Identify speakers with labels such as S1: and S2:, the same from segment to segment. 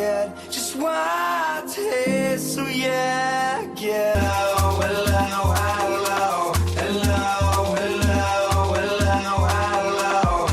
S1: get just one taste. So yeah, get hello, hello, hello, hello, hello, hello, hello.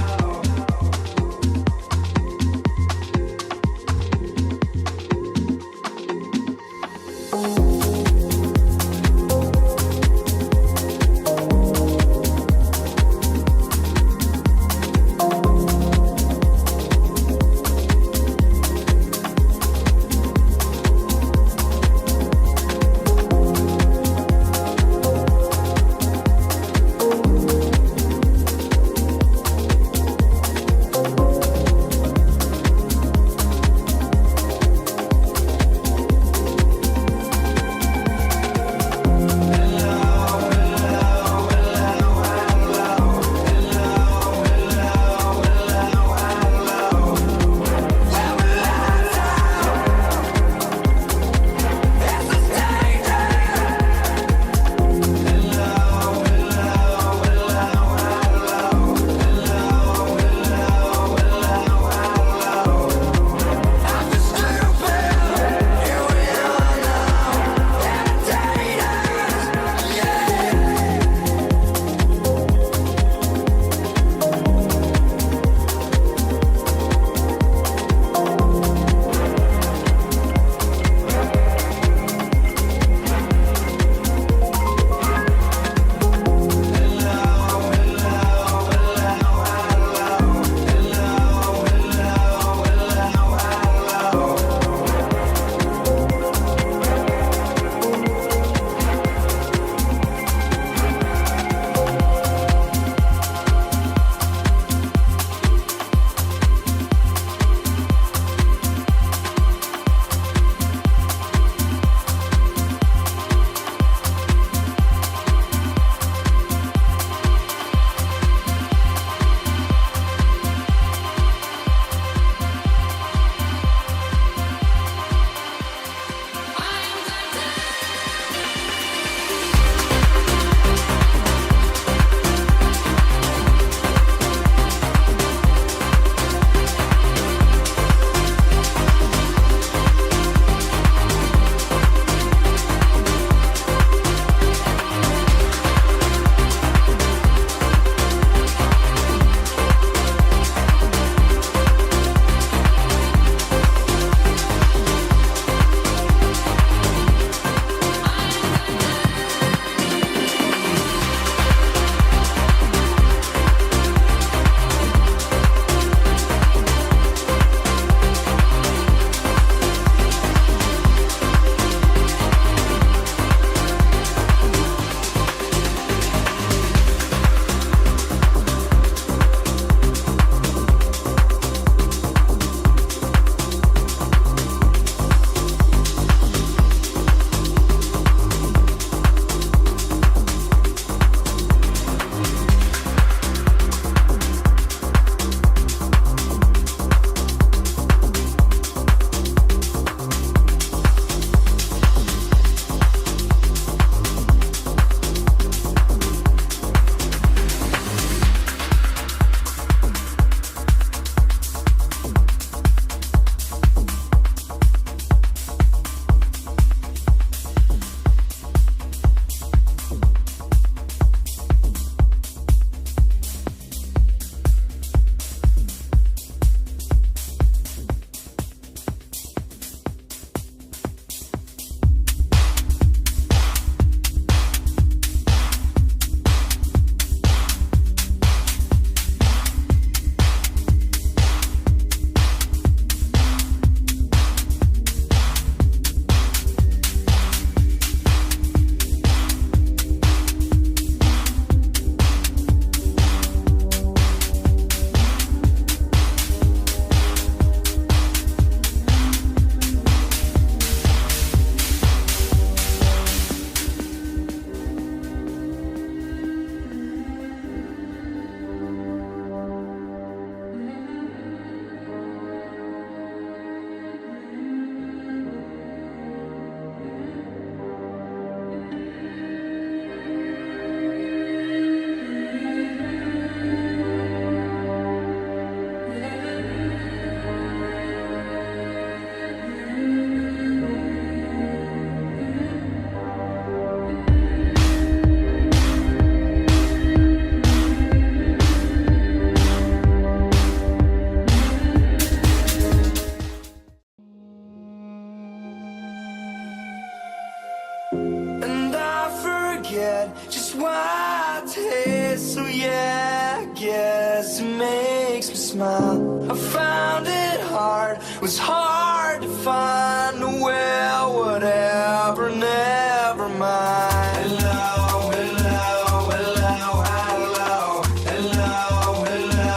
S1: had just one taste, so yeah, I guess it makes me smile. I found it hard, was hard to find, well, whatever, never mind. Hello, hello, hello, hello, hello, hello,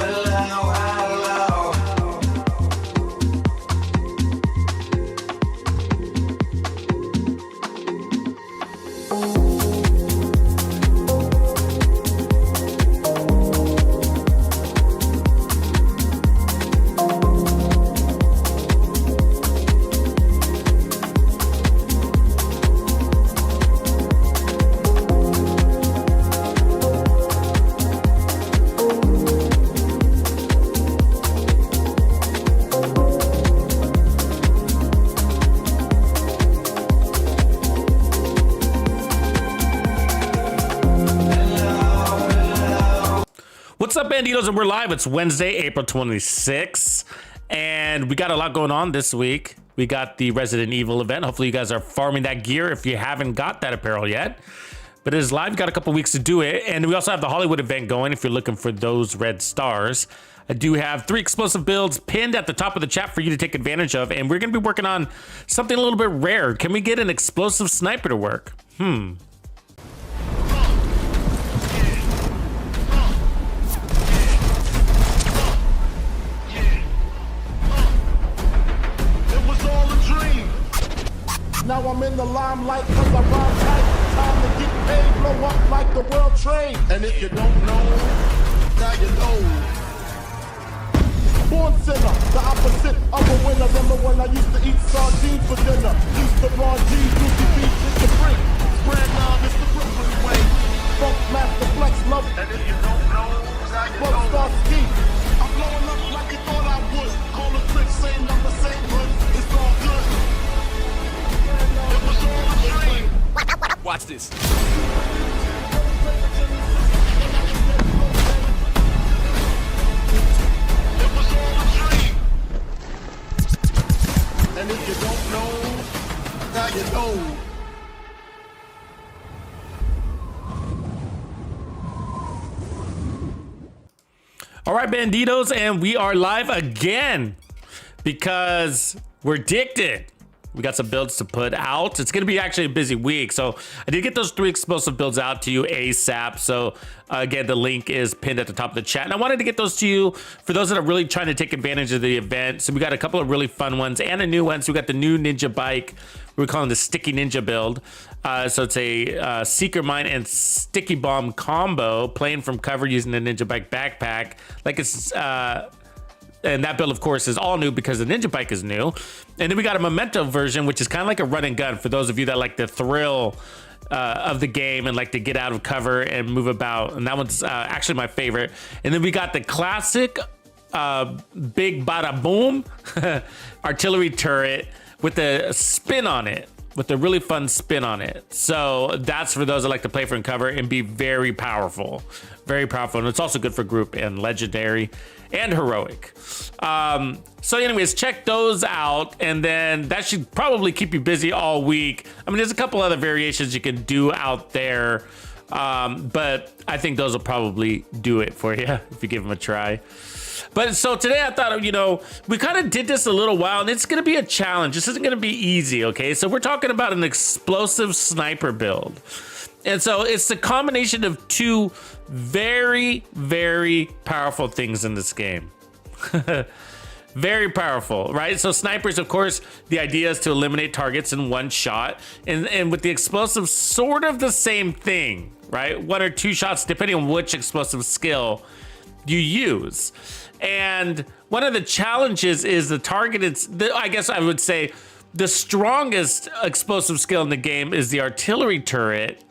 S1: hello, hello.
S2: What's up, Bandidos? And we're live. It's Wednesday, April 26th, and we got a lot going on this week. We got the Resident Evil event. Hopefully you guys are farming that gear if you haven't got that apparel yet. But it is live. Got a couple weeks to do it. And we also have the Hollywood event going if you're looking for those red stars. I do have 3 explosive builds pinned at the top of the chat for you to take advantage of. And we're going to be working on something a little bit rare. Can we get an explosive sniper to work?
S3: Now I'm in the limelight cause I rhyme tight. Time to get paid, blow up like the world trade. And if you don't know, now you know. Born sinner, the opposite of a winner. Remember when I used to eat sardines for dinner? Used to run G's, Lucy Beach, it's the freak. Brand nine, it's the Brooklyn way. Funk master flex love. And if you don't know, now you know. Star ski. I'm blowing up like you thought I would. Call a trick, same number, same hood. It's all good.
S4: Watch this.
S3: And if you don't know, now you know.
S2: All right, Bandidos, and we are live again because we're addicted. We got some builds to put out. It's going to be actually a busy week. So I did get those 3 explosive builds out to you ASAP. So again, the link is pinned at the top of the chat. And I wanted to get those to you for those that are really trying to take advantage of the event. So we got a couple of really fun ones and a new one. So we got the new Ninja bike. We're calling the Sticky Ninja build. So it's a Seeker Mine and Sticky Bomb combo, playing from cover using the Ninja bike backpack. Like it's... and that build, of course, is all new because the Ninja bike is new. And then we got a Memento version, which is kind of like a run and gun for those of you that like the thrill of the game and like to get out of cover and move about. And that one's actually my favorite. And then we got the classic big bada boom artillery turret with a spin on it, with a really fun spin on it. So that's for those that like to play from cover and be very powerful. Very powerful. And it's also good for group and legendary and heroic. So anyways, check those out, and then that should probably keep you busy all week. I mean, there's a couple other variations you can do out there, but I think those will probably do it for you if you give them a try. But so today I thought, you know, we kind of did this a little while, and it's going to be a challenge. This isn't going to be easy, okay? So we're talking about an explosive sniper build. And so it's the combination of 2 very, very powerful things in this game. Very powerful, right? So snipers, of course, the idea is to eliminate targets in one shot. And with the explosive, sort of the same thing, right? 1 or 2 shots, depending on which explosive skill you use. And one of the challenges is the targeted, I guess I would say the strongest explosive skill in the game is the artillery turret.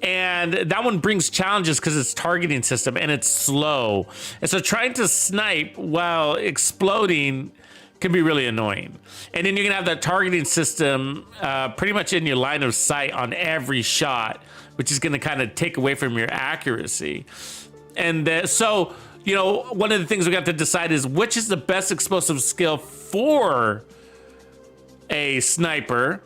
S2: And that one brings challenges because it's targeting system and it's slow. And so trying to snipe while exploding can be really annoying. And then you're gonna have that targeting system pretty much in your line of sight on every shot, which is gonna kind of take away from your accuracy. And so, you know, one of the things we got to decide is which is the best explosive skill for a sniper.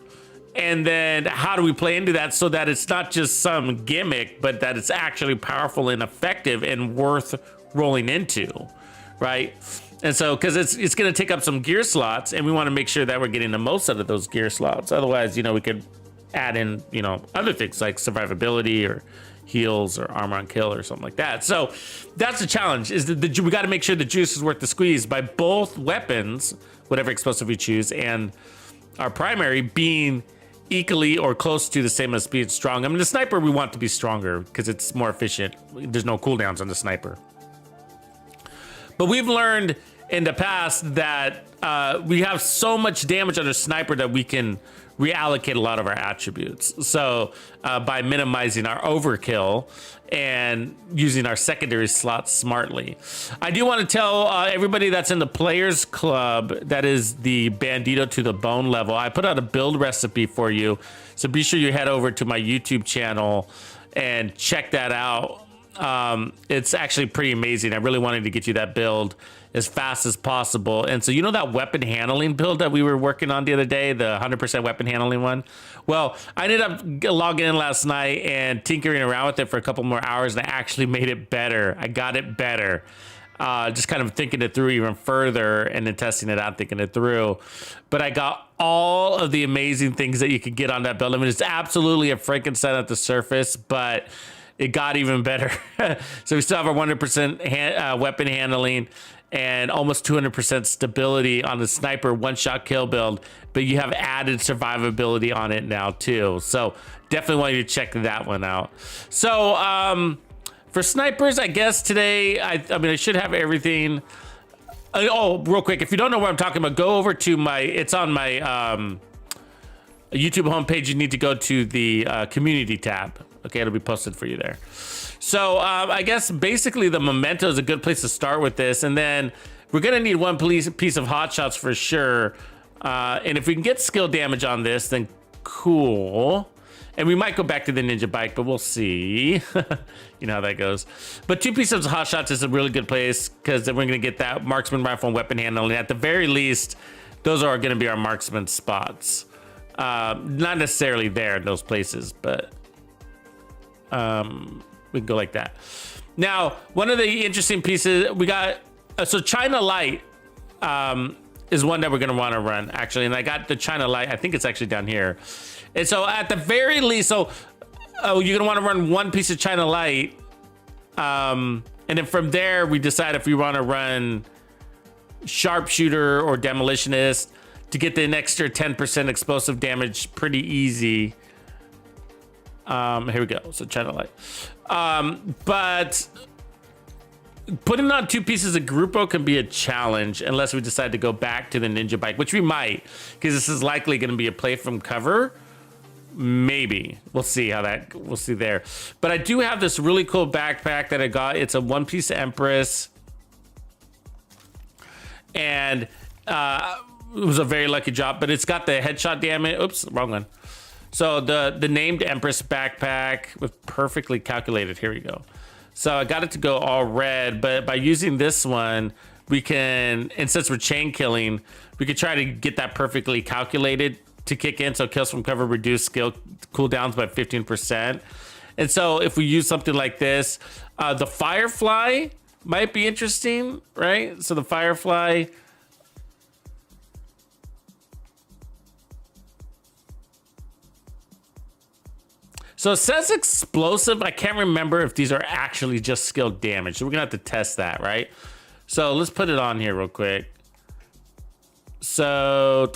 S2: And then how do we play into that so that it's not just some gimmick, but that it's actually powerful and effective and worth rolling into, right? And so, because it's going to take up some gear slots, and we want to make sure that we're getting the most out of those gear slots. Otherwise, we could add in, other things like survivability or heals or armor on kill or something like that. So that's the challenge, is that we got to make sure the juice is worth the squeeze by both weapons, whatever explosive we choose, and our primary being equally or close to the same as being strong. I mean, the sniper we want to be stronger because it's more efficient. There's no cooldowns on the sniper. But we've learned in the past that we have so much damage on a sniper that we can reallocate a lot of our attributes. So by minimizing our overkill and using our secondary slots smartly. I do want to tell everybody that's in the Players Club, that is the Bandito to the Bone level, I put out a build recipe for you. So be sure you head over to my YouTube channel and check that out. It's actually pretty amazing. I really wanted to get you that build as fast as possible. And so, that weapon handling build that we were working on the other day, the 100% weapon handling one? Well, I ended up logging in last night and tinkering around with it for a couple more hours, and I actually made it better. I got it better. Just kind of thinking it through even further and then testing it out, thinking it through. But I got all of the amazing things that you could get on that build. I mean, it's absolutely a Frankenstein at the surface, but it got even better. So we still have our 100% weapon handling and almost 200% stability on the sniper one-shot kill build, but you have added survivability on it now too. So definitely want you to check that one out. So for snipers, I guess today, I mean, I should have everything. Oh, real quick, if you don't know what I'm talking about, go over to it's on my YouTube homepage. You need to go to the community tab. Okay, it'll be posted for you there. So I guess basically the Memento is a good place to start with this. And then we're going to need one piece of hotshots for sure. And if we can get skill damage on this, then cool. And we might go back to the ninja bike, but we'll see. You know how that goes. But 2 pieces of hotshots is a really good place because then we're going to get that marksman rifle and weapon handling. At the very least, those are going to be our marksman spots. Not necessarily there in those places, but we can go like that. Now, one of the interesting pieces we got, so China Light is one that we're gonna want to run actually, and I got the China Light. I think it's actually down here. And so at the very least, you're gonna want to run 1 piece of China Light, and then from there we decide if we want to run Sharpshooter or Demolitionist to get the extra 10% explosive damage pretty easy. Here we go. So China Light. But putting on 2 pieces of Grupo can be a challenge unless we decide to go back to the ninja bike, which we might, because this is likely going to be a play from cover. Maybe we'll see we'll see there. But I do have this really cool backpack that I got. It's a 1-piece Empress, and it was a very lucky job. But it's got the headshot damage. Oops, wrong one. So the named Empress backpack was perfectly calculated. Here we go. So I got it to go all red, but by using this one, we can, and since we're chain killing, we could try to get that perfectly calculated to kick in. So kills from cover reduce skill cooldowns by 15%. And so if we use something like this, the Firefly might be interesting, right? So the Firefly, so it says explosive. I can't remember if these are actually just skill damage. So we're gonna have to test that, right? So let's put it on here real quick. So,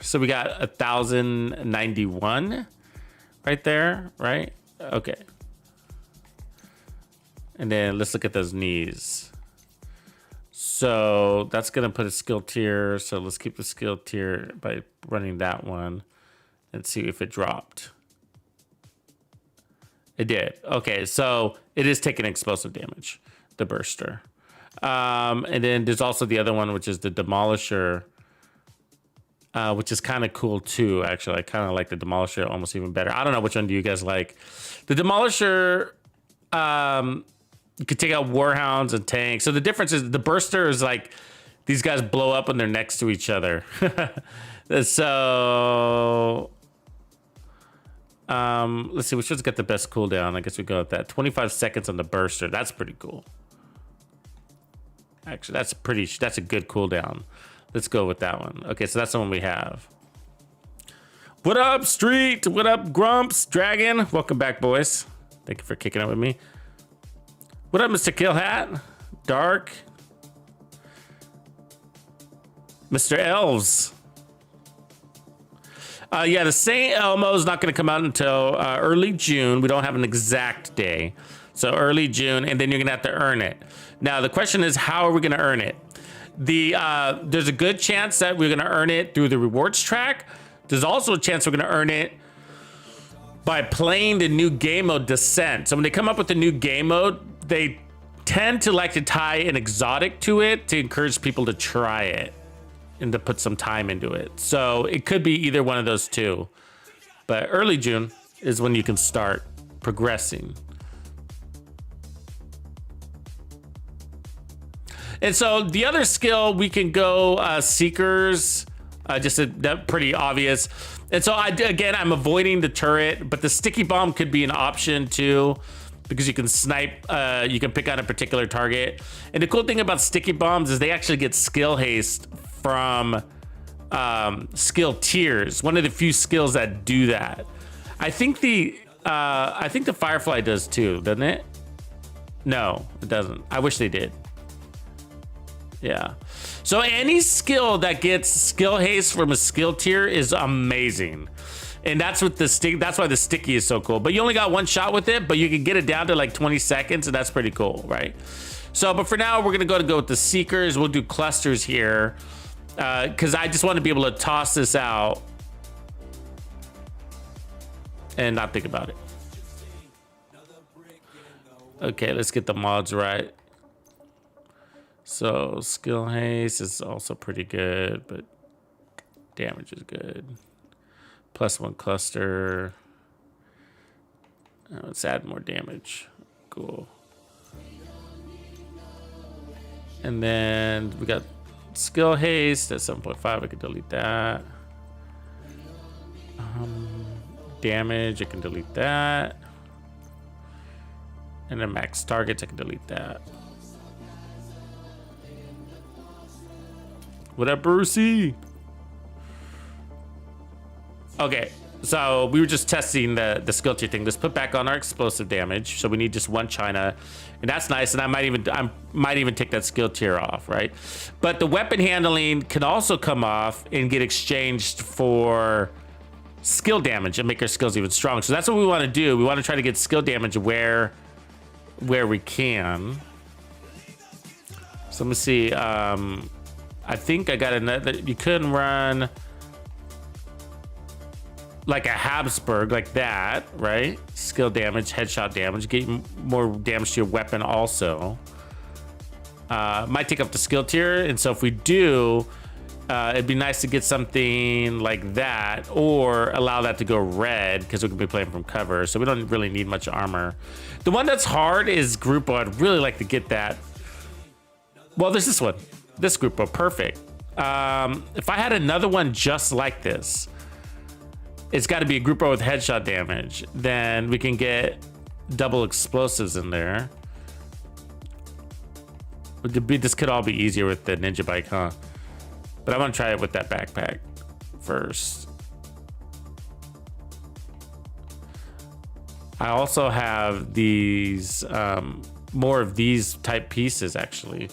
S2: so we got 1,091 right there, right? Okay. And then let's look at those knees. So that's gonna put a skill tier. So let's keep the skill tier by running that one. Let's see if it dropped. It did. Okay, so it is taking explosive damage, the burster. And then there's also the other one, which is the Demolisher, which is kind of cool too, actually. I kind of like the Demolisher almost even better. I don't know, which one do you guys like? The Demolisher, you could take out Warhounds and tanks. So the difference is the burster is like These guys blow up when they're next to each other. So, let's see, which one's got the best cooldown? I guess we go with that. 25 seconds on the burster. That's pretty cool. Actually, that's a good cooldown. Let's go with that one. Okay, so that's the one we have. What up, Street? What up, Grumps? Dragon? Welcome back, boys. Thank you for kicking it with me. What up, Mr. Killhat? Dark? Mr. Elves? Yeah, the St. Elmo is not going to come out until early June. We don't have an exact day. So early June, and then you're going to have to earn it. Now, the question is, how are we going to earn it? There's a good chance that we're going to earn it through the rewards track. There's also a chance we're going to earn it by playing the new game mode Descent. So when they come up with the new game mode, they tend to like to tie an exotic to it to encourage people to try it and to put some time into it. So it could be either one of those two. But early June is when you can start progressing. And so the other skill, we can go Seekers, that's pretty obvious. And so again, I'm avoiding the turret, but the sticky bomb could be an option too, because you can snipe, you can pick out a particular target. And the cool thing about sticky bombs is they actually get skill haste from skill tiers. One of the few skills that do that. I think the Firefly does too, doesn't it? No, it doesn't. I wish they did. Yeah. So any skill that gets skill haste from a skill tier is amazing. And that's what that's why the sticky is so cool. But you only got one shot with it, but you can get it down to like 20 seconds, and that's pretty cool, right? So, but for now, we're gonna go with the Seekers. We'll do clusters here, because I just want to be able to toss this out and not think about it. Okay, let's get the mods right. So skill haste is also pretty good, but damage is good. +1 cluster. Let's add more damage. Cool. And then we got skill haste at 7.5. I can delete that. Damage, I can delete that. And then max targets, I can delete that. What up, Brucey? Okay, so we were just testing the skill tier thing. Let's put back on our explosive damage. So we need just one China, and that's nice. And I might even take that skill tier off, right? But the weapon handling can also come off and get exchanged for skill damage and make our skills even stronger. So that's what we want to do. We want to try to get skill damage where we can. So let me see. I think I got another. You couldn't run like a Habsburg like that, right? Skill damage, headshot damage, get more damage to your weapon also. Might take up the skill tier, and so if we do, it'd be nice to get something like that, or allow that to go red because we can be playing from cover, so we don't really need much armor. The one that's hard is Grupo. I'd really like to get that. Well, there's this one. This Grupo, perfect. If I had another one just like this, it's got to be a Grupo with headshot damage. Then we can get double explosives in there. This could all be easier with the ninja bike, huh? But I want to try it with that backpack first. I also have these, more of these type pieces actually.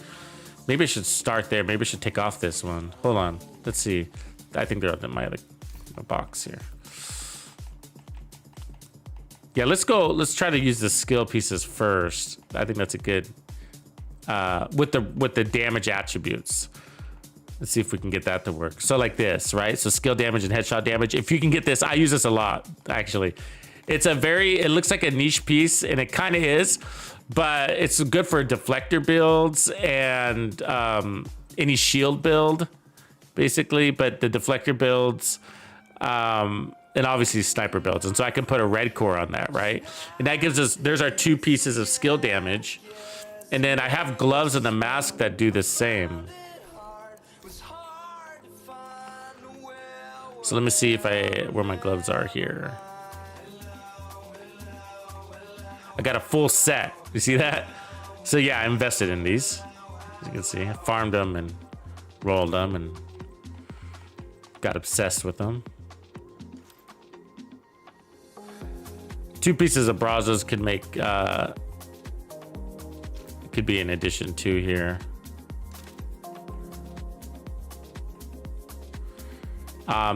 S2: Maybe I should start there. Maybe I should take off this one. Hold on. Let's see. I think they're in my box here. Yeah, let's go. Let's try to use the skill pieces first. I think that's a good with the damage attributes. Let's see if we can get that to work. So like this, right? So skill damage and headshot damage. If you can get this, I use this a lot actually. It looks like a niche piece, and it kind of is. But it's good for deflector builds and any shield build, basically. But the deflector builds and obviously sniper builds. And so I can put a red core on that, right? And that gives us, there's our 2 pieces of skill damage. And then I have gloves and the mask that do the same. So let me see if where my gloves are here. I got a full set. You see that? So yeah, I invested in these. As you can see, I farmed them and rolled them and got obsessed with them. 2 pieces of Brazos could make, could be an addition to here.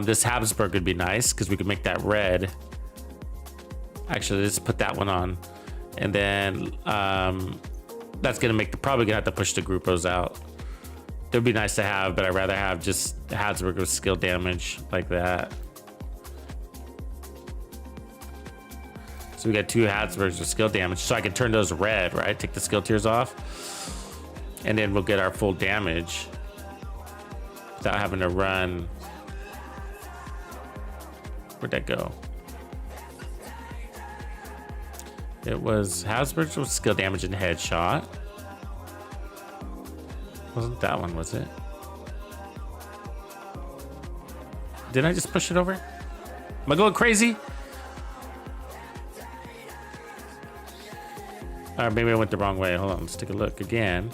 S2: This Habsburg would be nice because we could make that red. Actually, let's put that one on. And then that's gonna make probably gonna have to push the Gruppos out. They'd be nice to have, but I'd rather have just Habsburg with skill damage like that. So we got 2 Habsburgs with skill damage, so I can turn those red, right? Take the skill tiers off, and then we'll get our full damage without having to run. Where'd that go? It was Habsburgs with skill damage and headshot. Wasn't that one, was it? Did I just push it over? Am I going crazy? All right, maybe I went the wrong way. Hold on, let's take a look again.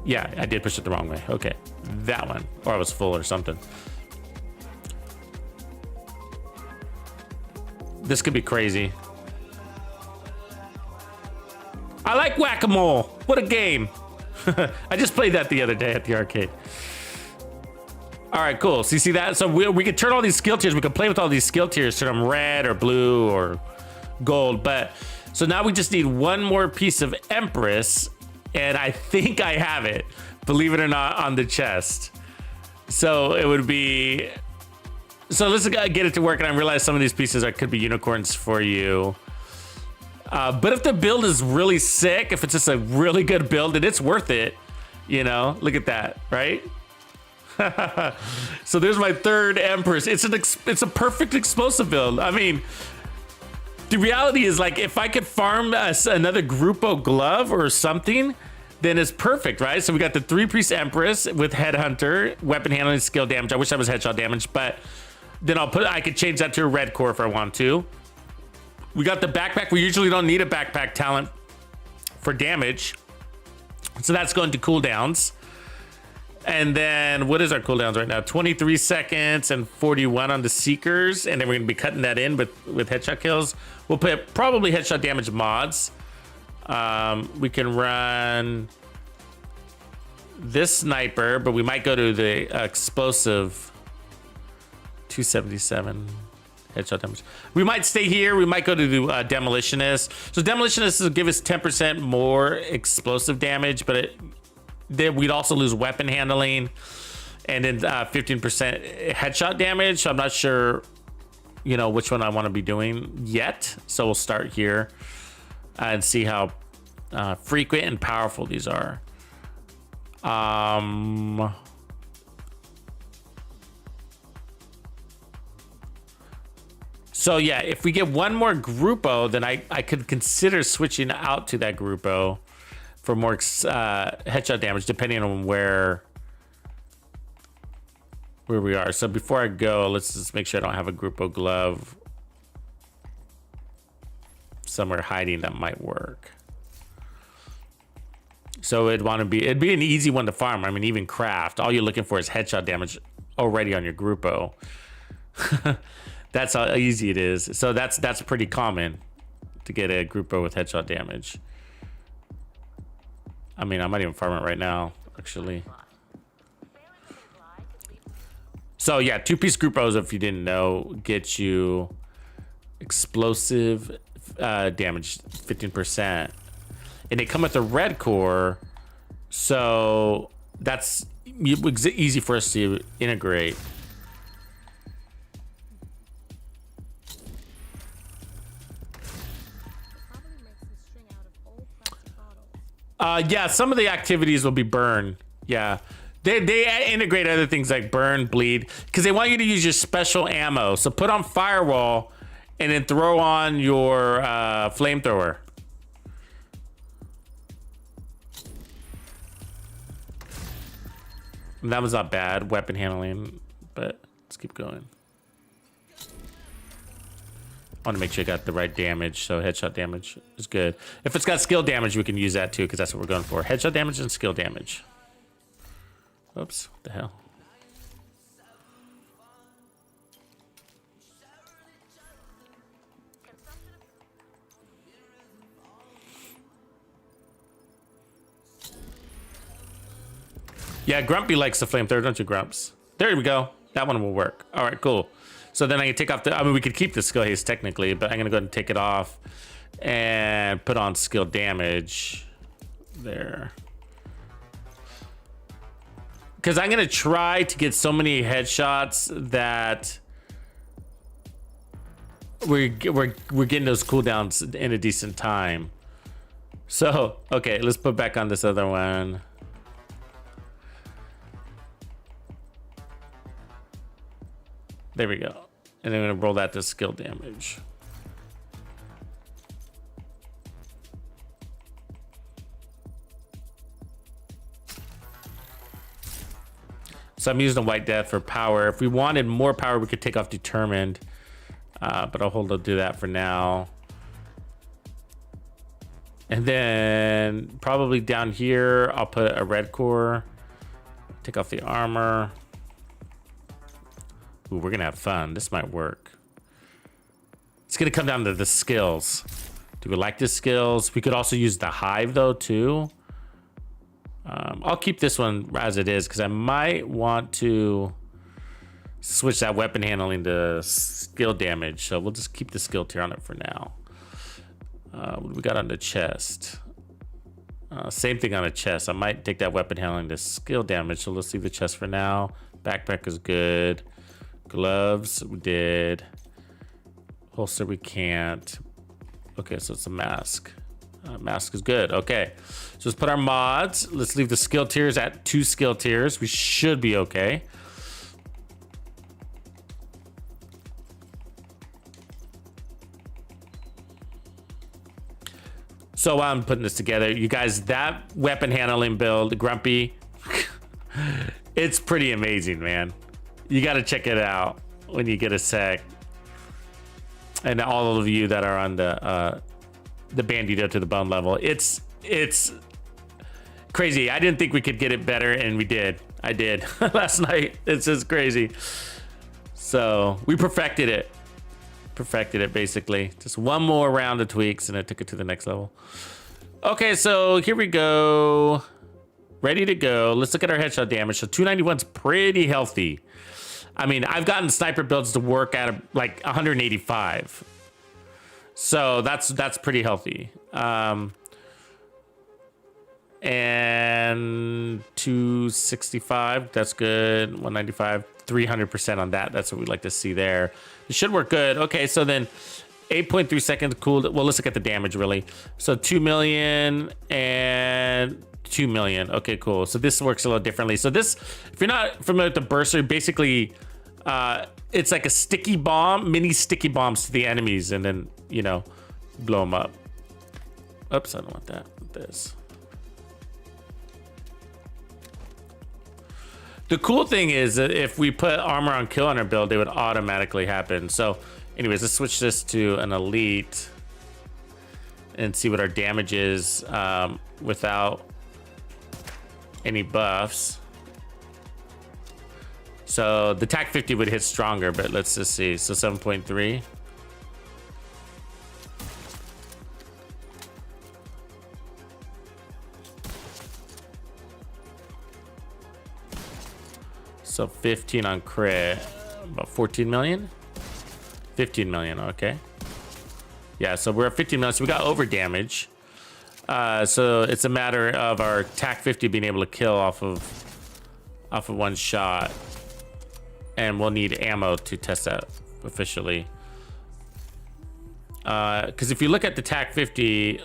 S2: Yeah, I did push it the wrong way. Okay, that one. Or I was full or something. This could be crazy. I like Whack-A-Mole. What a game. I just played that the other day at the arcade. All right, cool. So you see that? So we can turn all these skill tiers. We can play with all these skill tiers, turn them red or blue or gold. But so now we just need one more piece of Empress, and I think I have it, believe it or not, on the chest. So it would be. So let's get it to work, and I realize some of these pieces could be unicorns for you. But if the build is really sick, if it's just a really good build, then it's worth it. You know, look at that, right? So there's my 3rd Empress. It's a perfect explosive build. I mean, the reality is, like, if I could farm another Gruppo glove or something, then it's perfect, right? So we got the 3-piece Empress with Headhunter, weapon handling, skill damage. I wish that was headshot damage, but then I could change that to a red core if I want to. We got the backpack. We usually don't need a backpack talent for damage, so that's going to cooldowns. And then what is our cooldowns right now? 23 seconds and 41 on the Seekers. And then we're gonna be cutting that in with headshot kills. We'll put probably headshot damage mods. We can run this sniper, but we might go to the explosive 277 headshot damage. We might stay here. We might go to the demolitionist. So demolitionist will give us 10% more explosive damage, but then we'd also lose weapon handling and then 15% headshot damage. So I'm not sure, you know, which one I want to be doing yet. So we'll start here and see how frequent and powerful these are. So yeah, if we get one more Gruppo, then I could consider switching out to that Gruppo for more headshot damage, depending on where we are. So before I go, let's just make sure I don't have a Gruppo glove somewhere hiding that might work. So it'd be an easy one to farm. I mean, even craft, all you're looking for is headshot damage already on your Gruppo. That's how easy it is. So that's pretty common to get a Gruppo with headshot damage. I mean, I might even farm it right now, actually. So yeah, 2-piece Gruppos, if you didn't know, get you explosive damage 15%, and they come with a red core, so that's easy for us to integrate. Yeah, some of the activities will be burn. Yeah, they integrate other things like burn, bleed, because they want you to use your special ammo. So put on firewall and then throw on your flamethrower. That was not bad. Weapon handling, but let's keep going. I want to make sure I got the right damage, so headshot damage is good. If it's got skill damage, we can use that too, because that's what we're going for. Headshot damage and skill damage. Oops, what the hell? Yeah, Grumpy likes the flamethrower, don't you, Grumps? There we go. That one will work. All right, cool. So then I can take off the, I mean, we could keep the skill haste technically, but I'm gonna go ahead and take it off and put on skill damage there. Because I'm gonna try to get so many headshots that we're getting those cooldowns in a decent time. So, okay, let's put back on this other one. There we go. And then I'm gonna roll that to skill damage. So I'm using the White Death for power. If we wanted more power, we could take off Determined. But I'll hold to do that for now. And then probably down here, I'll put a red core. Take off the armor. Ooh, we're gonna have fun. This might work. It's gonna come down to the skills. Do we like the skills? We could also use the hive though too. I'll keep this one as it is because I might want to switch that weapon handling to skill damage. So we'll just keep the skill tier on it for now. What do we got on the chest? Same thing on the chest. I might take that weapon handling to skill damage. So let's leave the chest for now. Backpack is good. Gloves, we did. Holster, we can't. Okay, so it's a mask. Mask is good. Okay, so let's put our mods. Let's leave the skill tiers at 2 skill tiers. We should be okay. So while I'm putting this together, you guys, that weapon handling build, Grumpy, it's pretty amazing, man. You got to check it out when you get a sec. And all of you that are on the Bandito to the bone level, it's crazy. I didn't think we could get it better, and we did. I did last night. It's just crazy. So we perfected it. Perfected it basically. Just one more round of tweaks, and it took it to the next level. Okay, so here we go. Ready to go. Let's look at our headshot damage. So 291's pretty healthy. I mean, I've gotten sniper builds to work at like 185. So that's pretty healthy. And 265, that's good. 195, 300% on that. That's what we'd like to see there. It should work good. Okay, so then 8.3 seconds, cool. Well, let's look at the damage really. So 2 million and 2 million. Okay, cool. So this works a little differently. So this, if you're not familiar with the burster, basically it's like a sticky bomb, mini sticky bombs to the enemies, and then, you know, blow them up. Oops, I don't want that. This. The cool thing is that if we put armor on kill on our build, it would automatically happen. So anyways, let's switch this to an elite and see what our damage is without any buffs. So the TAC 50 would hit stronger, but let's just see. So 7.3. So 15 on crit, about 14 million? 15 million, okay. Yeah, so we're at 15 million, so we got over damage. So it's a matter of our TAC 50 being able to kill off of one shot. And we'll need ammo to test that officially. Because if you look at the TAC 50,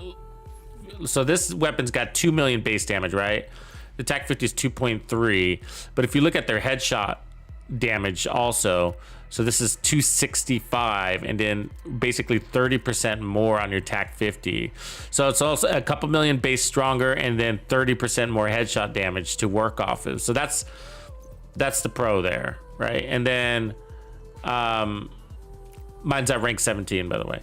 S2: so this weapon's got 2 million base damage, right? The TAC 50 is 2.3, but if you look at their headshot damage also, so this is 265, and then basically 30% more on your TAC 50. So it's also a couple million base stronger, and then 30% more headshot damage to work off of. So that's That's the pro there, right? And then mine's at rank 17, by the way.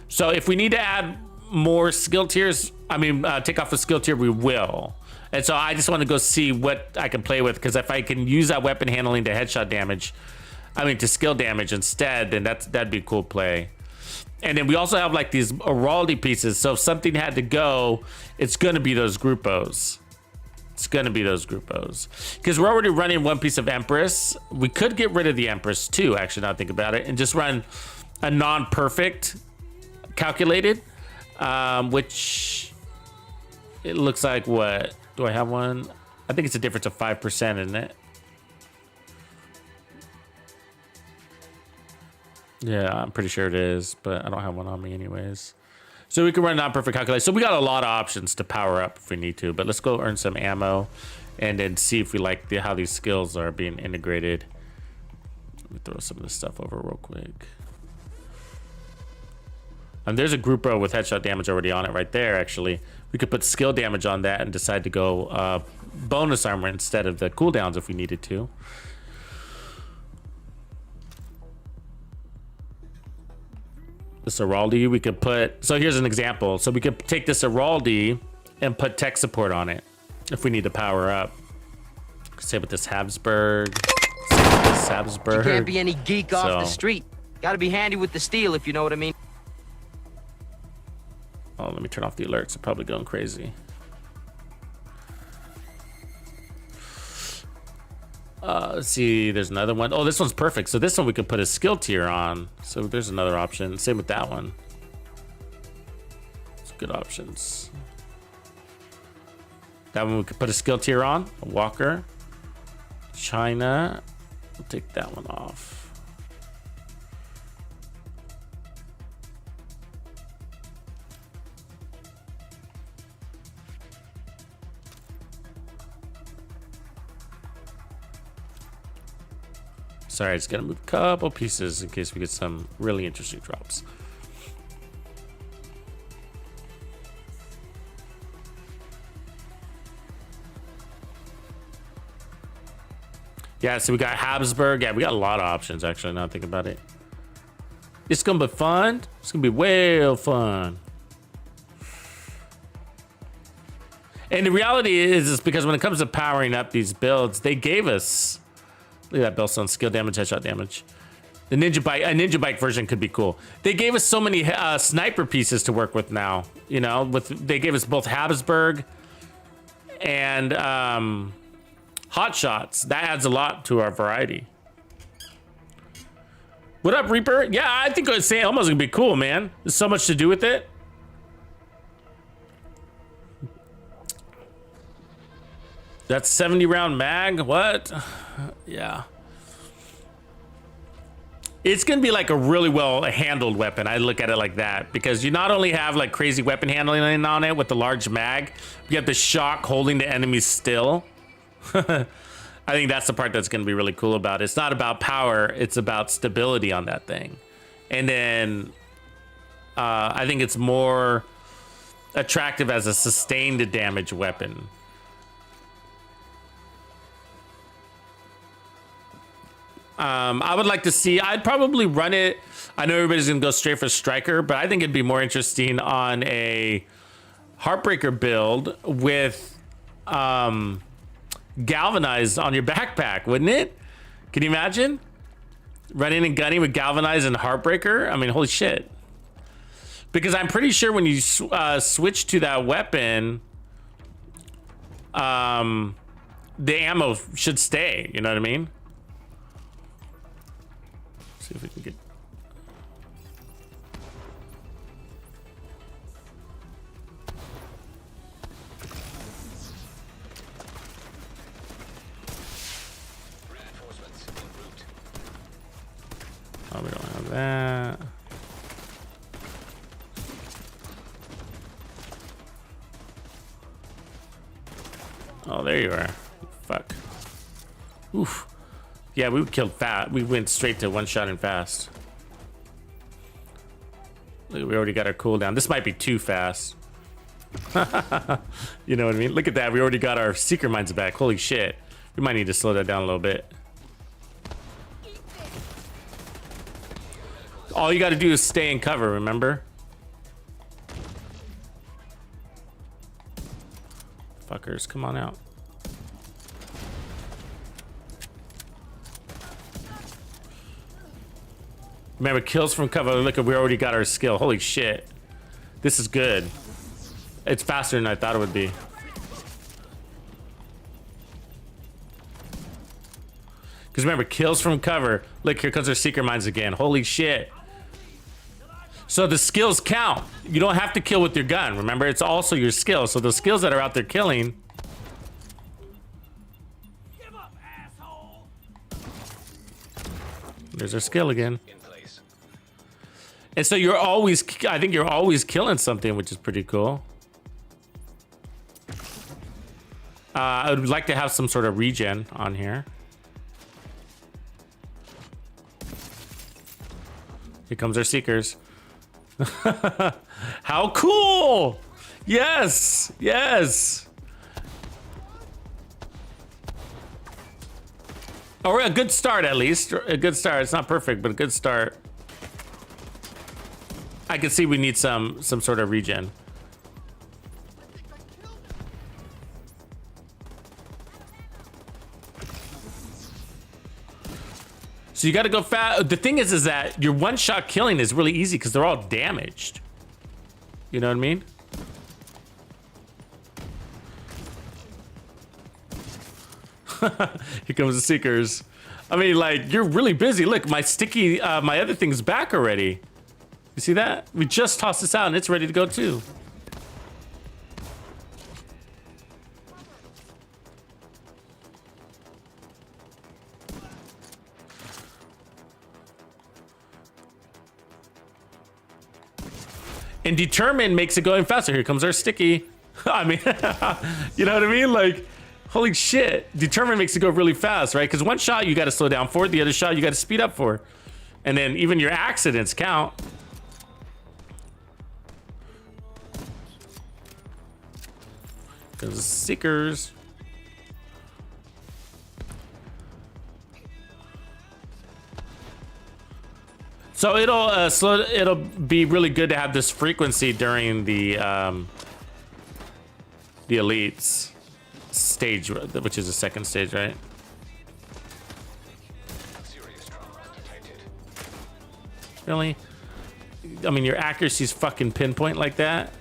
S2: So if we need to add more skill tiers, I mean, take off a skill tier, we will. And so I just want to go see what I can play with, because if I can use that weapon handling to headshot damage, I mean to skill damage instead, then that'd be a cool play. And then we also have like these heraldry pieces. So if something had to go, it's going to be those groupos. It's going to be those groupos. Because we're already running one piece of Empress. We could get rid of the Empress too, actually, now I think about it, and just run a non-perfect calculated, which it looks like what? Do I have one? I think it's a difference of 5%, isn't it? Yeah, I'm pretty sure it is, but I don't have one on me anyways. So we can run non-perfect calculation. So we got a lot of options to power up if we need to, but let's go earn some ammo and then see if we like how these skills are being integrated. Let me throw some of this stuff over real quick. And there's a group row with headshot damage already on it right there, actually. We could put skill damage on that and decide to go bonus armor instead of the cooldowns if we needed to. This heraldry we could put, so here's an example. So we could take this heraldry and put tech support on it if we need to power up. Say with this Habsburg.
S5: You can't be any geek off the street. Gotta be handy with the steel, if you know what I mean.
S2: Oh, let me turn off the alerts. They're probably going crazy. Let's see, there's another one. Oh, this one's perfect. So this one we could put a skill tier on. So there's another option. Same with that one. It's good options. That one we could put a skill tier on. A Walker. China. We'll take that one off. Sorry, it's gonna move a couple pieces in case we get some really interesting drops. Yeah, so we got Habsburg. Yeah, we got a lot of options actually, now I think about it. It's gonna be fun. It's gonna be well fun. And the reality is because when it comes to powering up these builds, they gave us, look at that Bellstone, skill damage, headshot damage. The ninja bike, a ninja bike version could be cool. They gave us so many sniper pieces to work with now. You know, they gave us both Habsburg and hot shots. That adds a lot to our variety. What up, Reaper? Yeah, I think I'd say almost gonna be cool, man. There's so much to do with it. That's 70 round mag. What? Yeah. It's gonna be like a really well handled weapon. I look at it like that because you not only have like crazy weapon handling on it with the large mag, you have the shock holding the enemies still. I think that's the part that's gonna be really cool about it. It's not about power, it's about stability on that thing. And then I think it's more attractive as a sustained damage weapon. I would like to see, I'd probably run it. I know everybody's gonna go straight for Striker, but I think it'd be more interesting on a Heartbreaker build with Galvanized on your backpack, wouldn't it? Can you imagine? Running and gunning with Galvanized and Heartbreaker? I mean, holy shit. Because I'm pretty sure when you switch to that weapon, the ammo should stay, you know what I mean? See if we can get. Oh, we don't have that. Oh, there you are. Fuck. Oof. Yeah, we killed fast. We went straight to one shot and fast. Look, we already got our cooldown. This might be too fast. You know what I mean? Look at that. We already got our Seeker Mines back. Holy shit. We might need to slow that down a little bit. All you got to do is stay in cover, remember? Fuckers, come on out. Remember, kills from cover. Look, we already got our skill. Holy shit. This is good. It's faster than I thought it would be. Because remember, kills from cover. Look, here comes our Seeker Mines again. Holy shit. So the skills count. You don't have to kill with your gun. Remember, it's also your skill. So the skills that are out there killing.
S4: Give up, asshole.
S2: There's our skill again. And so you're always, I think you're always killing something, which is pretty cool. I would like to have some sort of regen on here. Here comes our Seekers. How cool! Yes, yes. Oh, a good start at least. A good start. It's not perfect, but a good start. I can see we need some sort of regen. So you got to go fast. The thing is that your one-shot killing is really easy because they're all damaged. You know what I mean? Here comes the Seekers. I mean, like, you're really busy. Look, my sticky, my other thing's back already. You see that? We just tossed this out and it's ready to go too. And determine makes it going faster. Here comes our sticky. I mean, you know what I mean? Like, holy shit. Determine makes it go really fast, right? Because one shot you got to slow down for, the other shot you got to speed up for. And then even your accidents count. Because Seekers. So it'll be really good to have this frequency during the elites stage, which is the second stage, right? Really? I mean, your accuracy's fucking pinpoint like that.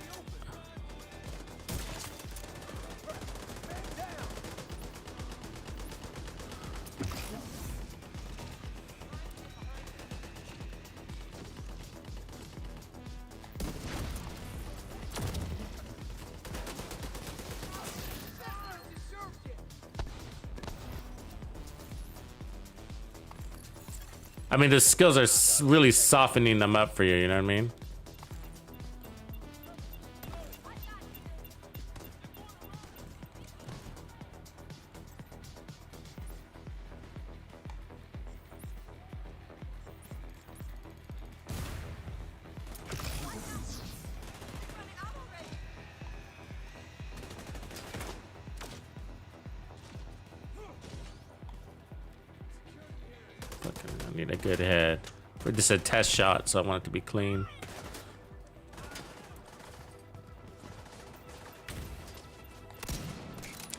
S2: I mean, the skills are really softening them up for you, you know what I mean? I need a good head. We're just a test shot, so I want it to be clean.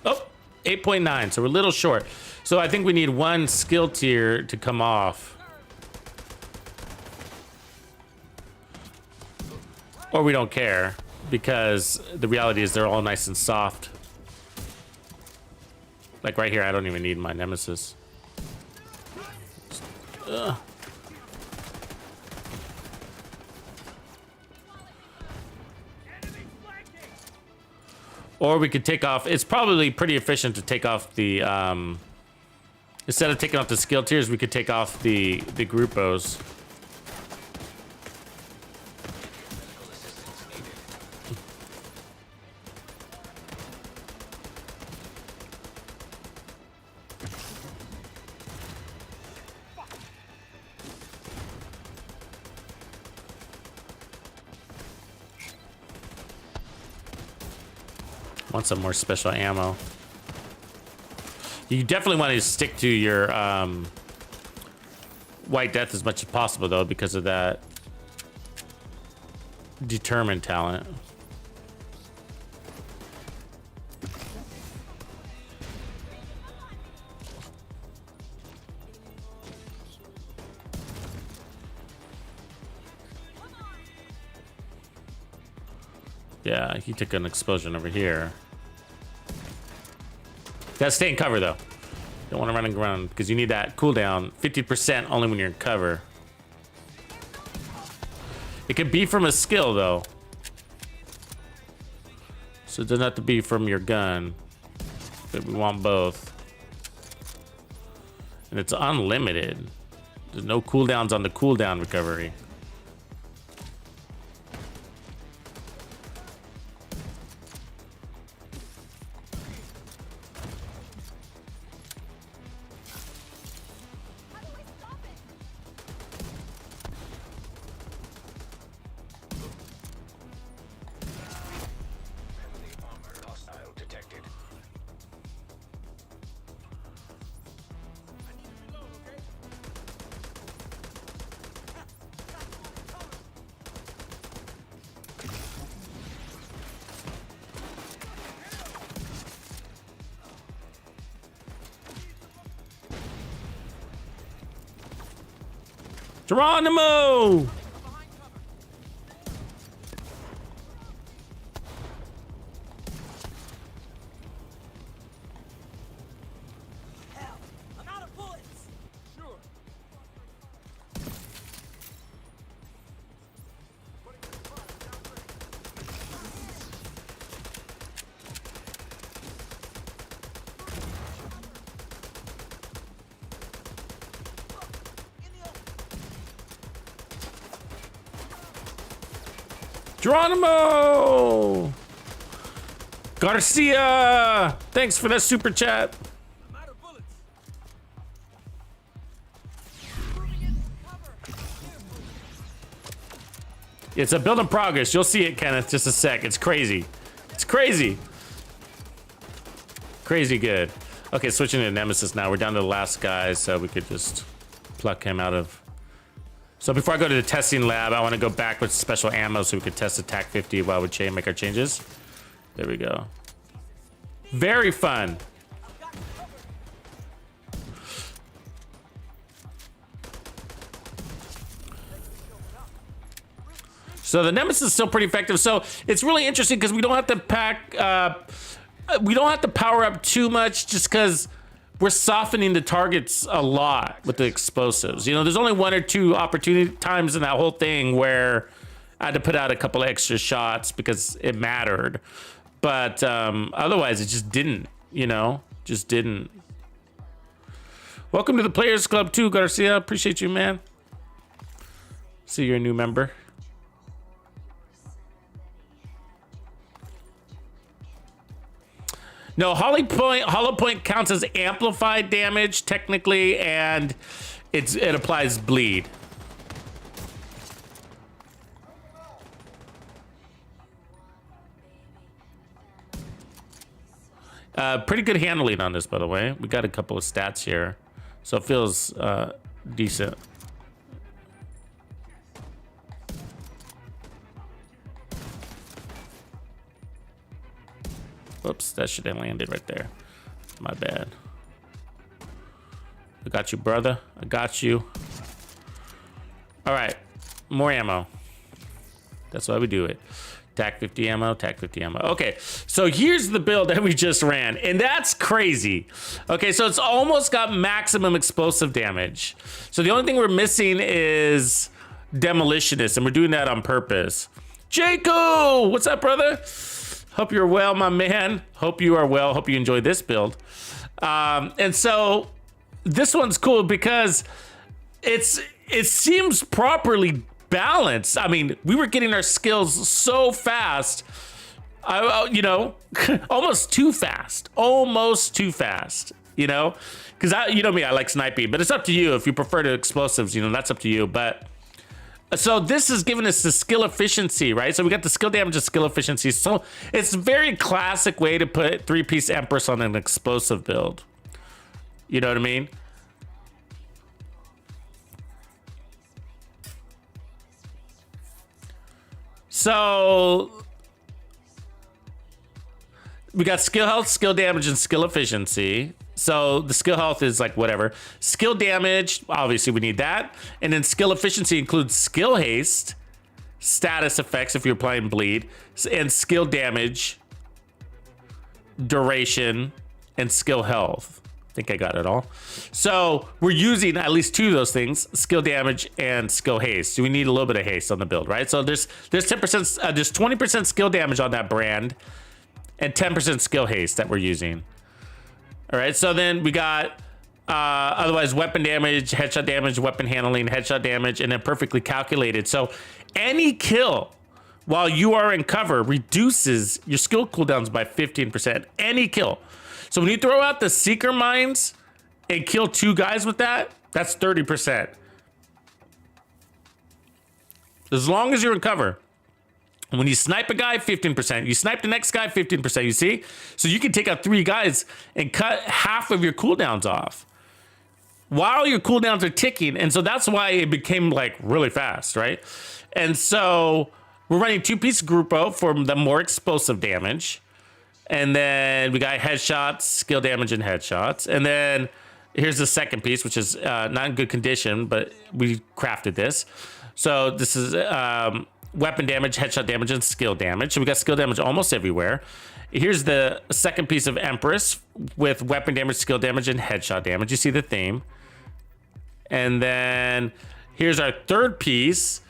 S2: Oh, 8.9, so we're a little short. So I think we need one skill tier to come off. Or we don't care, because the reality is they're all nice and soft. Like right here, I don't even need my nemesis. Ugh. Or we could take off, it's probably pretty efficient to take off the instead of taking off the skill tiers, we could take off the groupos. Want some more special ammo. You definitely want to stick to your White Death as much as possible, though, because of that determined talent. Yeah, he took an explosion over here. Gotta stay in cover, though. Don't want to run around because you need that cooldown. 50% only when you're in cover. It could be from a skill, though. So it doesn't have to be from your gun. But we want both. And it's unlimited. There's no cooldowns on the cooldown recovery. Geronimo!
S4: I'm out of bullets. Sure.
S2: Geronimo! Garcia! Thanks for that super chat.
S4: I'm out of bullets.
S2: It's a build in progress. You'll see it, Kenneth, just a sec. It's crazy. It's crazy. Crazy good. Okay, switching to Nemesis now. We're down to the last guy, so we could just pluck him out of... So before I go to the testing lab, I want to go back with special ammo so we could test attack 50 while we make our changes. There we go. Very fun. So the Nemesis is still pretty effective. So it's really interesting because we don't have to we don't have to power up too much just because we're softening the targets a lot with the explosives. You know, there's only one or two opportunity times in that whole thing where I had to put out a couple of extra shots because it mattered. But otherwise, it just didn't, you know, just didn't. Welcome to the Players Club too, Garcia. Appreciate you, man. See, you're a new member. No, Hollow Point counts as amplified damage technically, and it applies bleed. Pretty good handling on this, by the way. We got a couple of stats here, so it feels decent. Whoops, that should have landed right there. My bad. I got you, brother. I got you. All right, more ammo. That's why we do it. Tac 50 ammo, Tac 50 ammo. Okay, so here's the build that we just ran, and that's crazy. Okay, so it's almost got maximum explosive damage. So the only thing we're missing is Demolitionist, and we're doing that on purpose. Jaco, what's up, brother? Hope you're well, my man. Hope you are well. Hope you enjoy this build. And so this one's cool because it seems properly balanced. I mean, we were getting our skills so fast, you know, almost too fast, you know, because you know me, I like sniping, but it's up to you. If you prefer to explosives, you know, that's up to you. But so this is giving us the skill efficiency, right? So we got the skill damage and skill efficiency. So it's a very classic way to put 3-piece Empress on an explosive build. You know what I mean? So we got skill health, skill damage, and skill efficiency. So the skill health is like whatever. Skill damage, obviously we need that. And then skill efficiency includes skill haste, status effects if you're playing bleed, and skill damage, duration, and skill health. I think I got it all. So we're using at least 2 of those things, skill damage and skill haste. So we need a little bit of haste on the build, right? So there's 10%, there's 20% skill damage on that brand and 10% skill haste that we're using. All right, so then we got otherwise weapon damage, headshot damage, weapon handling, headshot damage, and then perfectly calculated. So any kill while you are in cover reduces your skill cooldowns by 15%. Any kill. So when you throw out the Seeker Mines and kill 2 guys with that, that's 30%. As long as you're in cover. When you snipe a guy, 15%. You snipe the next guy, 15%. You see? So you can take out 3 guys and cut half of your cooldowns off while your cooldowns are ticking. And so that's why it became like really fast, right? And so we're running 2-piece Gruppo for the more explosive damage. And then we got headshots, skill damage, and headshots. And then here's the second piece, which is not in good condition, but we crafted this. So this is weapon damage, headshot damage, and skill damage. So we got skill damage almost everywhere. Here's the second piece of Empress with weapon damage, skill damage, and headshot damage. You see the theme. And then here's our third piece,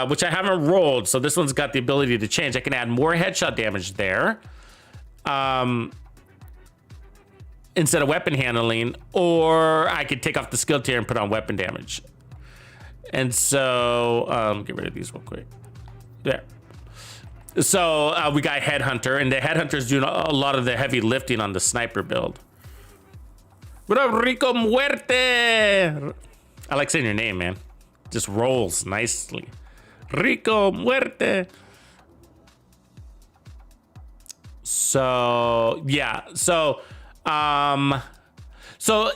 S2: which I haven't rolled. So this one's got the ability to change. I can add more headshot damage there. Instead of weapon handling, or I could take off the skill tier and put on weapon damage. And so, get rid of these real quick. There. So we got Headhunter, and the Headhunter is doing a lot of the heavy lifting on the sniper build. What up, Rico Muerte? I like saying your name, man. Just rolls nicely. Rico Muerte. So yeah, so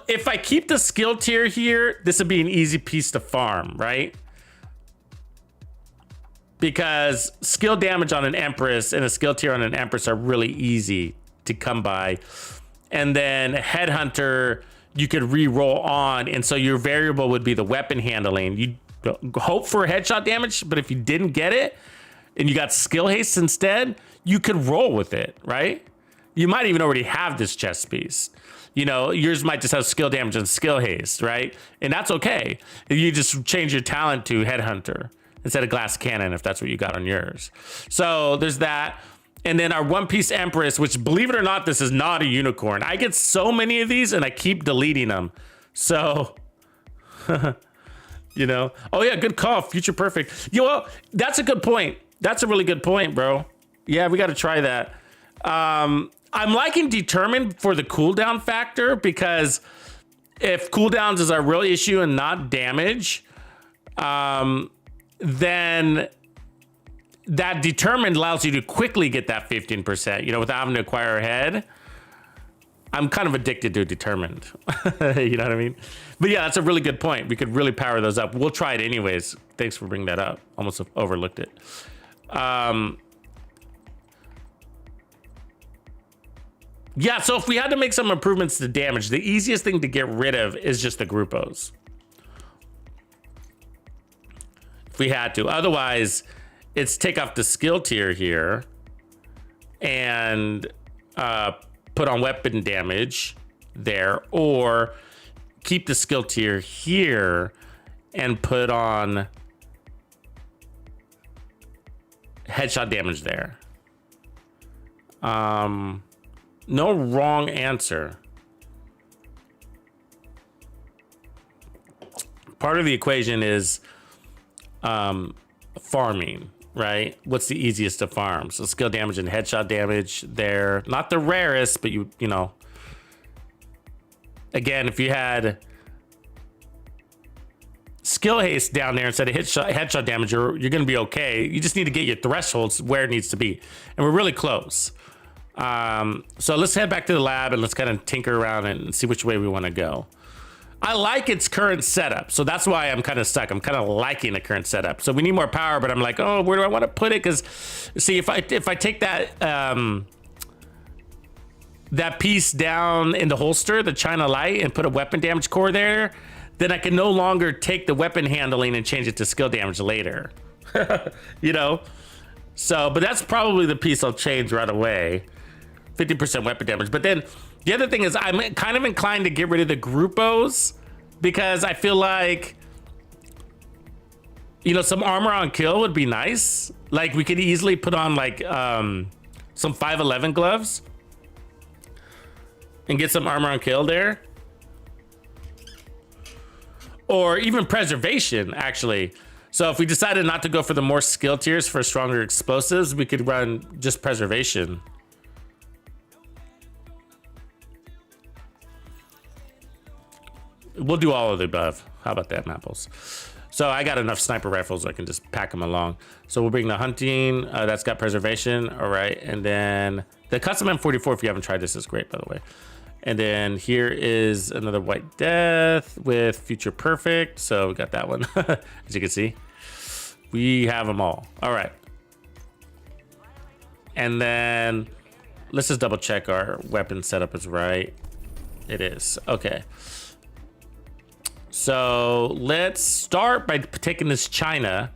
S2: if I keep the skill tier here, this would be an easy piece to farm, right? Because skill damage on an Empress and a skill tier on an Empress are really easy to come by. And then Headhunter, you could re-roll on, and so your variable would be the weapon handling. You hope for headshot damage, but if you didn't get it and you got skill haste instead, you could roll with it, right? You might even already have this chest piece. You know, yours might just have skill damage and skill haste, right? And that's okay. You just change your talent to Headhunter instead of Glass Cannon if that's what you got on yours. So there's that. And then our one-piece Empress, which, believe it or not, this is not a unicorn. I get so many of these and I keep deleting them. So, you know. Oh yeah, good call. Future Perfect. You know, that's a good point. That's a really good point, bro. Yeah, we got to try that. I'm liking Determined for the cooldown factor, because if cooldowns is our real issue and not damage, then that Determined allows you to quickly get that 15%, you know, without having to acquire a head. I'm kind of addicted to Determined. You know what I mean? But yeah, that's a really good point. We could really power those up. We'll try it anyways. Thanks for bringing that up. Almost overlooked it. Yeah, so if we had to make some improvements to damage, the easiest thing to get rid of is just the Gruppos. If we had to. Otherwise, it's take off the skill tier here and put on weapon damage there, or keep the skill tier here and put on headshot damage there. No wrong answer. Part of the equation is farming, right? What's the easiest to farm? So skill damage and headshot damage there. Not the rarest, but you know. Again, if you had skill haste down there instead of headshot damage, you're going to be okay. You just need to get your thresholds where it needs to be. And we're really close. So let's head back to the lab and let's kind of tinker around and see which way we want to go. I like its current setup, so that's why I'm kind of stuck. I'm kind of liking the current setup. So we need more power, but I'm like, oh, where do I want to put it? Because see, if I take that that piece down in the holster, the China Light, and put a weapon damage core there, then I can no longer take the weapon handling and change it to skill damage later. You know? So, but that's probably the piece I'll change right away. 50% weapon damage. But then the other thing is I'm kind of inclined to get rid of the Groupos because I feel like, you know, some armor on kill would be nice. Like we could easily put on like some 511 gloves and get some armor on kill there. Or even preservation, actually. So if we decided not to go for the more skill tiers for stronger explosives, we could run just preservation. We'll do all of the above. How about that, Mapples? So I got enough sniper rifles, so I can just pack them along. So we'll bring the hunting. That's got preservation. All right. And then the custom M44, if you haven't tried this, is great, by the way. And then here is another White Death with Future Perfect. So we got that one, as you can see. We have them all. All right. And then let's just double check our weapon setup is right. It is. Okay. So let's start by taking this China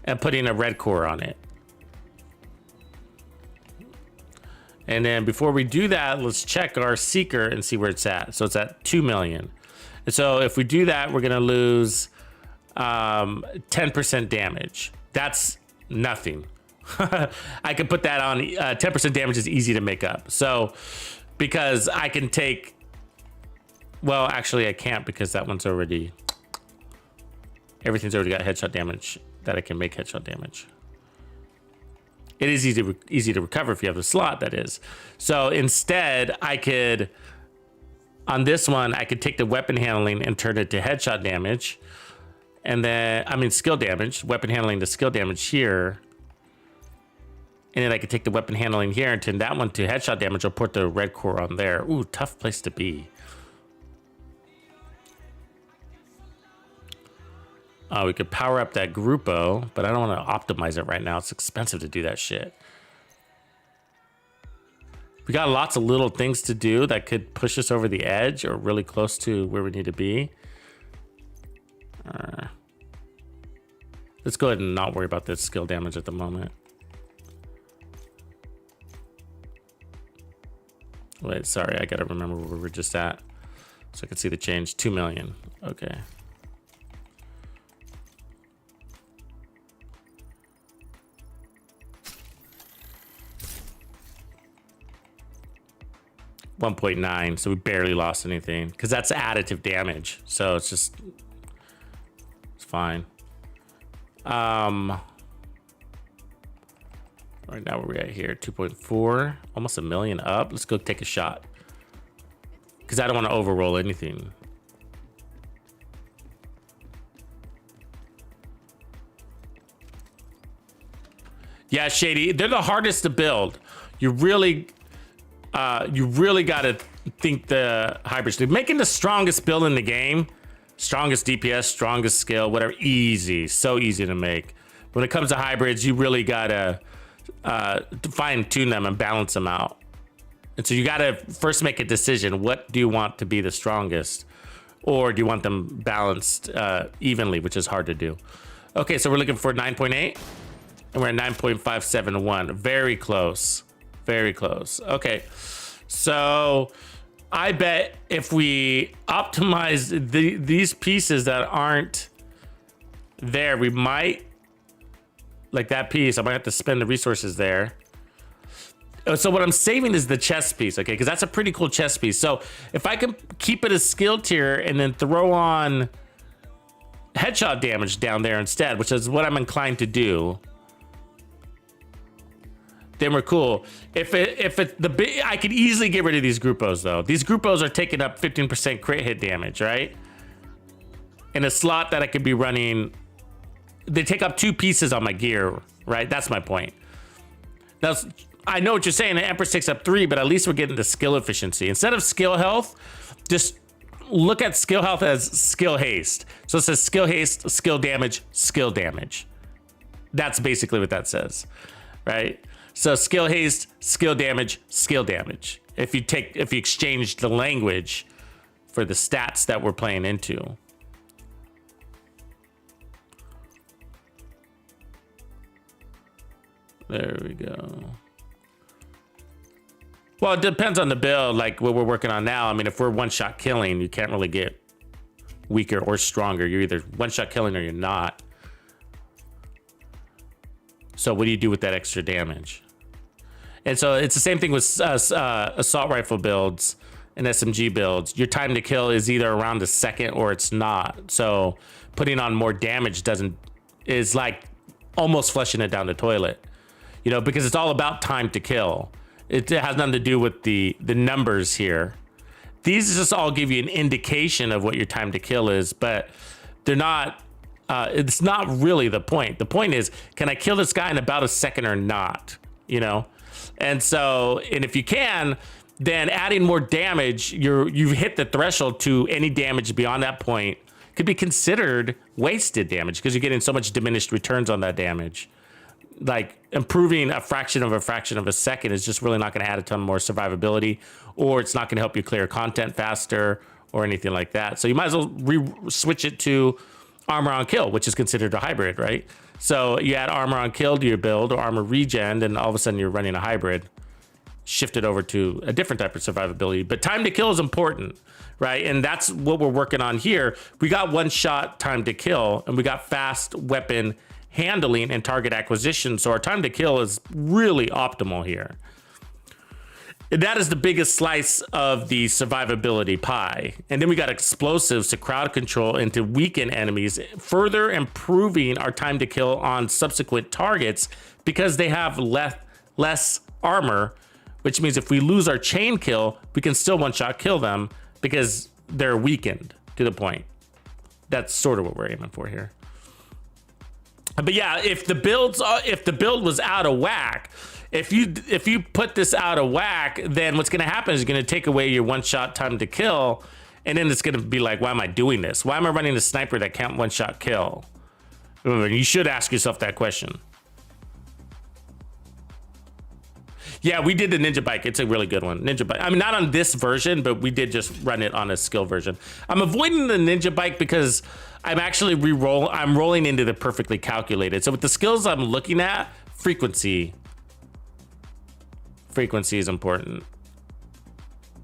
S2: and putting a red core on it. And then before we do that, let's check our Seeker and see where it's at. So it's at 2 million. And so if we do that, we're gonna lose 10% damage. That's nothing. I can put that on, 10% damage is easy to make up. So because I can take, well, actually I can't because that one's already, everything's already got headshot damage that I can make headshot damage. It is easy to recover if you have the slot, that is. So instead, I could, on this one, I could take the weapon handling and turn it to headshot damage. And then, I mean, skill damage, weapon handling to skill damage here. And then I could take the weapon handling here and turn that one to headshot damage or put the red core on there. Ooh, tough place to be. We could power up that Grupo, but I don't want to optimize it right now. It's expensive to do that shit. We got lots of little things to do that could push us over the edge or really close to where we need to be. Let's go ahead and not worry about this skill damage at the moment. Wait, sorry, I gotta remember where we were just at so I can see the change. 2 million. Okay. $1.9, so we barely lost anything because that's additive damage, so it's just, it's fine. Right now where we at here, 2.4, almost 1 million up. Let's go take a shot because I don't want to overroll anything. Yeah, Shady, they're the hardest to build. You really got to think the hybrids. They're making the strongest build in the game, strongest DPS, strongest skill, whatever, easy, so easy to make. When it comes to hybrids, you really got to fine tune them and balance them out. And so you got to first make a decision. What do you want to be the strongest? Or do you want them balanced evenly, which is hard to do. Okay, so we're looking for 9.8 and we're at 9.571. Very close. Very close. Okay, so I bet if we optimize these pieces that aren't there, we might, like that piece, I might have to spend the resources there. So what I'm saving is the chest piece, okay? Because that's a pretty cool chest piece. So if I can keep it a skill tier and then throw on headshot damage down there instead, which is what I'm inclined to do, then we're cool. I could easily get rid of these Grupos though. These Grupos are taking up 15% crit hit damage, right? In a slot that I could be running, they take up 2 pieces on my gear, right? That's my point. Now, I know what you're saying. The Empress takes up 3, but at least we're getting the skill efficiency. Instead of skill health, just look at skill health as skill haste. So it says skill haste, skill damage, skill damage. That's basically what that says, right? So skill haste, skill damage, skill damage. If you exchange the language for the stats that we're playing into. There we go. Well, it depends on the build, like what we're working on now. I mean, if we're one-shot killing, you can't really get weaker or stronger. You're either one-shot killing or you're not. So what do you do with that extra damage? And so it's the same thing with assault rifle builds and SMG builds. Your time to kill is either around a second or it's not. So putting on more damage is like almost flushing it down the toilet, you know, because it's all about time to kill. It has nothing to do with the numbers here. These just all give you an indication of what your time to kill is, but they're not, it's not really the point. The point is, can I kill this guy in about a second or not, you know? And so, and if you can, then adding more damage, you've hit the threshold to any damage beyond that point could be considered wasted damage because you're getting so much diminished returns on that damage. Like improving a fraction of a second is just really not going to add a ton more survivability, or it's not going to help you clear content faster or anything like that. So you might as well switch it to armor on kill, which is considered a hybrid, right? So you add armor on kill to your build or armor regen, and all of a sudden you're running a hybrid. Shift it over to a different type of survivability. But time to kill is important, right? And that's what we're working on here. We got one shot time to kill, and we got fast weapon handling and target acquisition. So our time to kill is really optimal here. And that is the biggest slice of the survivability pie. And then we got explosives to crowd control and to weaken enemies, further improving our time to kill on subsequent targets because they have less armor, which means if we lose our chain kill, we can still one-shot kill them because they're weakened to the point. That's sort of what we're aiming for here. But yeah, if the build was out of whack, if you put this out of whack, then what's going to happen is you're going to take away your one-shot time to kill, and then it's going to be like, why am I doing this? Why am I running a sniper that can't one-shot kill? You should ask yourself that question. Yeah, we did the ninja bike. It's a really good one. Ninja bike. I mean, not on this version, but we did just run it on a skill version. I'm avoiding the ninja bike because I'm actually I'm rolling into the perfectly calculated. So with the skills I'm looking at, frequency is important.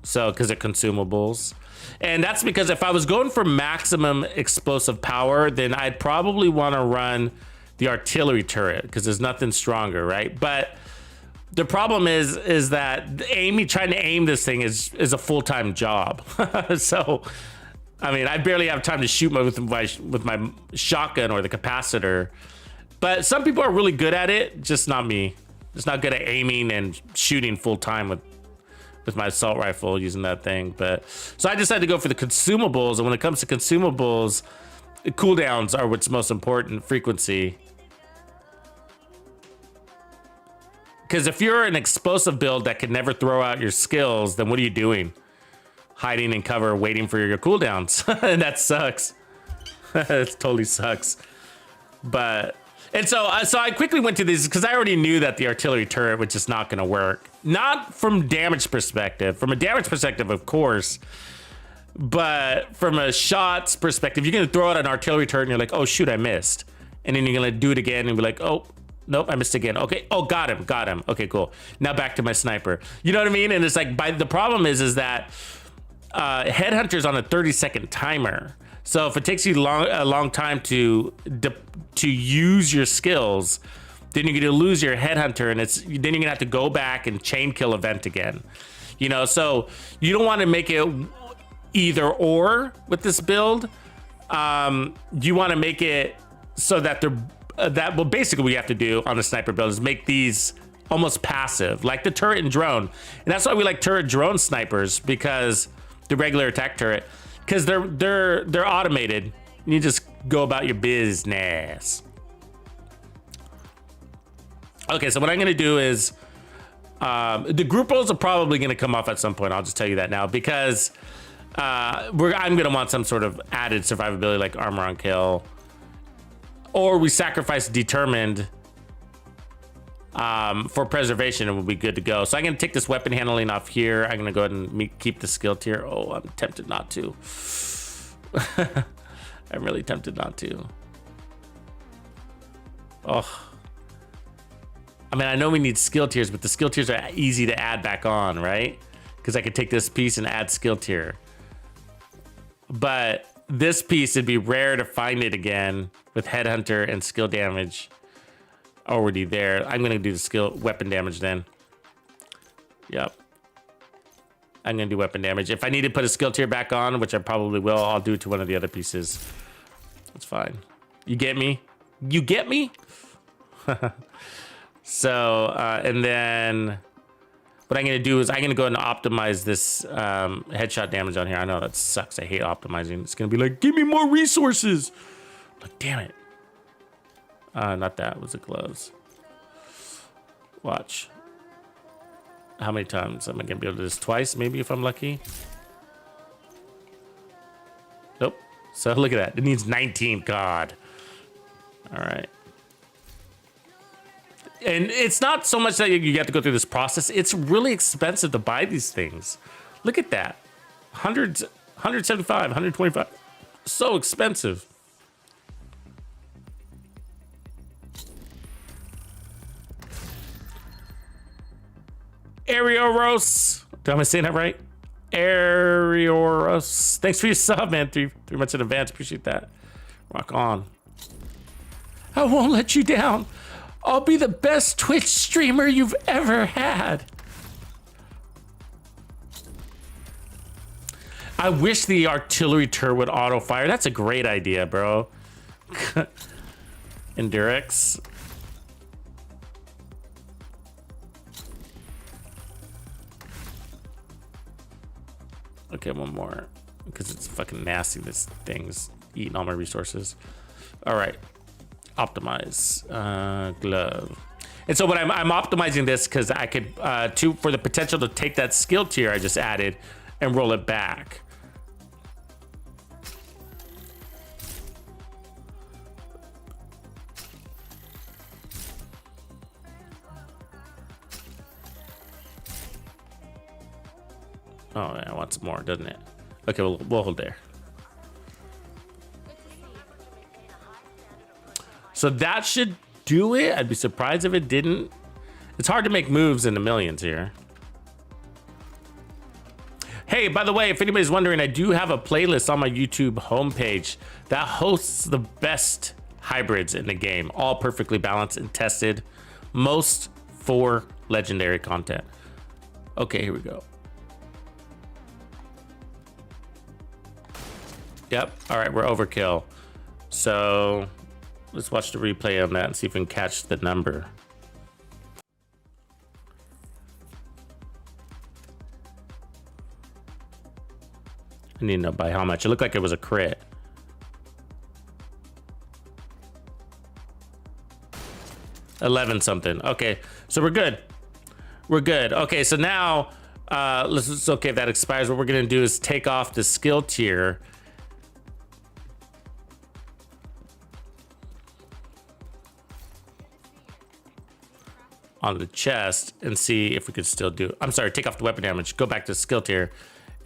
S2: So, because of consumables. And that's because if I was going for maximum explosive power, then I'd probably want to run the artillery turret because there's nothing stronger, right? But the problem is that trying to aim this thing is a full-time job. So, I mean, I barely have time to shoot with my shotgun or the capacitor. But some people are really good at it, just not me. Just not good at aiming and shooting full-time with my assault rifle using that thing. But so I decided to go for the consumables, and when it comes to consumables, the cooldowns are what's most important, frequency. Because if you're an explosive build that can never throw out your skills, then what are you doing? Hiding in cover, waiting for your cooldowns. And that sucks. It totally sucks. But, and so I quickly went to these because I already knew that the artillery turret was just not going to work. Not from damage perspective. From a damage perspective, of course. But from a shots perspective, you're going to throw out an artillery turret and you're like, oh shoot, I missed. And then you're going to do it again and be like, oh, nope, I missed again. Okay, oh, got him. Okay, cool. Now back to my sniper. You know what I mean? And it's like, the problem is that Headhunter's on a 30-second timer. So if it takes you a long time to use your skills, then you're gonna lose your Headhunter, and then you're gonna have to go back and chain kill event again. You know, so you don't want to make it either or with this build. You want to make it so that well, basically what you have to do on the sniper build is make these almost passive, like the turret and drone. And that's why we like turret drone snipers, because the regular attack turret, because they're automated. You just go about your business. Okay, so what I'm gonna do is The group roles are probably going to come off at some point. I'll just tell you that now, because I'm going to want some sort of added survivability, like armor on kill, or we sacrifice determined for preservation, and we'll be good to go. So I'm going to take this weapon handling off here. I'm going to go ahead and keep the skill tier. Oh, I'm tempted not to. I'm really tempted not to. Oh, I mean, I know we need skill tiers, but the skill tiers are easy to add back on, right? Because I could take this piece and add skill tier. But this piece, it'd be rare to find it again with headhunter and skill damage already there. I'm gonna do the skill weapon damage then. Yep. I'm gonna do weapon damage. If I need to put a skill tier back on, which I probably will, I'll do it to one of the other pieces. That's fine. You get me? You get me? So, and then what I'm going to do is I'm going to go ahead and optimize this headshot damage on here. I know that sucks. I hate optimizing. It's going to be like, give me more resources. Like, damn it. Not that. It was the gloves. Watch. How many times am I going to be able to do this? Twice, maybe, if I'm lucky. Nope. So look at that. It needs 19. God. All right. And it's not so much that you have to go through this process. It's really expensive to buy these things. Look at that. 175, 125. So expensive. Arioros. Am I saying that right? Arioros. Thanks for your sub, man. Three months in advance. Appreciate that. Rock on. I won't let you down. I'll be the best Twitch streamer you've ever had. I wish the artillery turret would auto fire. That's a great idea, bro. Endurex. Okay, one more. Because it's fucking nasty. This thing's eating all my resources. All right. Optimize glove. And so what I'm optimizing this because I could for the potential to take that skill tier I just added and roll it back. Oh, yeah, I want some more, doesn't it? Okay, we'll hold there. So that should do it. I'd be surprised if it didn't. It's hard to make moves in the millions here. Hey, by the way, if anybody's wondering, I do have a playlist on my YouTube homepage that hosts the best hybrids in the game, all perfectly balanced and tested, most for legendary content. Okay, here we go. Yep. All right, we're overkill. So let's watch the replay on that and see if we can catch the number. I need to know by how much. It looked like it was a crit. $11 something. Okay, so we're good. We're good. Okay, so now let's okay, if that expires, what we're gonna do is take off the skill tier. On the chest and see if we could still do it. I'm sorry, take off the weapon damage, go back to skill tier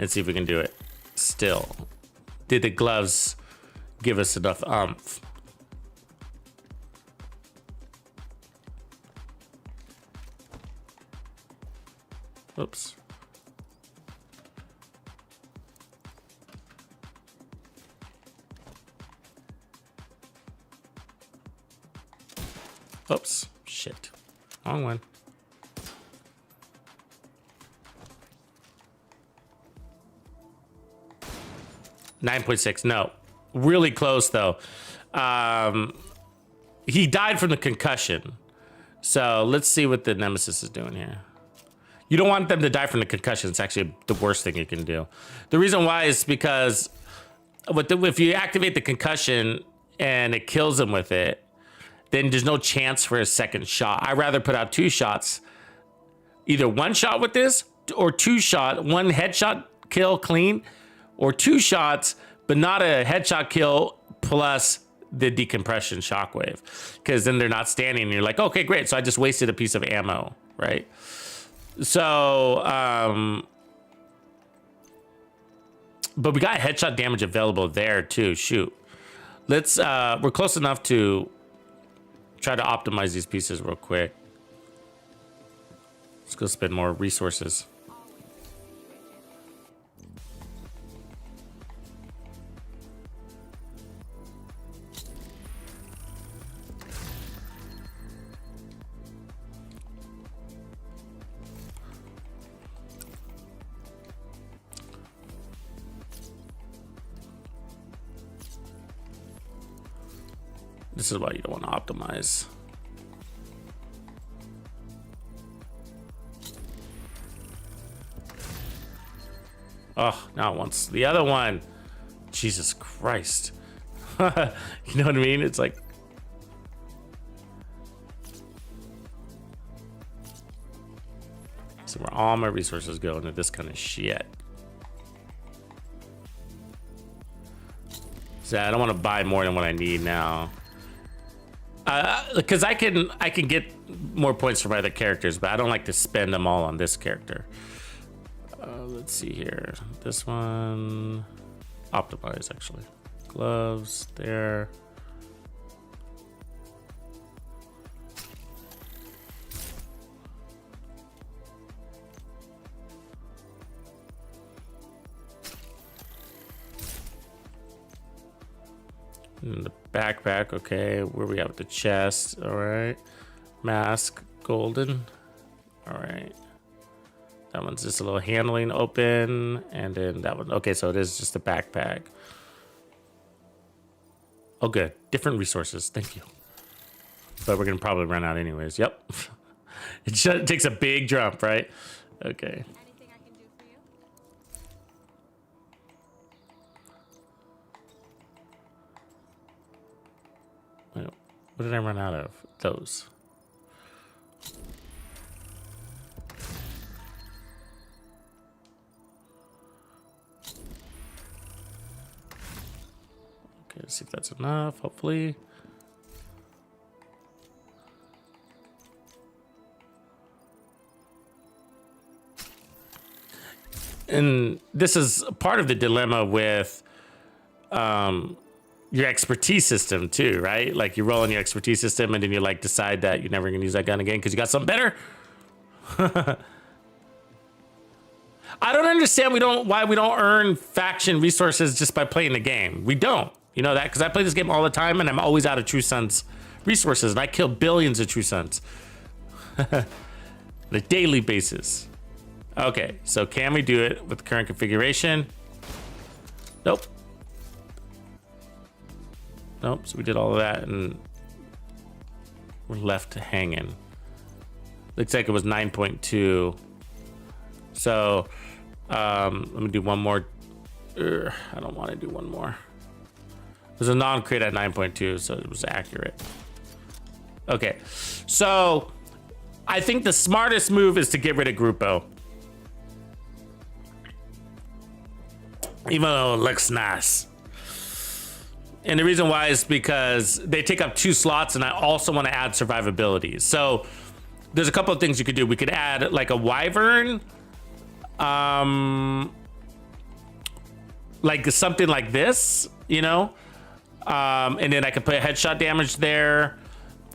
S2: and see if we can do it. Still, did the gloves give us enough oomph? Oops. Oops, shit. Wrong one. $9.6. No, really close though. He died from the concussion. So let's see what the Nemesis is doing here. You don't want them to die from the concussion. It's actually the worst thing you can do. The reason why is because if you activate the concussion and it kills him with it, then there's no chance for a second shot. I'd rather put out 2 shots, either one shot with this or two shot, one headshot kill clean, or two shots, but not a headshot kill plus the decompression shockwave. Because then they're not standing and you're like, okay, great. So I just wasted a piece of ammo, right? So, but we got headshot damage available there too. Shoot. Let's, we're close enough to try to optimize these pieces real quick. Let's go spend more resources. This is why you don't want to optimize. Oh, now it wants the other one. Jesus Christ. You know what I mean? It's like... So where all my resources go into this kind of shit. So I don't want to buy more than what I need now. Because I can get more points for my other characters, but I don't like to spend them all on this character. Let's see here. This one, optimize actually. Gloves there. And the backpack, okay. Where we have the chest, all right. Mask, golden, all right. That one's just a little handling open, and then that one. Okay, so it is just a backpack. Oh, good. Different resources. Thank you. But we're gonna probably run out anyways. Yep. It just takes a big jump, right? Okay.
S6: Anything I can do for you?
S2: Wait, what did I run out of? Those. Okay, let's see if that's enough, hopefully. And this is part of the dilemma with your expertise system too, right? Like you roll in your expertise system and then you like decide that you're never gonna use that gun again because you got something better. I don't understand why we don't earn faction resources just by playing the game. We don't, you know that, because I play this game all the time and I'm always out of True Sons resources and I kill billions of True Sons on a daily basis. Okay, so can we do it with the current configuration? Nope. Nope, so we did all of that and we're left hanging. Looks like it was 9.2. So let me do one more. I don't want to do one more. There's a non-crit at 9.2, so it was accurate. Okay, so I think the smartest move is to get rid of Grupo. Even though it looks nice. And the reason why is because they take up 2 slots and I also want to add survivability. So there's a couple of things you could do. We could add like a wyvern, like something like this, you know? And then I could put headshot damage there.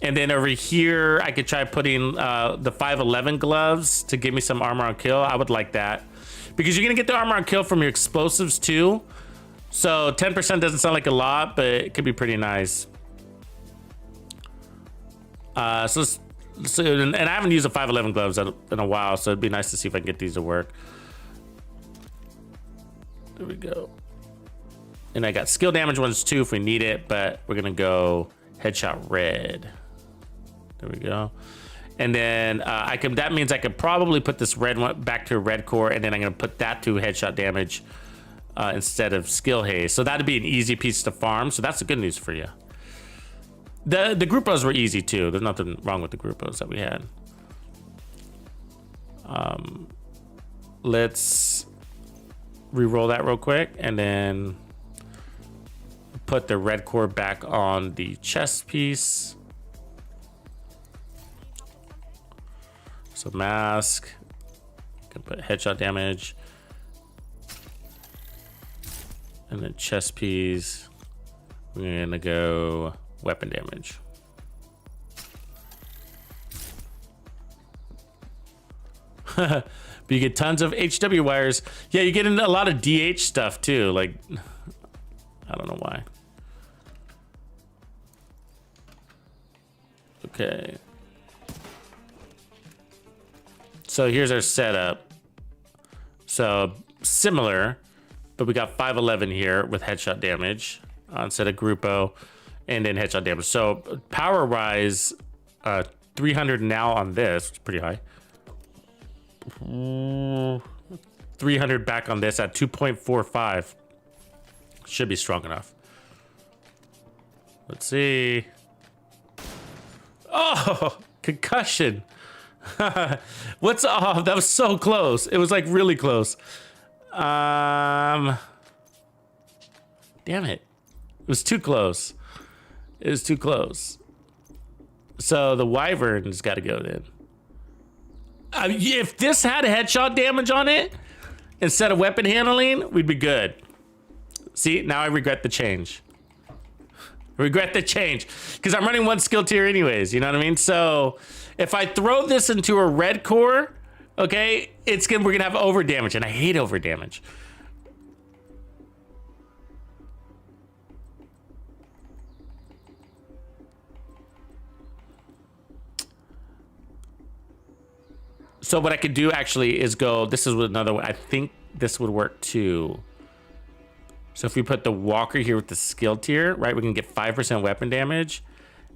S2: And then over here, I could try putting the 511 gloves to give me some armor on kill. I would like that. Because you're gonna get the armor on kill from your explosives too. So 10% doesn't sound like a lot, but it could be pretty nice. And I haven't used the 511 gloves in a while, so it'd be nice to see if I can get these to work. There we go. And I got skill damage ones too if we need it, but we're gonna go headshot red. There we go. And then that means I could probably put this red one back to a red core, and then I'm gonna put that to headshot damage instead of skill haze. So that'd be an easy piece to farm. So that's the good news for you. The Grupos were easy too. There's nothing wrong with the Grupos that we had. Let's re-roll that real quick, and then put the red core back on the chest piece. So mask, can put headshot damage, and then chest piece. We're gonna go weapon damage. But you get tons of HW wires. Yeah, you get into a lot of DH stuff too. Like, I don't know why. Okay. So here's our setup. So similar, but we got 511 here with headshot damage instead of Grupo, and then headshot damage. So power rise, 300 now on this, which is pretty high. 300 back on this at 2.45. Should be strong enough. Let's see. Oh, concussion. What's oh, that was so close. It was like really close. Damn it. It was too close. It was too close. So the Wyvern's got to go then. If this had headshot damage on it instead of weapon handling, we'd be good. See, now I regret the change. Regret the change because I'm running one skill tier anyways. You know what I mean? So if I throw this into a red core, okay, we're gonna have over damage, and I hate over damage. So what I could do actually is go, this is another one. I think this would work too. So if we put the Walker here with the skill tier, right, we can get 5% weapon damage.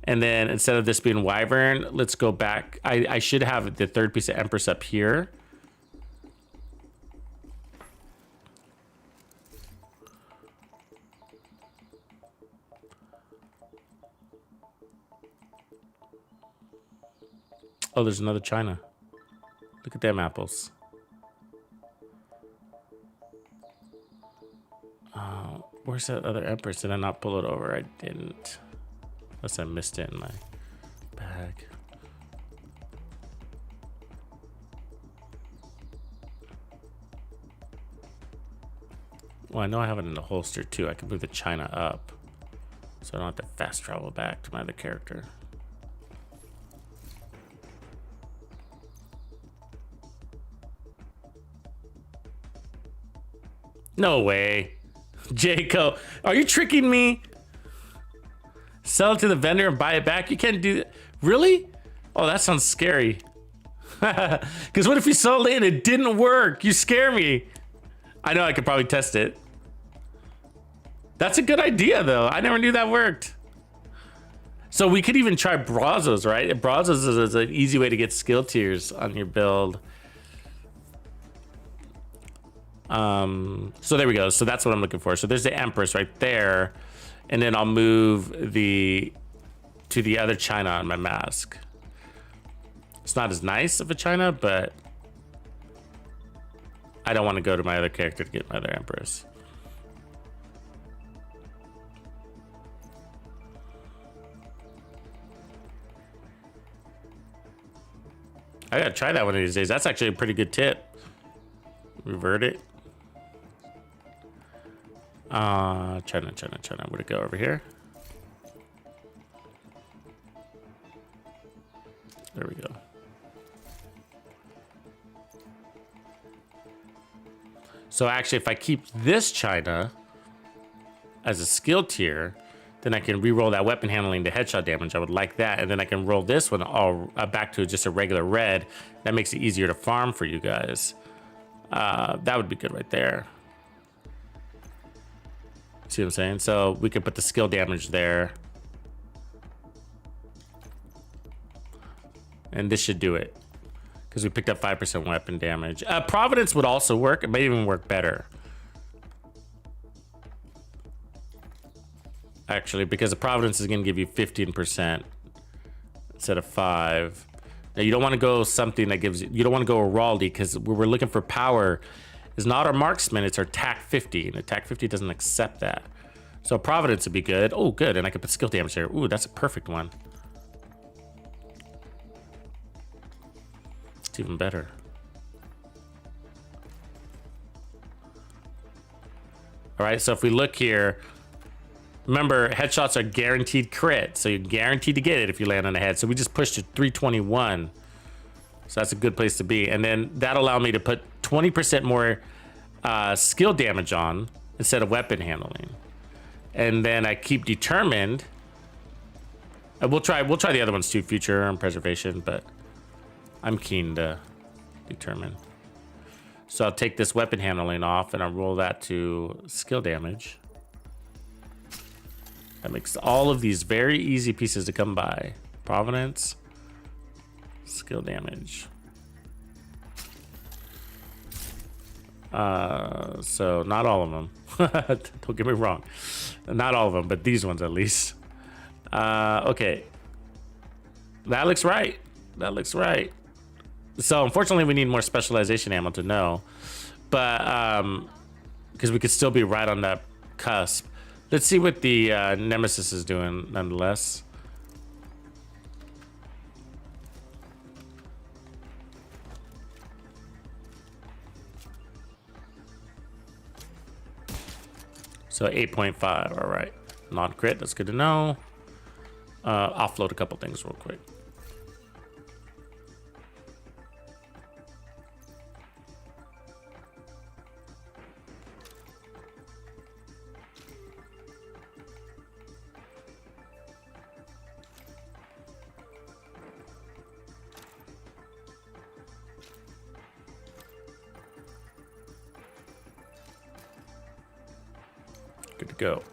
S2: And then instead of this being Wyvern, let's go back. I should have the third piece of Empress up here. Oh, there's another China. Look at them apples. Where's that other Empress? Did I not pull it over? I didn't. Unless I missed it in my bag. Well, I know I have it in the holster too. I can move the China up, so I don't have to fast travel back to my other character. No way. Jayco, are you tricking me? Sell it to the vendor and buy it back? You can't do that. Really? Oh, that sounds scary. Because what if you sold it and it didn't work? You scare me. I know I could probably test it. That's a good idea, though. I never knew that worked. So we could even try Brazos, right? Brazos is an easy way to get skill tiers on your build. So there we go. So that's what I'm looking for. So there's the Empress right there. And then I'll move to the other China on my mask. It's not as nice of a China, but I don't want to go to my other character to get my other Empress. I gotta try that one of these days. That's actually a pretty good tip. Revert it. China. Where'd it go? Over here? There we go. So actually, if I keep this China as a skill tier, then I can re-roll that weapon handling to headshot damage. I would like that. And then I can roll this one all back to just a regular red. That makes it easier to farm for you guys. That would be good right there. See what I'm saying? So we can put the skill damage there. And this should do it. Because we picked up 5% weapon damage. Providence would also work. It may even work better. Actually, because the Providence is going to give you 15% instead of 5. Now you don't want to go something that gives you don't want to go a Raldi, because what we're looking for power is not our marksman, it's our TAC 50, and the TAC 50 doesn't accept that. So Providence would be good. Oh, good, and I could put skill damage there. Ooh, that's a perfect one. It's even better. All right, so if we look here, remember, headshots are guaranteed crit, so you're guaranteed to get it if you land on the head. So we just pushed to 321. So that's a good place to be. And then that'll allow me to put 20% more skill damage on instead of weapon handling. And then I keep determined. We'll try the other ones too, future and preservation, but I'm keen to determine. So I'll take this weapon handling off and I'll roll that to skill damage. That makes all of these very easy pieces to come by. Providence, skill damage. So not all of them. Don't get me wrong. Not all of them, but these ones at least. Okay. That looks right. That looks right. So unfortunately we need more specialization ammo to know, but because we could still be right on that cusp. Let's see what the Nemesis is doing nonetheless. So 8.5, all right. Non-crit, that's good to know. Offload a couple things real quick. Good to go.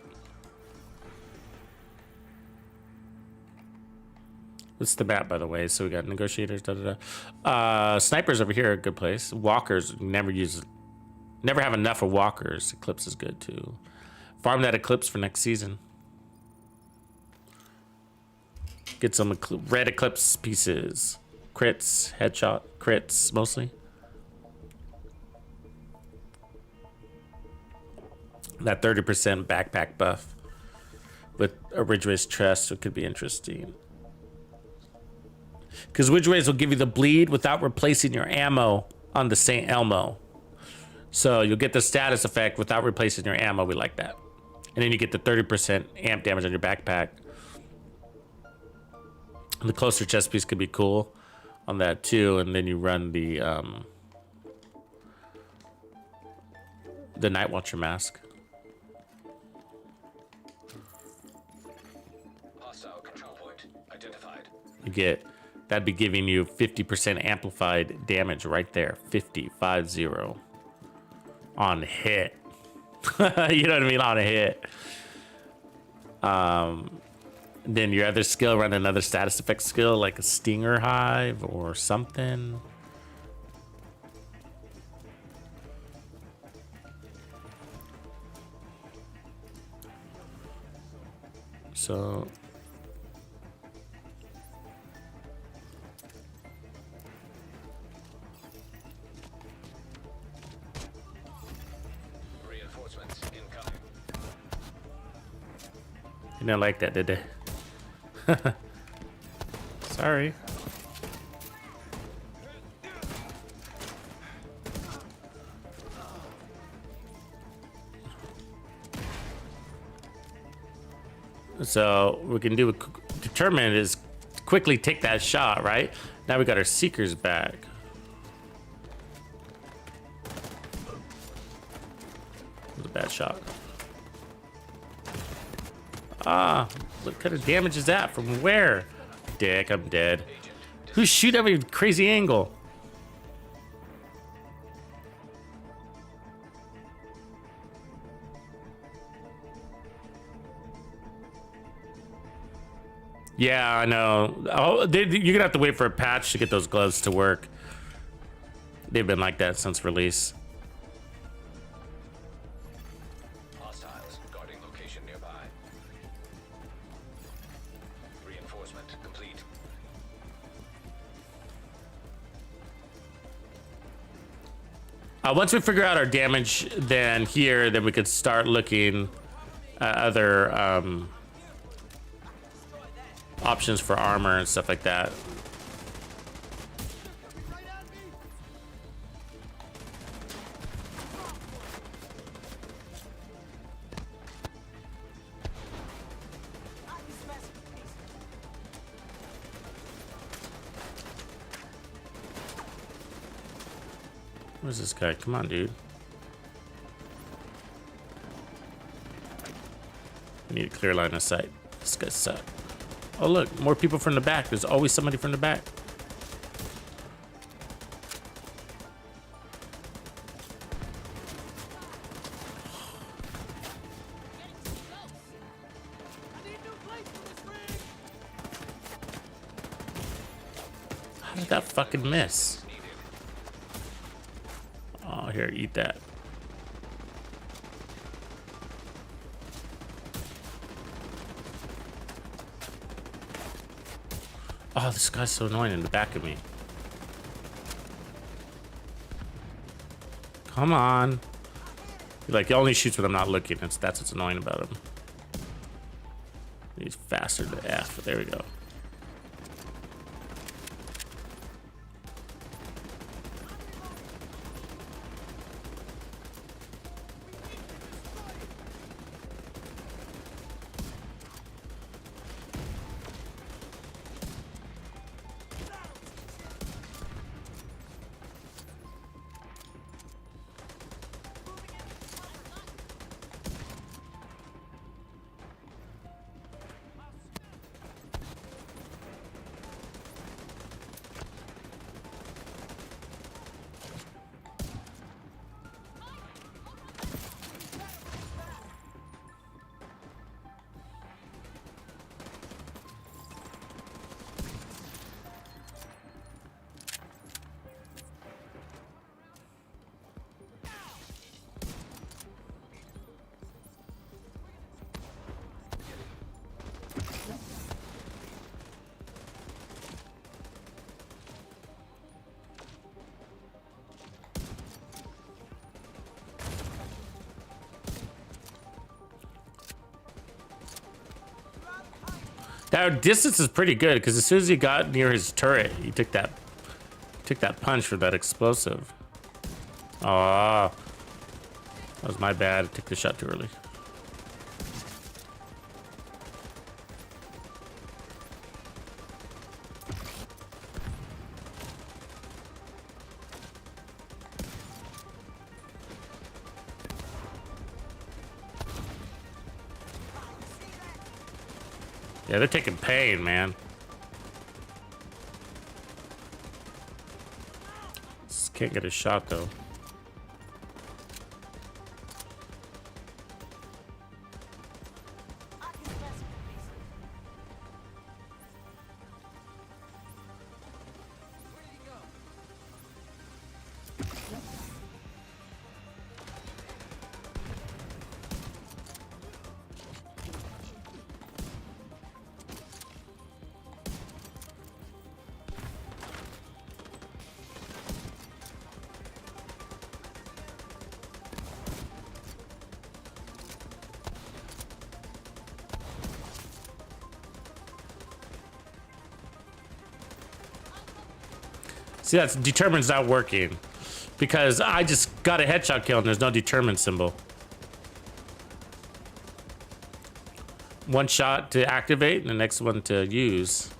S2: What's the map, by the way? So we got negotiators, snipers over here, a good place. Walkers, never have enough of walkers. Eclipse is good too. Farm that Eclipse for next season. Get some red Eclipse pieces. Crits, headshot, crits mostly. That 30% backpack buff with a Ridge Race Trust, so it could be interesting. Because Ridge Race will give you the bleed without replacing your ammo on the St. Elmo. So you'll get the status effect without replacing your ammo. We like that. And then you get the 30% amp damage on your backpack. And the closer chest piece could be cool on that too. And then you run the Night Watcher mask. You get, that'd be giving you 50% amplified damage right there. 50 on hit. You know what I mean? On a hit. Then your other skill, run another status effect skill like a Stinger Hive or something. So they didn't like that, did they? Sorry. So what we can do, determine is quickly take that shot, right? Now we got our Seekers back. That was a bad shot. Ah, what kind of damage is that? From where? Dick, I'm dead. Who shoot at me with crazy angle? Yeah, I know. Oh, you're gonna have to wait for a patch to get those gloves to work. They've been like that since release.
S6: Hostiles guarding location nearby. Reinforcement complete.
S2: Once we figure out our damage, then we could start looking at other options for armor and stuff like that. Where's this guy? Come on, dude. I need a clear line of sight. This guy's suck. Oh, look, more people from the back. There's always somebody from the back. How did that fucking miss? Oh, here, eat that. Oh, this guy's so annoying in the back of me. Come on. Like, he only shoots when I'm not looking. That's what's annoying about him. He's faster to F. There we go. That distance is pretty good because as soon as he got near his turret, he took that punch for that explosive. Oh, that was my bad. I took the shot too early. Yeah, they're taking pain, man. Just can't get a shot, though. See, that's determine's not working because I just got a headshot kill and there's no determine symbol. One shot to activate and the next one to use.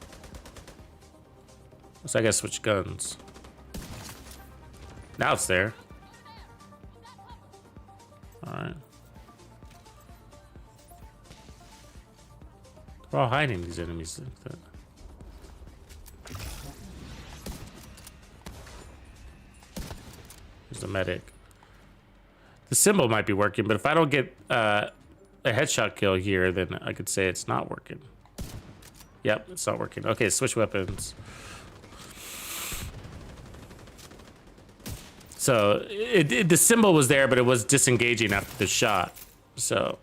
S2: So I gotta switch guns. Now it's there. All right. They're all hiding, these enemies like that. The medic. The symbol might be working, but if I don't get a headshot kill here, then I could say it's not working. Yep, it's not working. Okay, switch weapons. So the symbol was there, but it was disengaging after the shot. So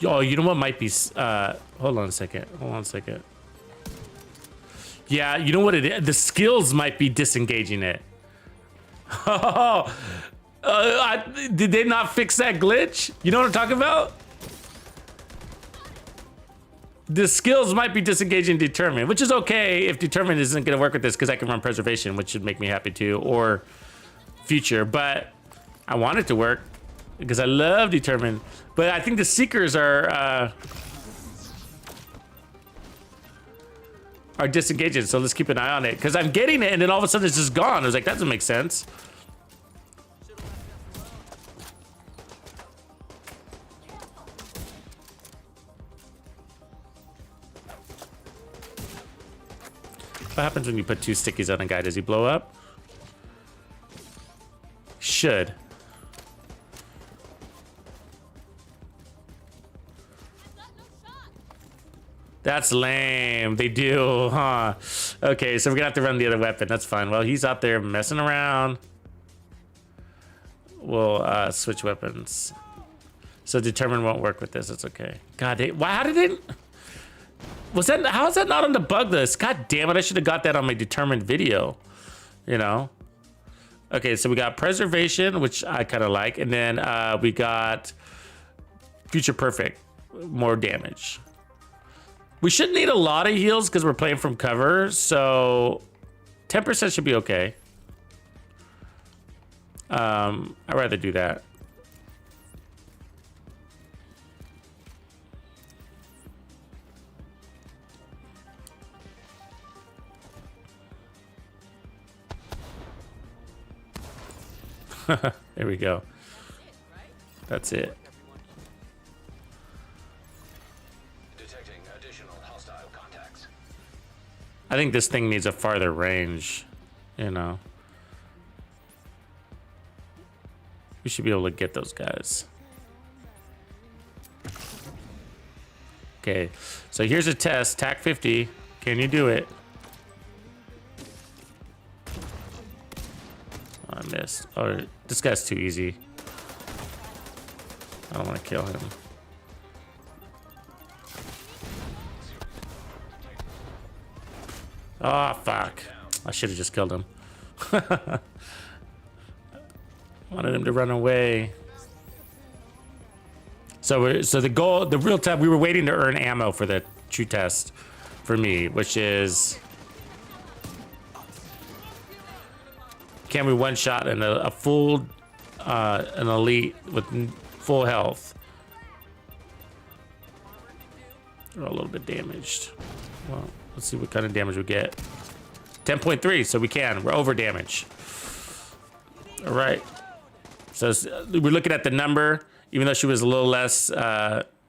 S2: Oh, you know what might be? Hold on a second. Hold on a second. Yeah, you know what it is? The skills might be disengaging it. Oh, did they not fix that glitch? You know what I'm talking about? The skills might be disengaging determine, which is okay if determine isn't going to work with this because I can run preservation, which should make me happy too, or future. But I want it to work because I love determine. But I think the seekers are disengaging, so let's keep an eye on it because I'm getting it, and then all of a sudden it's just gone. I was like, that doesn't make sense. What happens when you put 2 stickies on a guy? Does he blow up? Should. That's lame. They do, huh? Okay, so we're gonna have to run the other weapon. That's fine. Well, he's out there messing around. We'll switch weapons. So determine won't work with this. It's okay. God, why? How did it? Was that? How is that not on the bug list? God damn it! I should have got that on my determined video. You know. Okay, so we got preservation, which I kind of like, and then we got future perfect, more damage. We shouldn't need a lot of heals because we're playing from cover, so 10% should be okay. I'd rather do that. There we go. That's it.
S6: Detecting additional hostile contacts.
S2: I think this thing needs a farther range, you know. We should be able to get those guys. Okay, so here's a test. TAC 50. Can you do it? Oh, I missed. Oh, this guy's too easy. I don't want to kill him. Oh, fuck. I should have just killed him. Wanted him to run away. So the goal, the real time, we were waiting to earn ammo for the true test for me, which is, can we one shot in a full, an elite with full health? They're a little bit damaged. Well, let's see what kind of damage we get. 10.3, so we can. We're over damage. All right. So we're looking at the number, even though she was a little less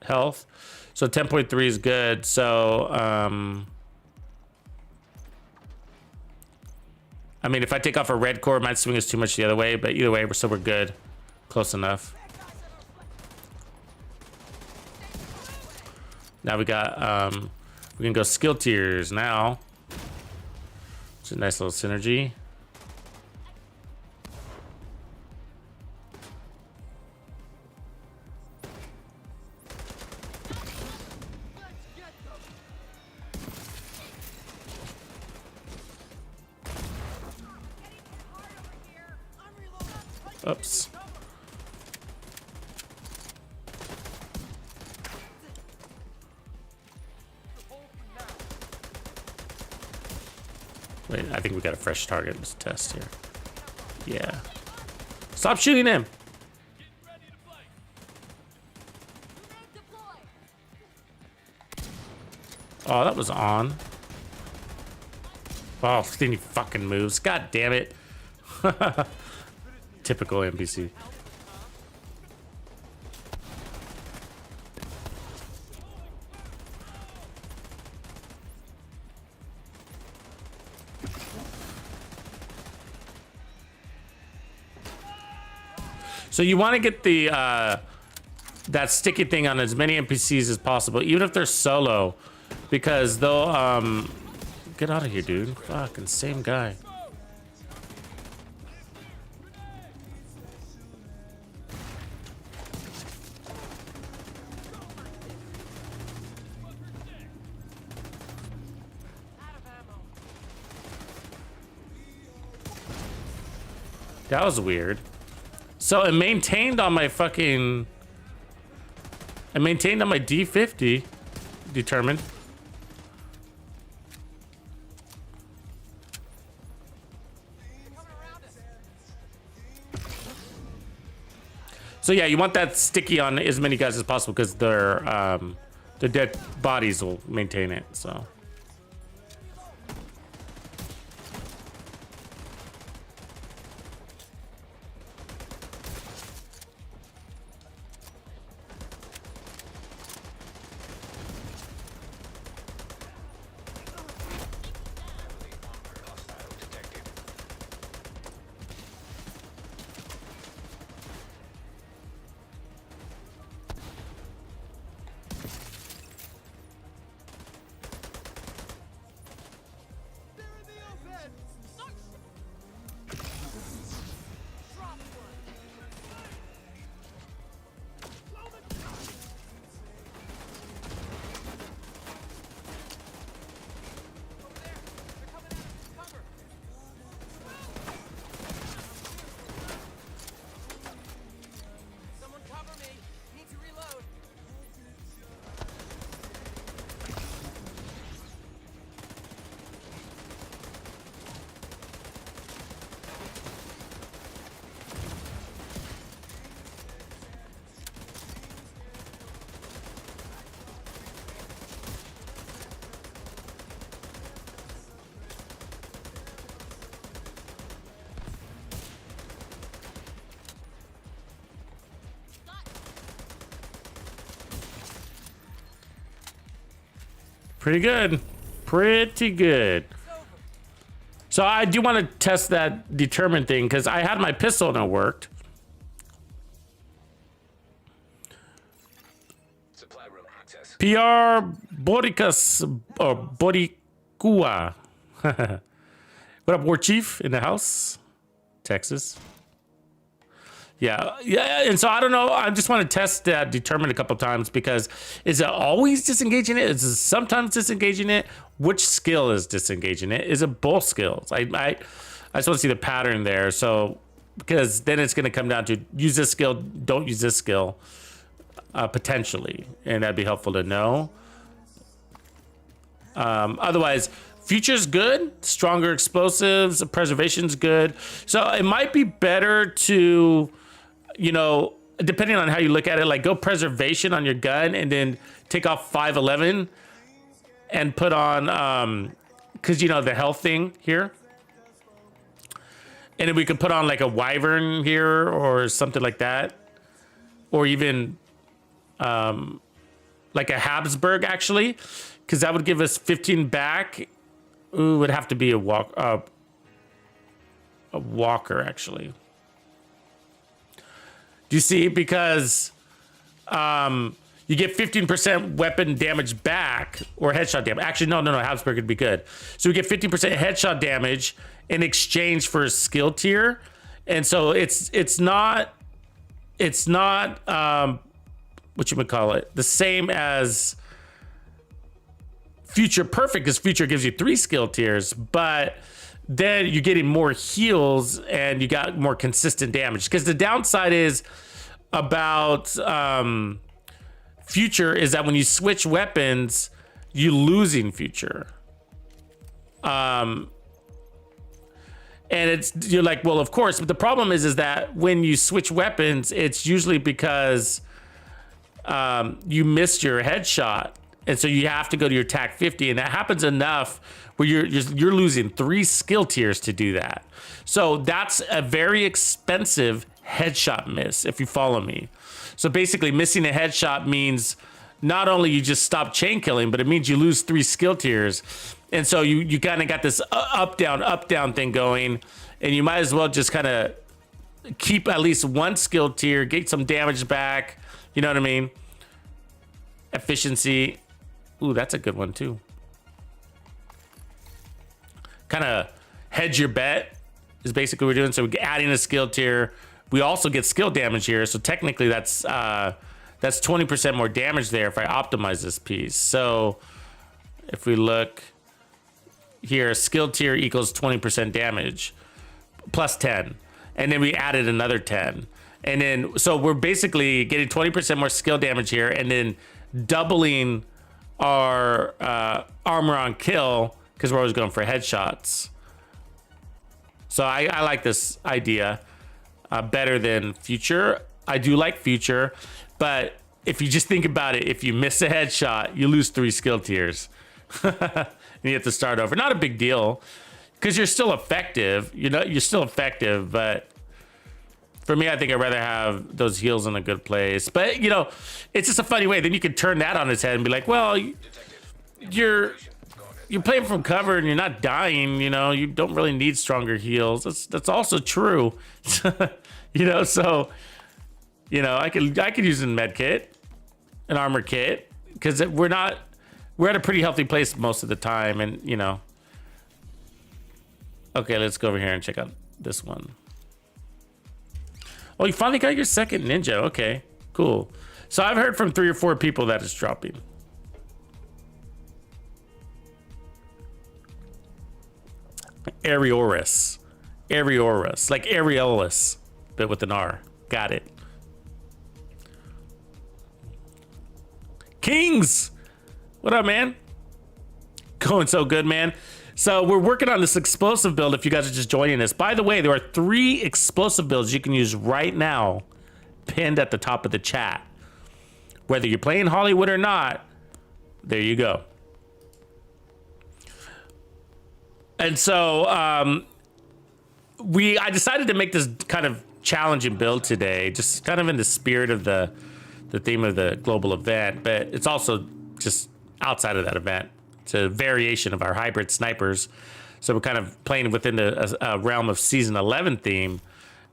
S2: health. So 10.3 is good. So, I mean, if I take off a red core, it might swing us too much the other way, but either way, we're good. Close enough. Now we got, we can go skill tiers now. It's a nice little synergy. Oops. Wait, I think we got a fresh target in this test here. Yeah. Stop shooting him! Oh, that was on. Oh, then he fucking moves. God damn it. Typical NPC. So you want to get the that sticky thing on as many NPCs as possible, even if they're solo, because they'll get out of here, dude. Fucking same guy. That was weird. So it maintained on my fucking... I maintained on my D50. Determined. So yeah, you want that sticky on as many guys as possible because their dead bodies will maintain it, so...
S4: Someone cover me. Need to reload.
S2: Pretty good. Pretty good. So I do want to test that determined thing because I had my pistol and it worked.
S6: Supply room access.
S2: PR Boricus or Boricua. What up, War Chief in the house? Texas. Yeah, and so I don't know. I just want to test that determined a couple times because is it always disengaging it? Is it sometimes disengaging it? Which skill is disengaging it? Is it both skills? I just want to see the pattern there. So because then it's going to come down to use this skill, don't use this skill, potentially, and that'd be helpful to know. Otherwise, future's good, stronger explosives, preservation's good. So it might be better to, you know, depending on how you look at it, like go preservation on your gun and then take off 511 and put on, cause you know, the health thing here. And then we could put on like a wyvern here or something like that. Or even, like a Habsburg actually, cause that would give us 15 back. Ooh, would have to be a walker actually. Do you see? Because you get 15% weapon damage back or headshot damage. Actually, no, Habsburg would be good. So we get 15% headshot damage in exchange for a skill tier, and so it's not what you would call it, the same as Future Perfect, because Future gives you 3 skill tiers, but then you're getting more heals and you got more consistent damage. Because the downside is about Future is that when you switch weapons, you're losing Future. And you're like, well, of course, but the problem is that when you switch weapons, it's usually because you missed your headshot. And so you have to go to your TAC 50, and that happens enough where you're losing 3 skill tiers to do that. So that's a very expensive headshot miss, if you follow me. So basically, missing a headshot means not only you just stop chain killing, but it means you lose 3 skill tiers. And so you kind of got this up down thing going, and you might as well just kind of keep at least 1 skill tier, get some damage back. You know what I mean? Efficiency. Ooh, that's a good one too. Kind of hedge your bet is basically what we're doing. So we're adding a skill tier. We also get skill damage here. So technically that's 20% more damage there if I optimize this piece. So if we look here, skill tier equals 20% damage plus 10. and then we added another 10. And then, so we're basically getting 20% more skill damage here, and then doubling our armor on kill, because we're always going for headshots. So I like this idea better than Future. I do like Future, but if you just think about it, if you miss a headshot, you lose 3 skill tiers. And you have to start over. Not a big deal, because you're still effective. You're still effective, but for me, I think I'd rather have those heals in a good place. But, you know, it's just a funny way. Then you can turn that on its head and be like, well, you're playing from cover and you're not dying, you know, you don't really need stronger heals. That's also true. You know, so, you know, I could use a med kit, an armor kit, because we're at a pretty healthy place most of the time. And, you know, okay, let's go over here and check out this one. Oh, you finally got your second ninja. Okay, cool. So I've heard from 3 or 4 people that it's dropping. Areoris, like areolus, but with an R. Got it. Kings, what up, man? Going so good, man. So we're working on this explosive build if you guys are just joining us. By the way, there are 3 explosive builds you can use right now pinned at the top of the chat. Whether you're playing Hollywood or not, there you go. And so I decided to make this kind of challenging build today, just kind of in the spirit of the theme of the global event, but it's also just outside of that event. It's a variation of our hybrid snipers. So we're kind of playing within the realm of season 11 theme,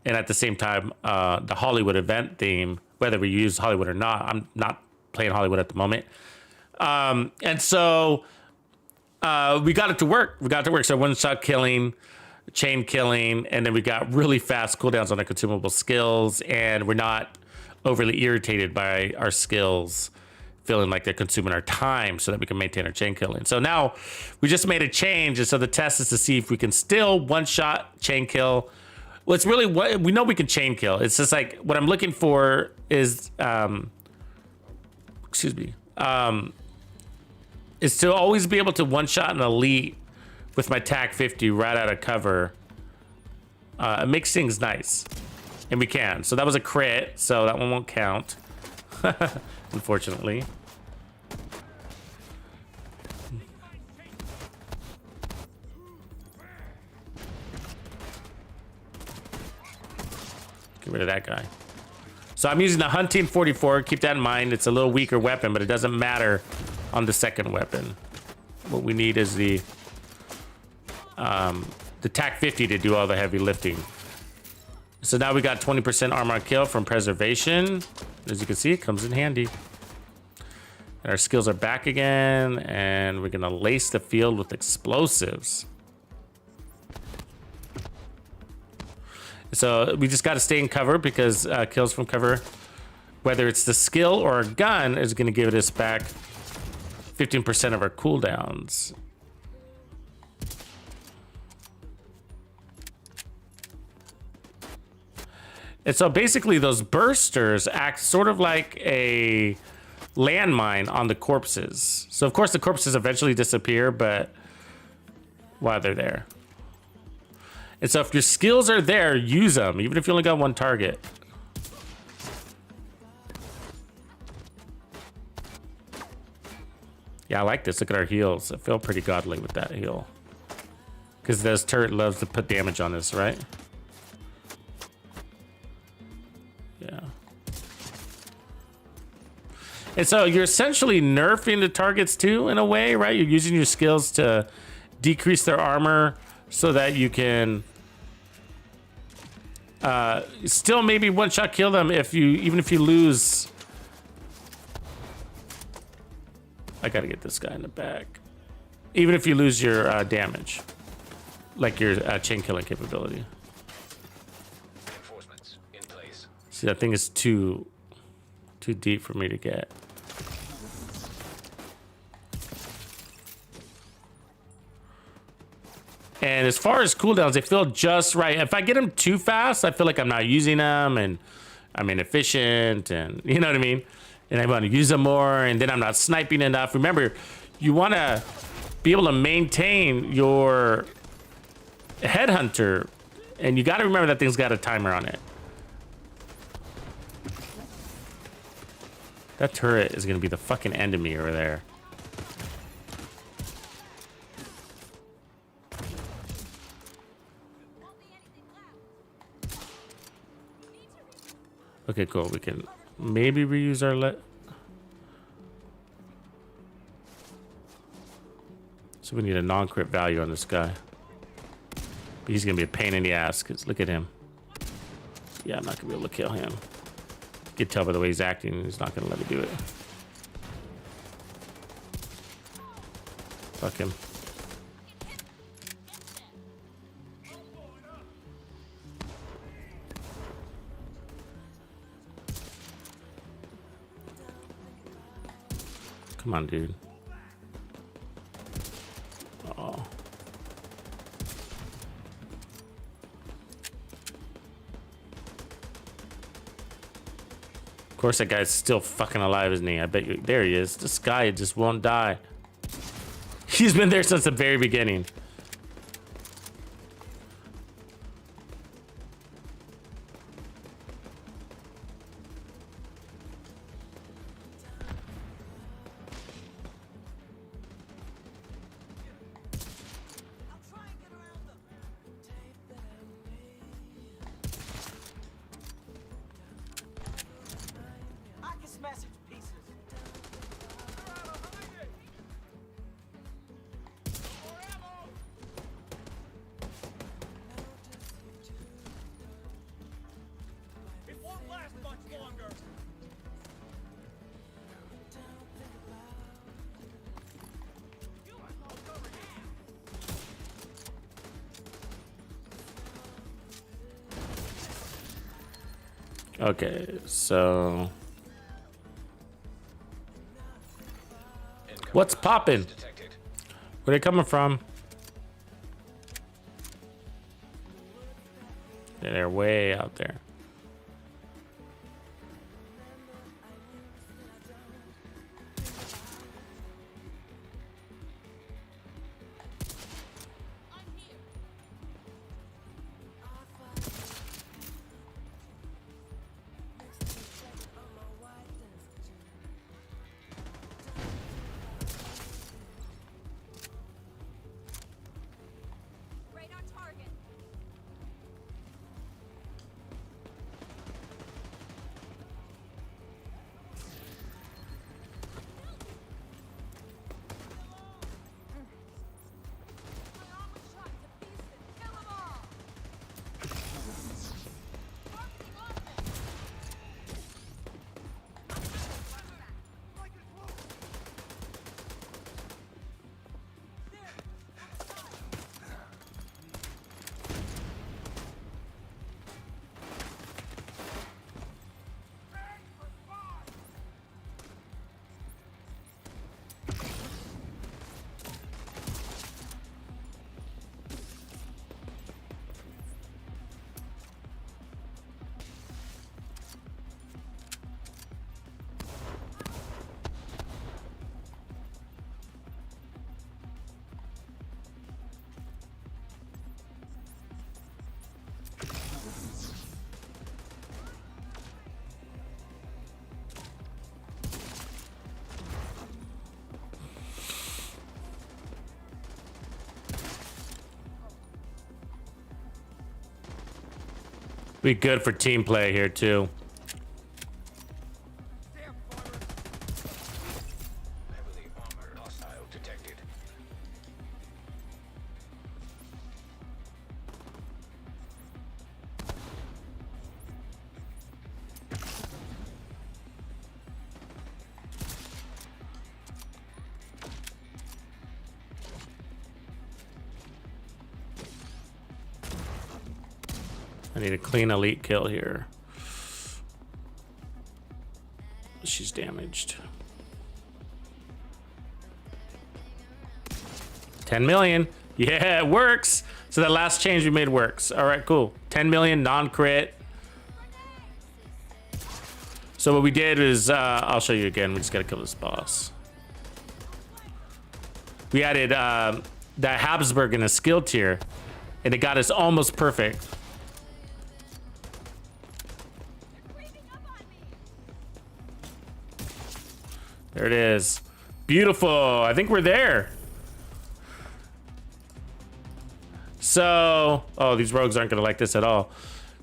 S2: and at the same time, the Hollywood event theme, whether we use Hollywood or not. I'm not playing Hollywood at the moment. And so we got it to work. So one-shot killing, chain killing, and then we got really fast cooldowns on our consumable skills, and we're not overly irritated by our skills feeling like they're consuming our time, so that we can maintain our chain killing. So now we just made a change, and so the test is to see if we can still one-shot chain kill. Well, it's really what we know we can chain kill. It's just like what I'm looking for is is to always be able to one-shot an elite with my TAC 50 right out of cover. It makes things nice, and we can. So that was a crit, so that one won't count, unfortunately. Get rid of that guy. So I'm using the hunting 44. Keep that in mind. It's a little weaker weapon, but it doesn't matter on the second weapon. What we need is the TAC 50 to do all the heavy lifting. So now we got 20% armor on kill from preservation. As you can see, it comes in handy. And our skills are back again, and we're gonna lace the field with explosives. So we just got to stay in cover, because kills from cover, whether it's the skill or a gun, is going to give us back 15% of our cooldowns. And so basically those bursters act sort of like a landmine on the corpses. So of course the corpses eventually disappear, but while they're there. And so if your skills are there, use them, even if you only got one target. Yeah, I like this. Look at our heals. I feel pretty godly with that heal. Because this turret loves to put damage on this, right? Yeah. And so you're essentially nerfing the targets too, in a way, right? You're using your skills to decrease their armor so that you can still maybe one-shot kill them even if you lose. I gotta get this guy in the back. Even if you lose your damage, like your chain killing capability.
S6: Reinforcements in place.
S2: See, that thing is too deep for me to get. And as far as cooldowns, they feel just right. If I get them too fast, I feel like I'm not using them and I'm inefficient and you know what I mean? And I want to use them more and then I'm not sniping enough. Remember, you want to be able to maintain your headhunter and you got to remember that thing's got a timer on it. That turret is going to be the fucking end of me over there. Okay, cool. We can maybe reuse our So we need a non-crit value on this guy. But he's gonna be a pain in the ass, because look at him. Yeah, I'm not gonna be able to kill him. You can tell by the way he's acting, he's not gonna let me do it. Fuck him. Come on, dude. Oh. Of course, that guy's still fucking alive, isn't he? I bet you. There he is. This guy just won't die. He's been there since the very beginning. Okay, so what's popping? Where they coming from? They're way out there. Be good for team play here too.
S6: Heavily armored hostile detected.
S2: I need a clean elite kill here. She's damaged. 10 million. Yeah, it works. So that last change we made works. All right, cool. 10 million non-crit. So what we did is, I'll show you again. We just gotta kill this boss. We added that Habsburg in a skill tier, and it got us almost perfect. There it is. Beautiful. I think we're there. So, oh, these rogues aren't gonna like this at all.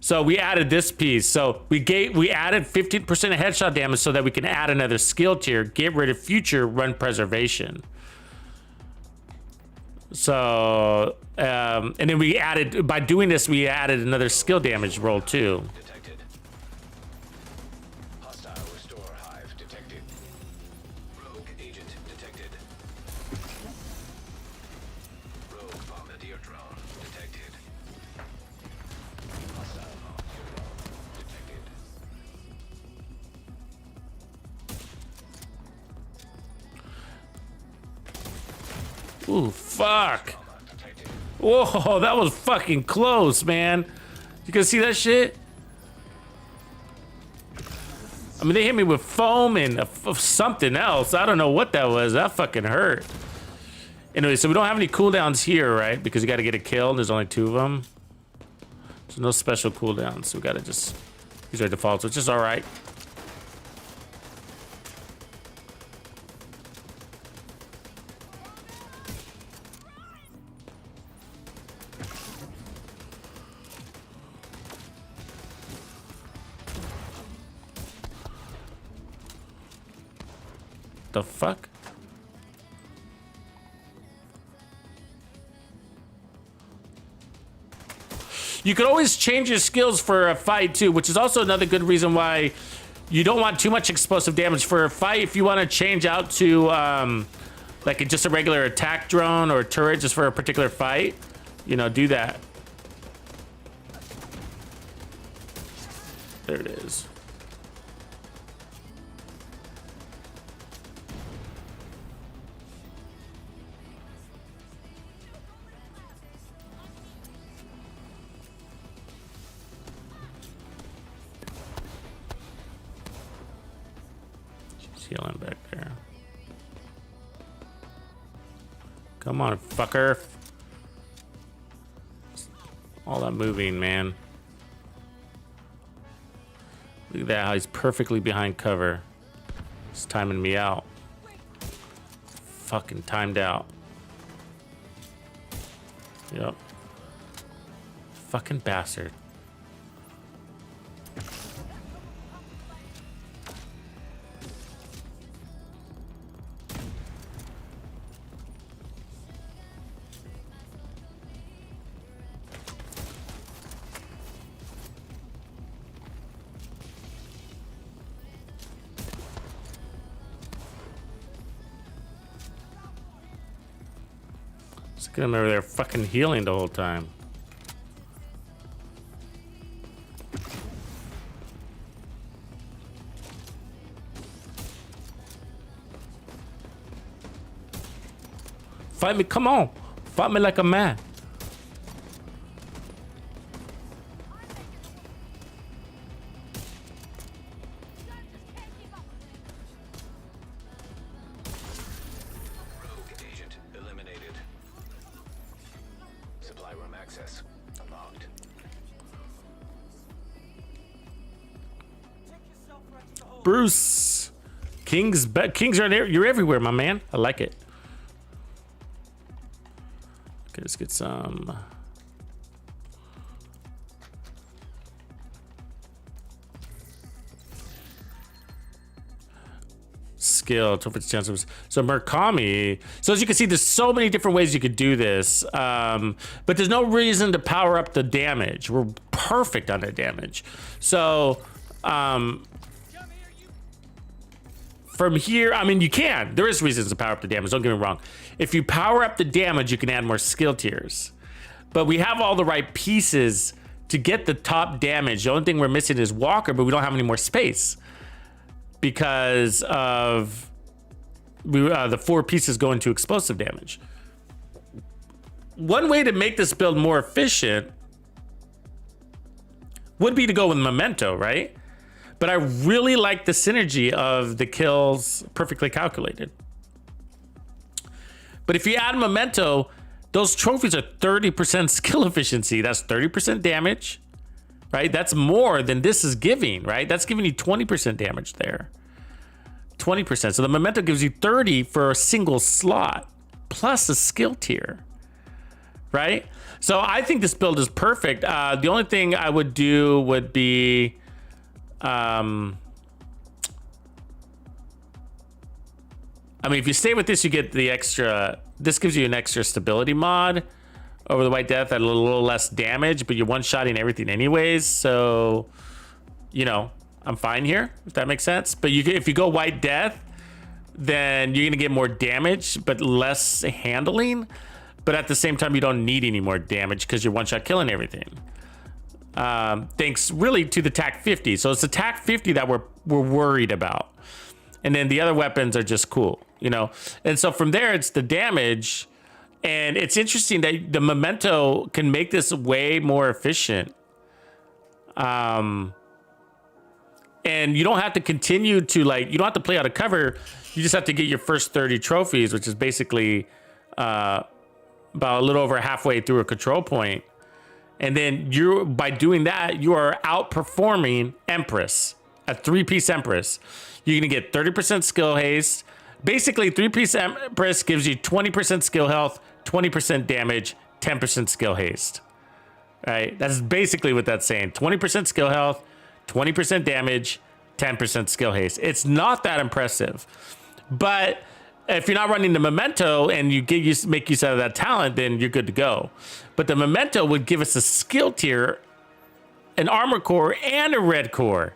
S2: So we added this piece. So we added 15% of headshot damage so that we can add another skill tier, get rid of future run preservation. So, and then we added, by doing this, we added another skill damage roll too.
S6: Detected. Hostile restore hive detected. Rogue agent detected. Rogue bombardier drone detected. Hostile bombardier drone detected.
S2: Ooh, fuck. Whoa, that was fucking close, man. You can see that shit? I mean, they hit me with foam and something else. I don't know what that was. That fucking hurt. Anyway, so we don't have any cooldowns here, right? Because you got to get a kill. There's only 2 of them. There's no special cooldowns. So we got to just... These are defaults, which is all right. The fuck? You could always change your skills for a fight too, which is also another good reason why you don't want too much explosive damage for a fight. If you want to change out to like just a regular attack drone or turret just for a particular fight, you know, do that. There it is. Healing back there. Come on, fucker. All that moving, man. Look at that, how he's perfectly behind cover. He's timing me out. Fucking timed out. Yep. Fucking bastard. Look at him over there fucking healing the whole time. Fight me, come on. Fight me like a man.
S6: Rogue agent eliminated. Supply room access unlocked.
S2: Bruce. Kings are there. You're everywhere, my man. I like it. Okay, let's get some. Skill, so Murakami. So as you can see, there's so many different ways you could do this, but there's no reason to power up the damage. We're perfect on the damage. So from here, I mean, you can. There is reasons to power up the damage. Don't get me wrong. If you power up the damage, you can add more skill tiers. But we have all the right pieces to get the top damage. The only thing we're missing is Walker, but we don't have any more space because of the 4 pieces go into explosive damage. one way to make this build more efficient would be to go with Memento, right? But I really like the synergy of the kills perfectly calculated. But if you add Memento, those trophies are 30% skill efficiency. That's 30% damage, right? That's more than this is giving, right? That's giving you 20% damage there. 20%. So the Memento gives you 30 for a single slot, plus a skill tier, right? So I think this build is perfect. The only thing I would do would be, I mean, if you stay with this, you get the extra, this gives you an extra stability mod over the White Death at a little less damage, but you're one-shotting everything anyways. So, you know, I'm fine here, if that makes sense. But if you go White Death, then you're gonna get more damage, but less handling. But at the same time, you don't need any more damage because you're one-shot killing everything. Thanks really to the TAC 50. So it's the TAC 50 that we're worried about. And then the other weapons are just cool, you know? And so from there, it's the damage. And it's interesting that the Memento can make this way more efficient. And you don't have to continue to, like, you don't have to play out of cover. You just have to get your first 30 trophies, which is basically about a little over halfway through a control point. And then by doing that, you are outperforming Empress, a 3-piece Empress. You're gonna get 30% skill haste. Basically, 3-piece Empress gives you 20% skill health, 20% damage, 10% skill haste. Right? That's basically what that's saying. 20% skill health, 20% damage, 10% skill haste. It's not that impressive. But if you're not running the Memento and you make use out of that talent, then you're good to go. But the Memento would give us a skill tier, an armor core, and a red core,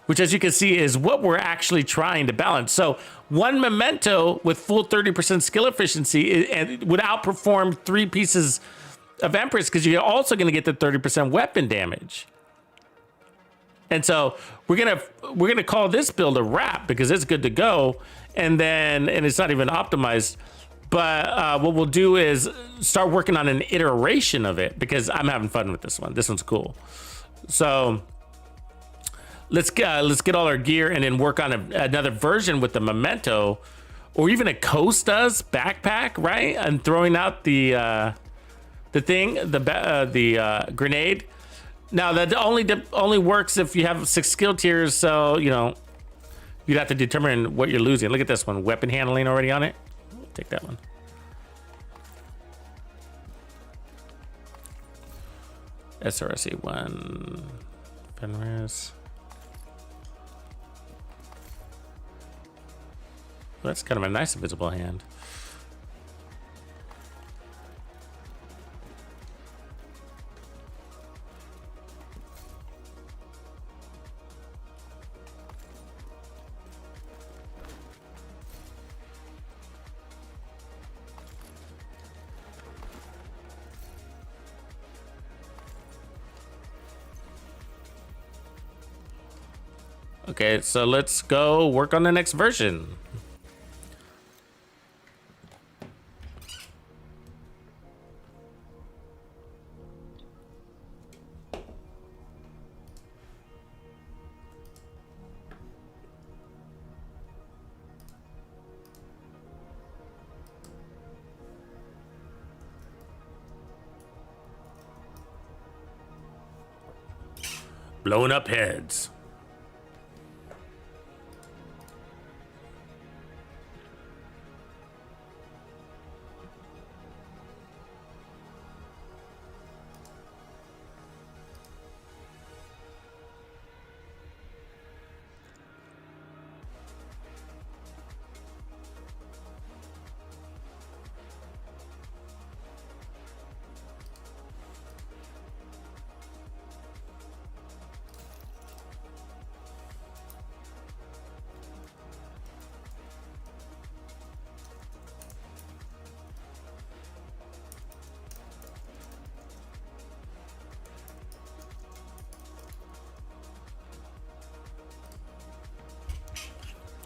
S2: which, as you can see, is what we're actually trying to balance. So one Memento with full 30% skill efficiency would outperform 3 pieces of Empress, because you're also going to get the 30% weapon damage. And so we're gonna call this build a wrap because it's good to go. And it's not even optimized. But what we'll do is start working on an iteration of it, because I'm having fun with this one. This one's cool. So let's get all our gear and then work on another version with the Memento, or even a Costa's backpack, right? And throwing out the grenade. Now that only works if you have 6 skill tiers. So, you know, you'd have to determine what you're losing. Look at this one, weapon handling already on it. Take that one. SRSE 1. Fenris. Well, that's kind of a nice invisible hand. Okay, so let's go work on the next version. Blowing up heads.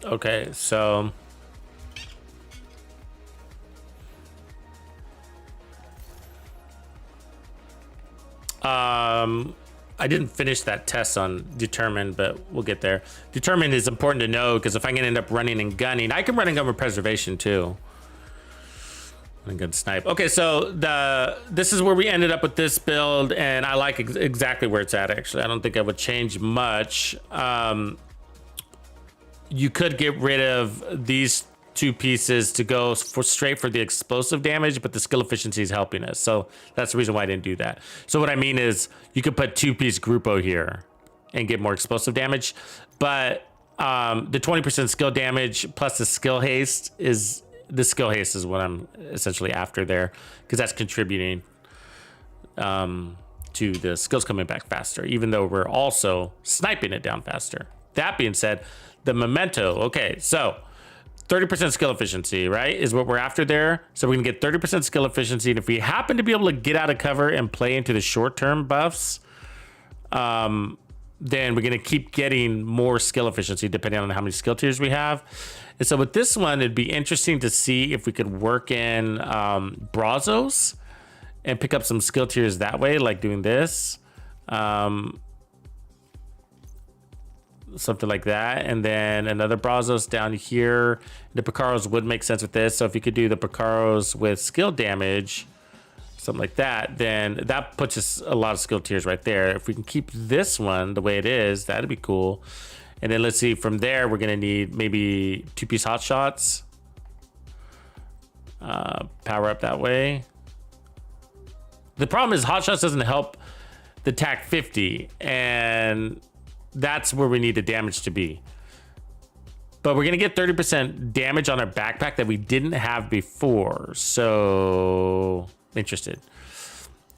S2: Okay, so I didn't finish that test on determined, but we'll get there. Determined is important to know because if I can end up running and gunning, I can run and gun with preservation too. And gun snipe. Okay, so this is where we ended up with this build, and I like exactly where it's at. Actually, I don't think I would change much. You could get rid of these 2 pieces to go straight for the explosive damage, but the skill efficiency is helping us. So that's the reason why I didn't do that. So what I mean is you could put 2-piece Gruppo here and get more explosive damage, but the 20% skill damage plus the skill haste is what I'm essentially after there, because that's contributing to the skills coming back faster, even though we're also sniping it down faster. That being said, the Memento, okay, so 30% skill efficiency, right, is what we're after there. So we're gonna get 30% skill efficiency, and if we happen to be able to get out of cover and play into the short-term buffs, then we're gonna keep getting more skill efficiency depending on how many skill tiers we have. And so with this one, it'd be interesting to see if we could work in Brazos and pick up some skill tiers that way, like doing this. Something like that, and then another Brazos down here. The Picaros would make sense with this. So if you could do the Picaros with skill damage, something like that, then that puts us a lot of skill tiers right there. If we can keep this one the way it is, that'd be cool. And then let's see, from there we're gonna need maybe 2-piece hot shots. Power up that way. The problem is hot shots doesn't help the TAC 50, and that's where we need the damage to be. But we're gonna get 30% damage on our backpack that we didn't have before. So interested.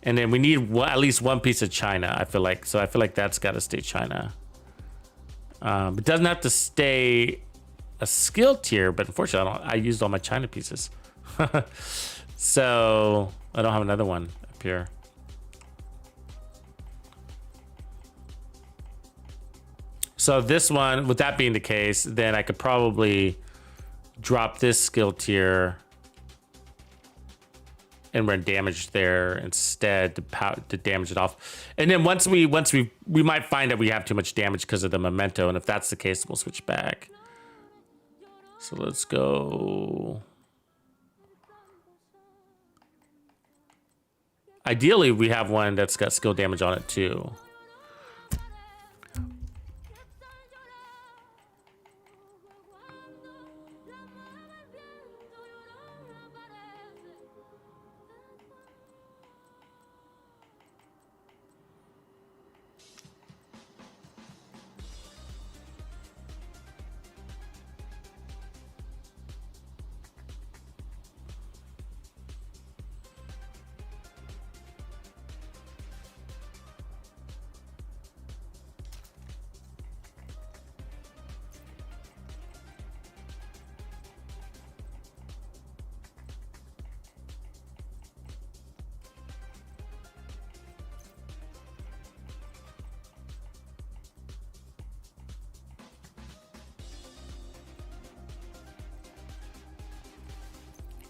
S2: And then we need at least 1 piece of China, I feel like. So I feel like that's gotta stay China. It doesn't have to stay a skill tier, but unfortunately I used all my China pieces. So I don't have another one up here. So this one, with that being the case, then I could probably drop this skill tier and run damage there instead to damage it off. And then once we might find that we have too much damage because of the Memento, and if that's the case, we'll switch back. So let's go. Ideally, we have one that's got skill damage on it too.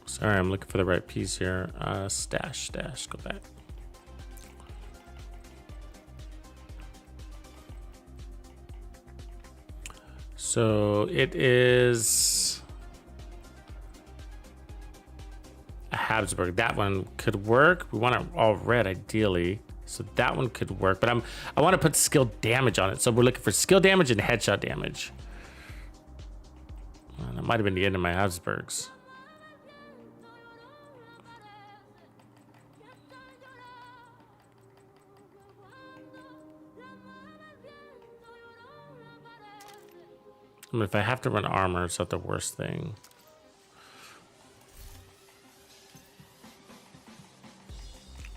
S2: Sorry, I'm looking for the right piece here. Stash, go back. So it is a Habsburg. That one could work. We want it all red ideally. So that one could work, but I want to put skill damage on it. So we're looking for skill damage and headshot damage. Well, that might have been the end of my Habsburgs. I mean, if I have to run armor, it's not the worst thing.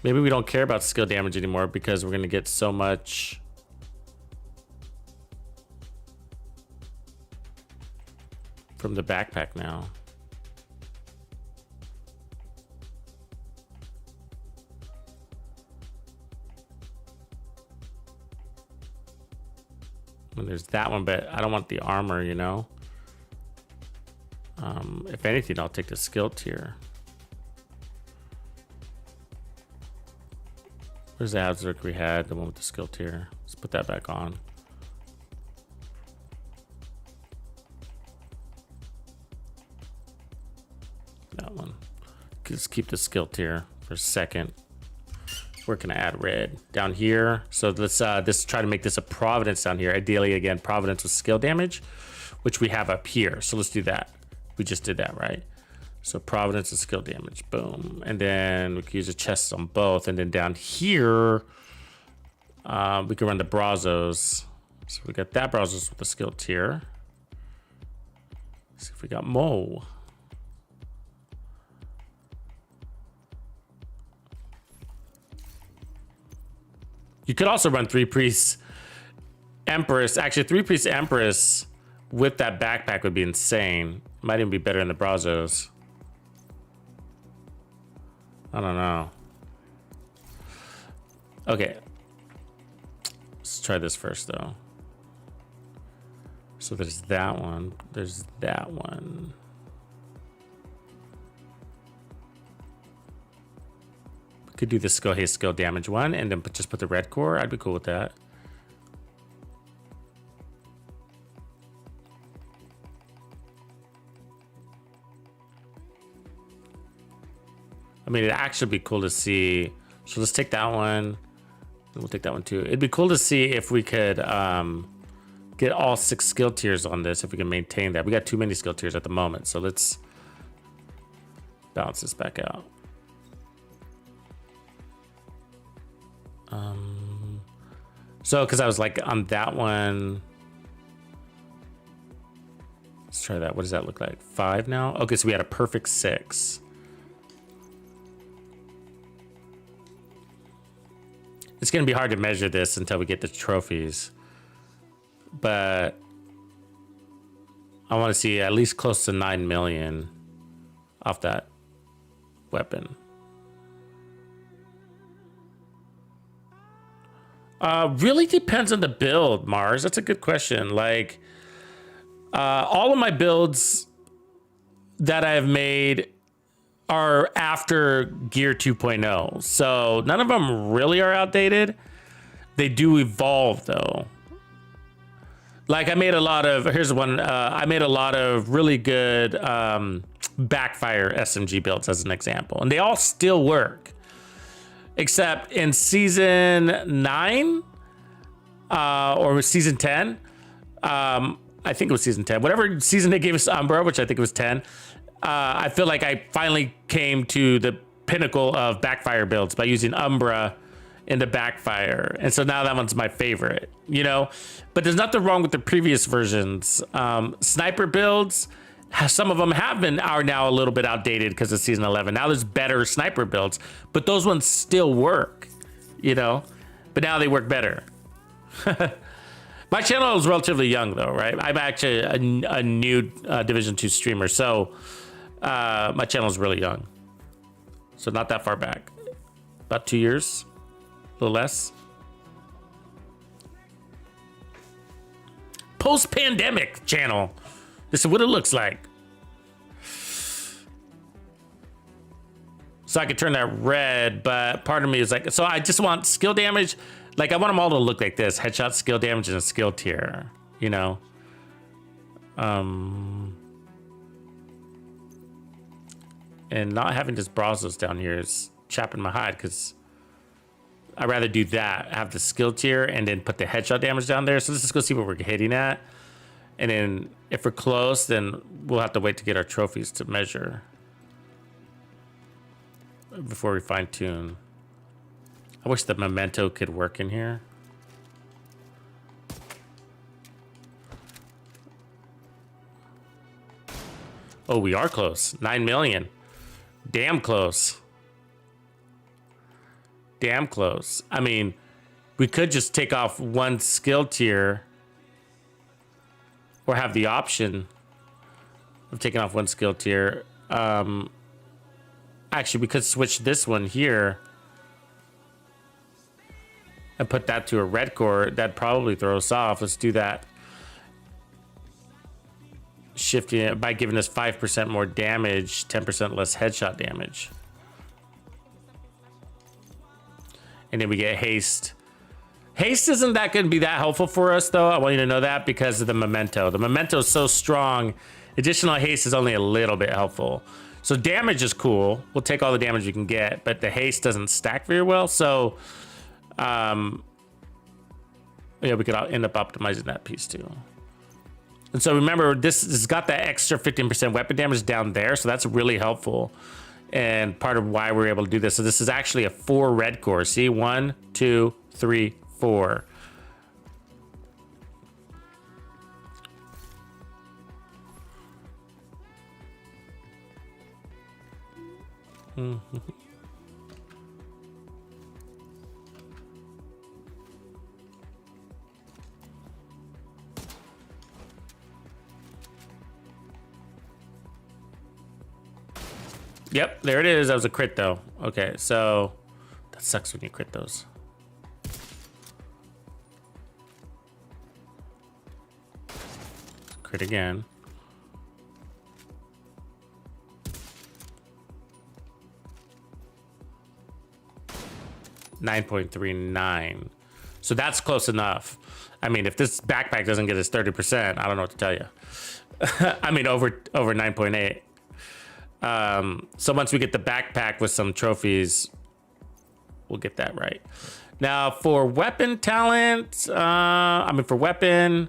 S2: Maybe we don't care about skill damage anymore because we're going to get so much from the backpack now. And there's that one, but I don't want the armor, you know? If anything, I'll take the skill tier. Where's the Abzerk we had? The one with the skill tier. Let's put that back on. That one. Just keep the skill tier for a second. We're gonna add red down here. So let's try to make this a Providence down here. Ideally, again, Providence with skill damage, which we have up here. So let's do that. We just did that, right? So Providence and skill damage, boom. And then we can use the chests on both. And then down here, we can run the Brazos. So we got that Brazos with the skill tier. Let's see if we got Mo. You could also run 3 Priests Empress. Actually, 3 Priests Empress with that backpack would be insane. Might even be better than the Brazos. I don't know. Okay. Let's try this first, though. So there's that one. There's that one. Could do the skill damage one and then just put the red core. I'd be cool with that. I mean, it'd actually be cool to see. So let's take that one. We'll take that one too. It'd be cool to see if we could get all 6 skill tiers on this, if we can maintain that. We got too many skill tiers at the moment. So let's balance this back out. So, because I was like on that one. Let's try that. What does that look like? 5 now? Okay, so we had a perfect 6. It's going to be hard to measure this until we get the trophies. But I want to see at least close to 9 million off that weapon. Really depends on the build, Mars. That's a good question. Like, all of my builds that I've made are after Gear 2.0. So none of them really are outdated. They do evolve, though. Like, I made a lot of, here's one, I made a lot of really good backfire SMG builds as an example. And they all still work. Except in season 9 or season 10, I think it was season 10, whatever season they gave us Umbra, which I think it was 10. I feel like I finally came to the pinnacle of backfire builds by using Umbra in the backfire. And so now that one's my favorite, you know, but there's nothing wrong with the previous versions. Sniper builds, some of them are now a little bit outdated because of season 11. Now there's better sniper builds, but those ones still work, you know, but now they work better. My channel is relatively young though, right? I'm actually a new Division 2 streamer. So my channel is really young. So not that far back, about 2 years, a little less. Post-pandemic channel. This is what it looks like. So I could turn that red, but part of me is like, so I just want skill damage. Like, I want them all to look like this: headshot, skill damage, and a skill tier, you know? And not having this Brazos down here is chapping my hide, because I'd rather do that, have the skill tier, and then put the headshot damage down there. So let's just go see what we're hitting at. And then if we're close, then we'll have to wait to get our trophies to measure before we fine tune. I wish the Memento could work in here. Oh, we are close. 9 million. Damn close. Damn close. I mean, we could just take off one skill tier, or have the option of taking off one skill tier. Actually, we could switch this one here and put that to a red core. That'd probably throw us off. Let's do that. Shifting it by giving us 5% more damage, 10% less headshot damage. and then we get haste. Haste isn't that going to be that helpful for us, though. I want you to know that because of the Memento. The Memento is so strong. Additional haste is only a little bit helpful. So damage is cool. We'll take all the damage we can get, but the haste doesn't stack very well. So, yeah, we could end up optimizing that piece too. And so remember, this has got that extra 15% weapon damage down there. So that's really helpful. And part of why we're able to do this. So this is actually a 4 red core. See, 1, 2, 3, 4. Yep, there it is. That was a crit though. Okay, so that sucks when you crit those. Crit again. $9.39. So that's close enough. I mean, if this backpack doesn't get us 30%, I don't know what to tell you. I mean, over 9.8. So once we get the backpack with some trophies, we'll get that right. Now for weapon talent, for weapon.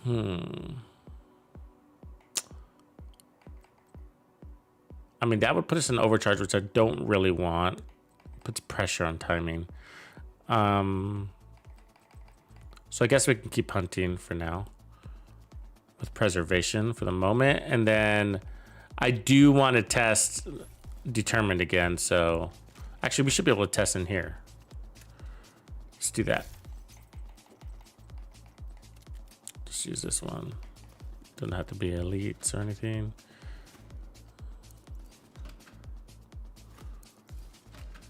S2: I mean, that would put us in overcharge, which I don't really want. Puts pressure on timing. So I guess we can keep hunting for now with preservation for the moment. And then I do want to test determined again. So actually we should be able to test in here. Let's do that. Just use this one. Doesn't have to be elites or anything.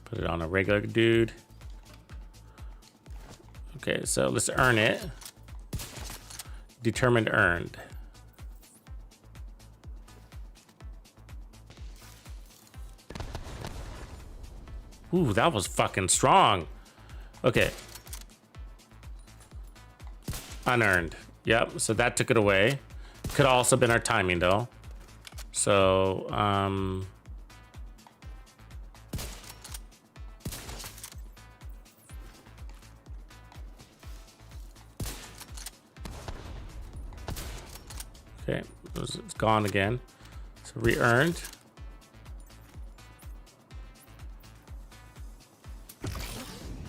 S2: Put it on a regular dude. Okay, so let's earn it. Determined earned. Ooh, that was fucking strong. Okay. Unearned. Yep, so that took it away. Could have also been our timing though. So, okay, it's gone again. So re-earned.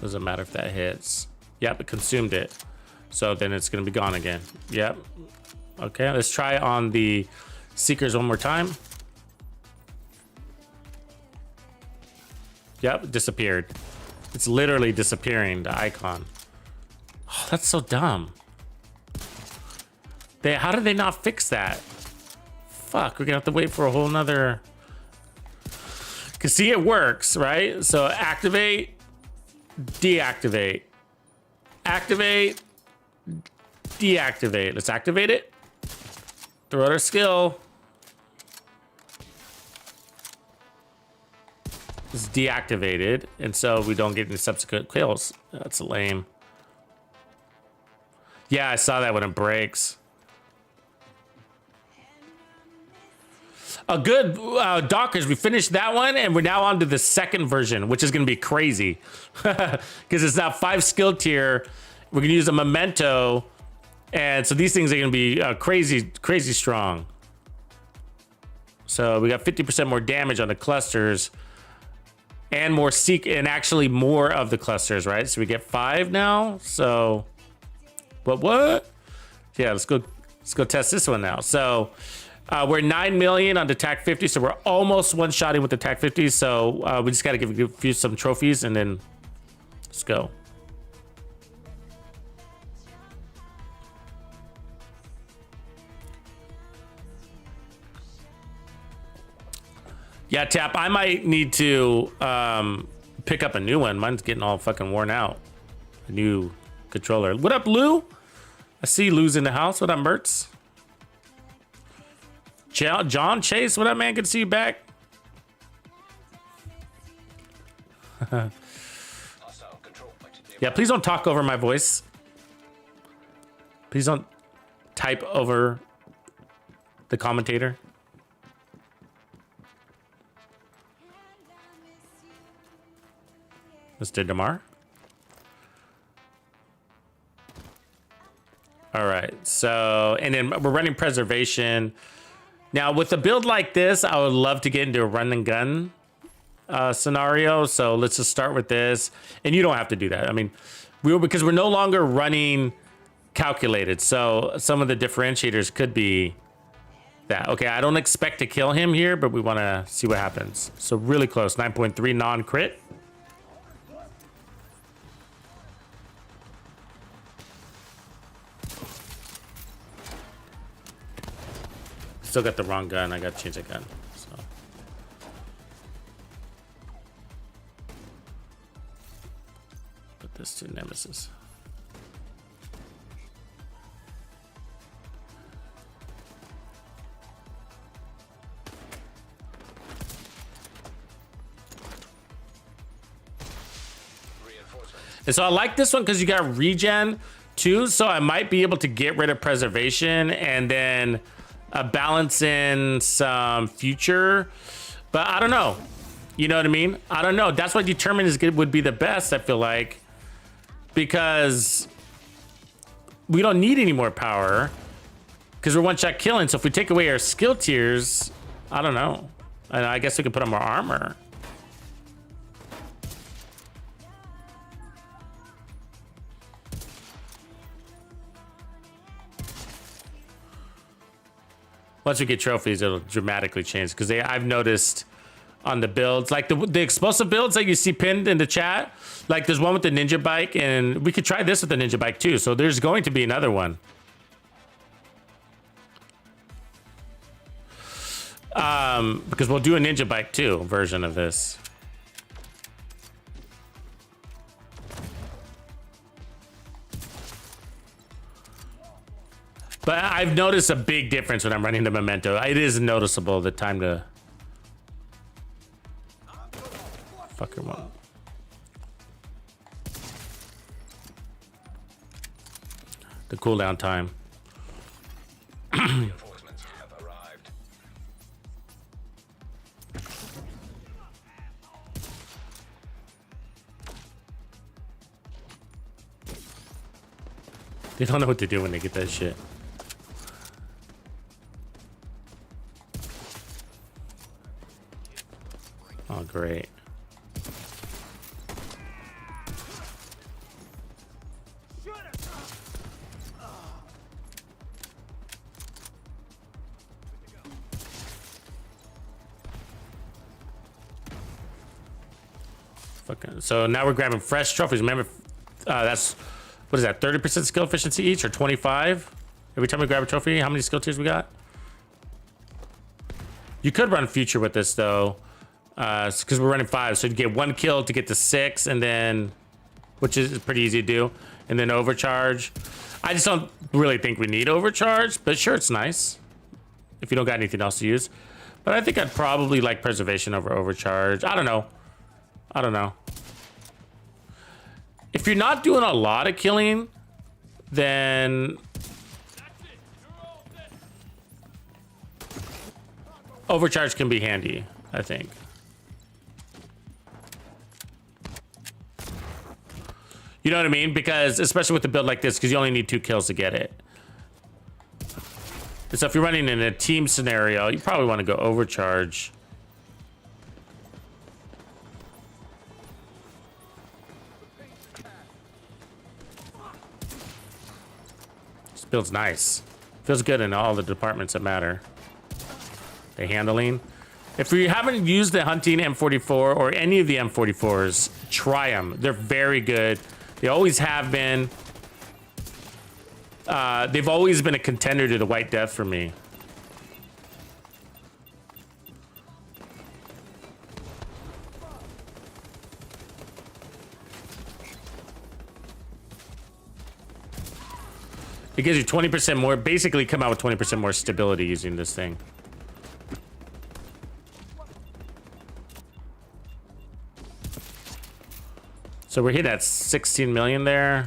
S2: Doesn't matter if that hits. Yep, it consumed it. So then it's gonna be gone again. Yep. Okay, let's try on the Seekers one more time. Yep, disappeared. It's literally disappearing, the icon. Oh, that's so dumb. How did they not fix that? Fuck, we're gonna have to wait for a whole nother. Cause see, it works, right? So activate, deactivate, activate, deactivate. Let's activate it. Throw out our skill. It's deactivated, and so we don't get any subsequent kills. That's lame. Yeah, I saw that when it breaks. A good Dockers, we finished that one, and we're now on to the second version, which is going to be crazy. Because it's now 5 skill tier. We're going to use a Memento. And so these things are going to be crazy, crazy strong. So we got 50% more damage on the clusters. And more and actually more of the clusters, right? So we get 5 now. So, what? Yeah, let's go test this one now. So we're 9 million on the TAC 50, so we're almost one-shotting with the TAC 50. So we just got to give you some trophies, and then let's go. Yeah, Tap, I might need to pick up a new one. Mine's getting all fucking worn out. A new controller. What up, Lou? I see Lou's in the house. What up, Mertz? John Chase, what up, man? Good to see you back.
S6: Hostile control point nearby.
S2: Yeah, please don't talk over my voice. Please don't type over the commentator. Mr. Damar. All right, so, and then we're running preservation. Now, with a build like this, I would love to get into a run and gun scenario. So let's just start with this. And you don't have to do that. I mean, because we're no longer running calculated. So some of the differentiators could be that. Okay, I don't expect to kill him here, but we want to see what happens. So really close, 9.3 non-crit. Still got the wrong gun. I got to change that gun. So. Put this to Nemesis. And so I like this one because you got regen too. So I might be able to get rid of preservation and then balance in some future, but I don't know. You know what I mean? I don't know. That's what determined is good would be the best, I feel like, because we don't need any more power because we're one-shot killing. So if we take away our skill tiers, I don't know. And I guess we can put on more armor. Once we get trophies, it'll dramatically change because I've noticed on the builds, like the explosive builds that you see pinned in the chat, like there's one with the ninja bike, and we could try this with the ninja bike too. So there's going to be another one. Because we'll do a ninja bike too version of this. But I've noticed a big difference when I'm running the Memento. It is noticeable the time to... Fucker one. The cooldown time.
S6: Reinforcements have arrived.
S2: They don't know what to do when they get that shit. Oh, great. Fucking, so now we're grabbing fresh trophies. Remember, that's, what is that, 30% skill efficiency each or 25? Every time we grab a trophy, how many skill tiers we got? You could run future with this though. Because we're running 5, so you get 1 kill to get to 6, and then, which is pretty easy to do, and then overcharge. I just don't really think we need overcharge, but sure, it's nice if you don't got anything else to use. But I think I'd probably like preservation over overcharge. I don't know. I don't know. If you're not doing a lot of killing, then overcharge can be handy, I think. You know what I mean? Because especially with a build like this, because you only need 2 kills to get it. And so if you're running in a team scenario, you probably want to go overcharge. This build's nice. Feels good in all the departments that matter. The handling. If you haven't used the hunting M44 or any of the M44s, try them. They're very good. They always have been. They've always been a contender to the White Death for me. It gives you 20% more, basically come out with 20% more stability using this thing. So we're hitting at 16 million there.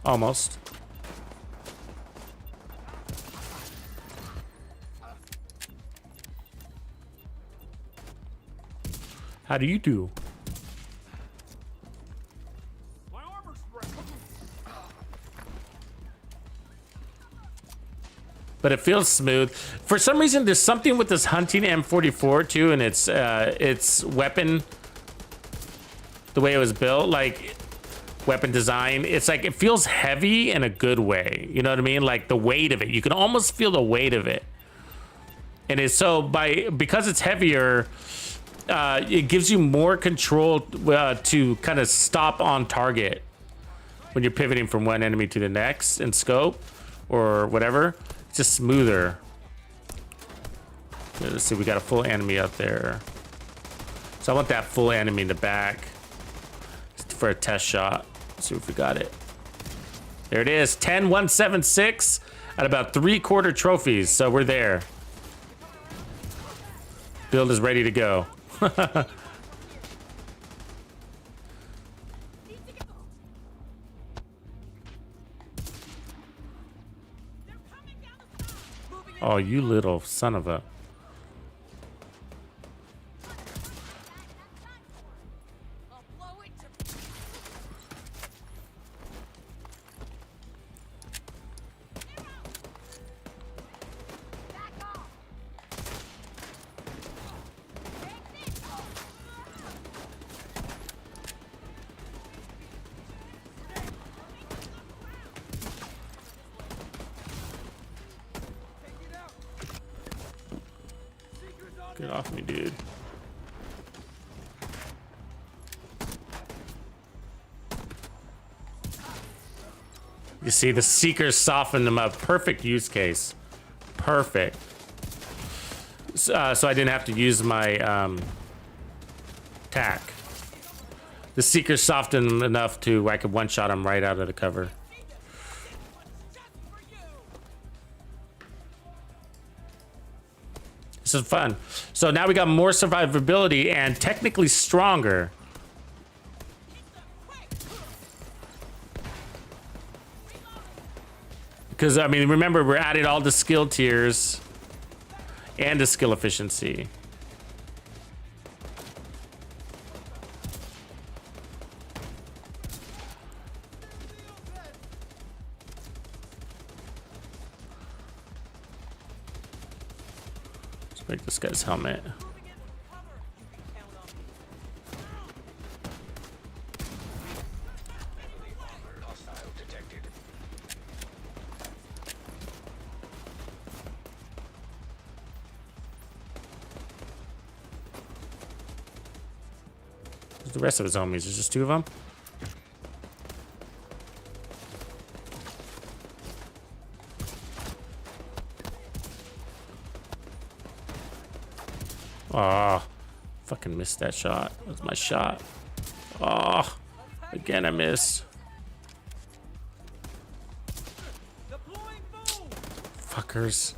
S2: Almost. How do you do? But it feels smooth. For some reason, there's something with this hunting M44 too, and its weapon, the way it was built, like weapon design. It's like it feels heavy in a good way. You know what I mean? Like the weight of it. You can almost feel the weight of it. And it's so because it's heavier, it gives you more control to kind of stop on target when you're pivoting from one enemy to the next in scope or whatever. It's just smoother. Let's see, we got a full enemy out there. So I want that full enemy in the back for a test shot. Let's see if we got it. There it is, 10-176 at about 3/4 trophies. So we're there. Build is ready to go. Oh, you little son of a... Get off me, dude. You see, the Seekers softened them up. Perfect use case. Perfect. So I didn't have to use my tack. The Seekers softened them enough to where I could one-shot them right out of the cover. This is fun. So now we got more survivability and technically stronger. Because, I mean, remember, we're adding all the skill tiers and the skill efficiency. Break this guy's helmet.
S6: Hostile detected.
S2: Where's the rest of his homies? There's just 2 of them. Oh, fucking missed that shot. That's my shot. Oh, again I missed. Fuckers.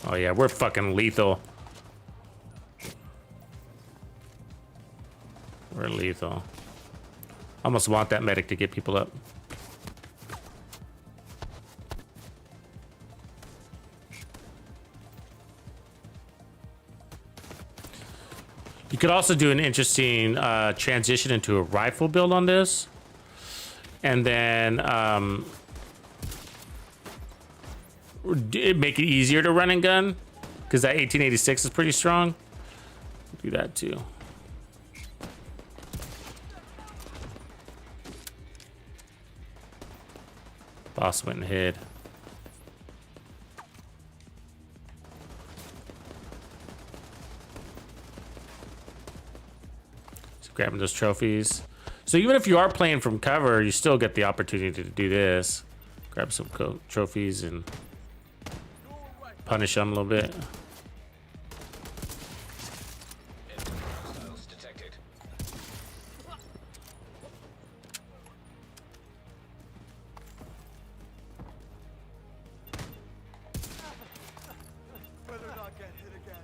S2: Oh yeah, we're fucking lethal. We're lethal. Almost want that medic to get people up. You could also do an interesting transition into a rifle build on this. And then make it easier to run and gun, because that 1886 is pretty strong. Do that too. Boss went and hid. So grabbing those trophies. So even if you are playing from cover, you still get the opportunity to do this. Grab some trophies and punish them a little bit.
S6: Hostiles detected.
S4: Better not get hit again.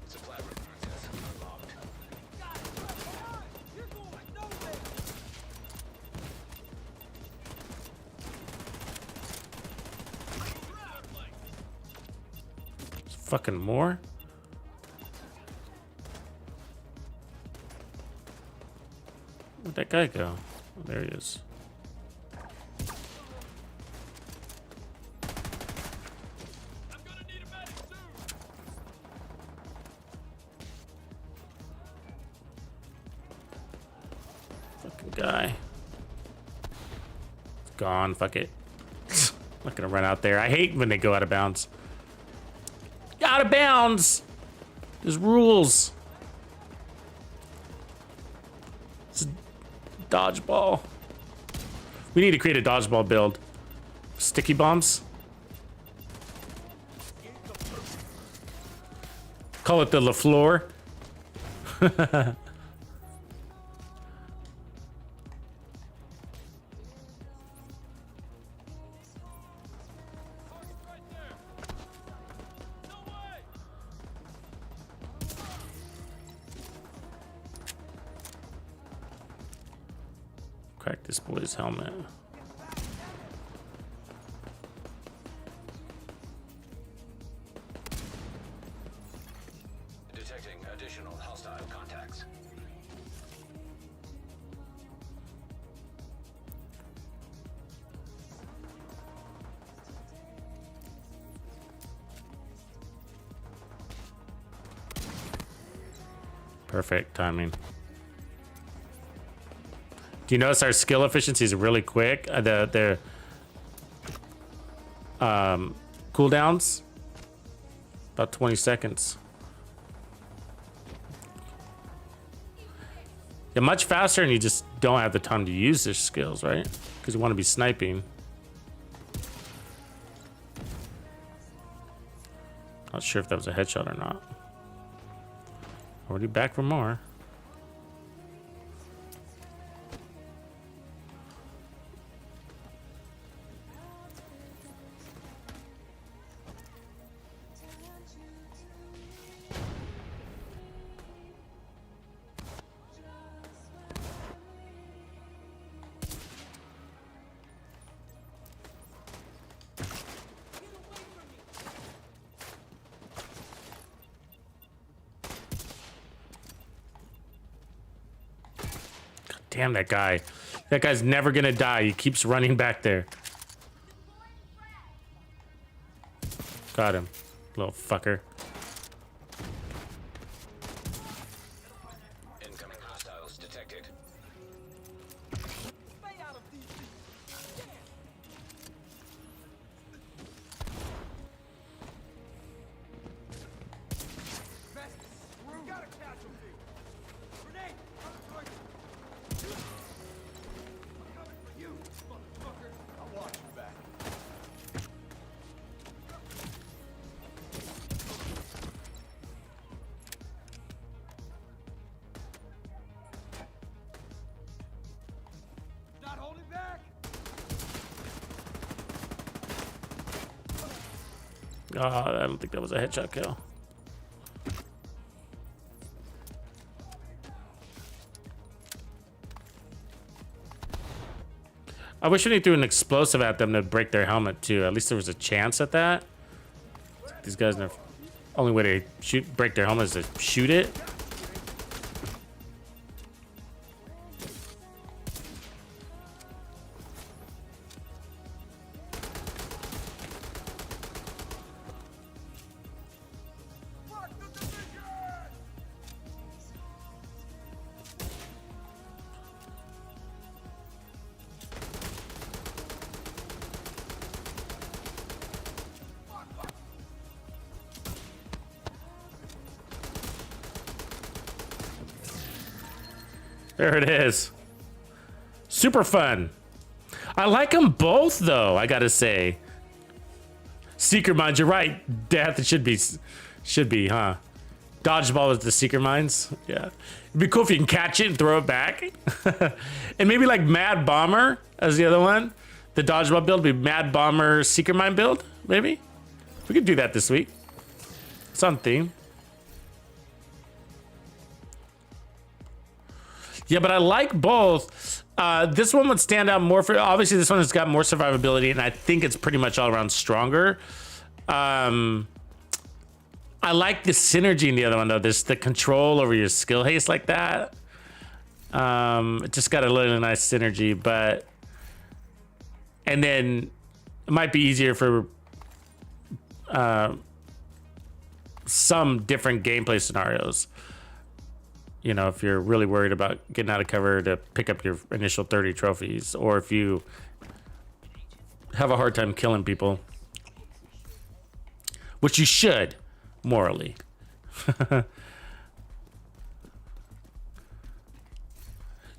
S6: Supply room access unlocked.
S4: You're going nowhere.
S2: Fucking more. Where'd that guy go? Oh, there he is.
S4: I'm gonna need a medic soon.
S2: Fucking guy. It's gone. Fuck it. Not gonna run out there. I hate when they go out of bounds. Out of bounds. There's rules. It's a dodgeball. We need to create a dodgeball build. Sticky bombs. Call it the LaFleur.
S4: Right there. No way.
S2: Crack this boy's helmet.
S6: Detecting additional hostile contacts.
S2: Perfect timing. Do you notice our skill efficiency is really quick? Their cooldowns about 20 seconds. Yeah, much faster, and you just don't have the time to use their skills, right? Because you want to be sniping. Not sure if that was a headshot or not. Already back for more. Damn that guy. That guy's never gonna die. He keeps running back there. Got him, little fucker.
S6: Incoming hostiles detected.
S4: Stay out of these. We got a casualty. Grenade. I'm coming for you, motherfucker. I'll watch you back. Not holding back.
S2: I don't think that was a headshot kill. I wish when he threw an explosive at them to break their helmet too. At least there was a chance at that. These guys never. Only way to break their helmet is to shoot it. There it is. Super fun. I like them both, though, I gotta say. Seeker mines, you're right. Death, it should be, huh? Dodgeball with the seeker mines. Yeah. It'd be cool if you can catch it and throw it back. And maybe like Mad Bomber as the other one. The dodgeball build would be Mad Bomber seeker mine build, maybe? We could do that this week. It's on theme. Yeah, but I like both. This one would stand out more for, obviously this one has got more survivability, and I think it's pretty much all around stronger. I like the synergy in the other one though. There's the control over your skill haste like that. It just got a little nice synergy, but, and then it might be easier for some different gameplay scenarios. You know, if you're really worried about getting out of cover to pick up your initial 30 trophies, or if you have a hard time killing people, which you should, morally.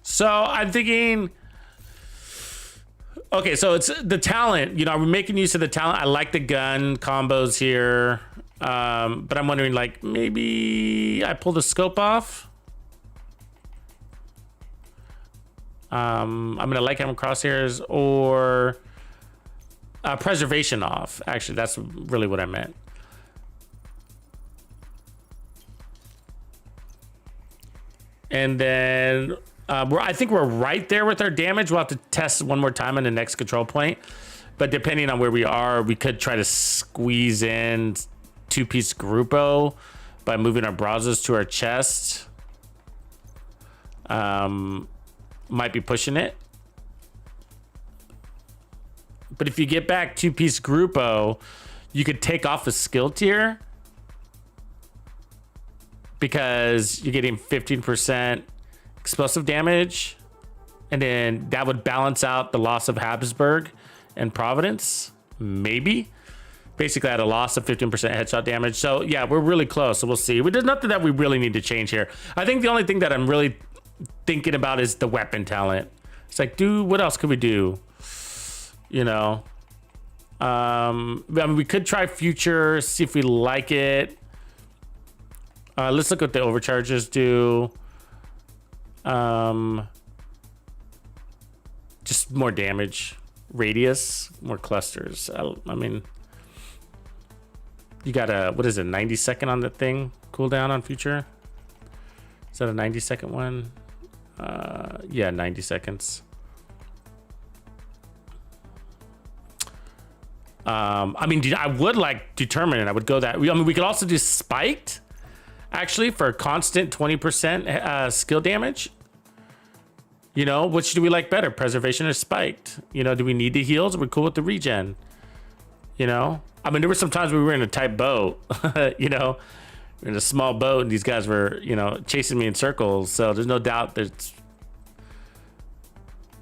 S2: So I'm thinking, okay, so it's the talent, you know, we're making use of the talent. I like the gun combos here, but I'm wondering, like, maybe I pull the scope off. I'm gonna light camera crosshairs, or preservation off. Actually, that's really what I meant. And then I think we're right there with our damage. We'll have to test one more time on the next control point. But depending on where we are, we could try to squeeze in two-piece Gruppo by moving our brazos to our chest. Might be pushing it. But if you get back two-piece Gruppo, you could take off a skill tier, because you're getting 15% explosive damage, and then that would balance out the loss of Habsburg and Providence, maybe. Basically, at a loss of 15% headshot damage. So yeah, we're really close. So we'll see. There's nothing that we really need to change here. I think the only thing that I'm really thinking about is the weapon talent. It's like, dude, what else could we do? You know, I mean, we could try future, see if we like it. Let's look what the overcharges do. Just more damage, radius, more clusters. I mean, you got a, what is it, 90 second on the thing cooldown on future? Is that a 90 second one? Yeah, 90 seconds. I mean, I would like determinant. I would go that. I mean, we could also do spiked, actually, for constant 20% skill damage. You know, which do we like better, preservation or spiked? You know, do we need the heals? We're cool with the regen. You know, I mean, there were some times we were in a tight boat. You know, in a small boat, and these guys were, you know, chasing me in circles. So there's no doubt that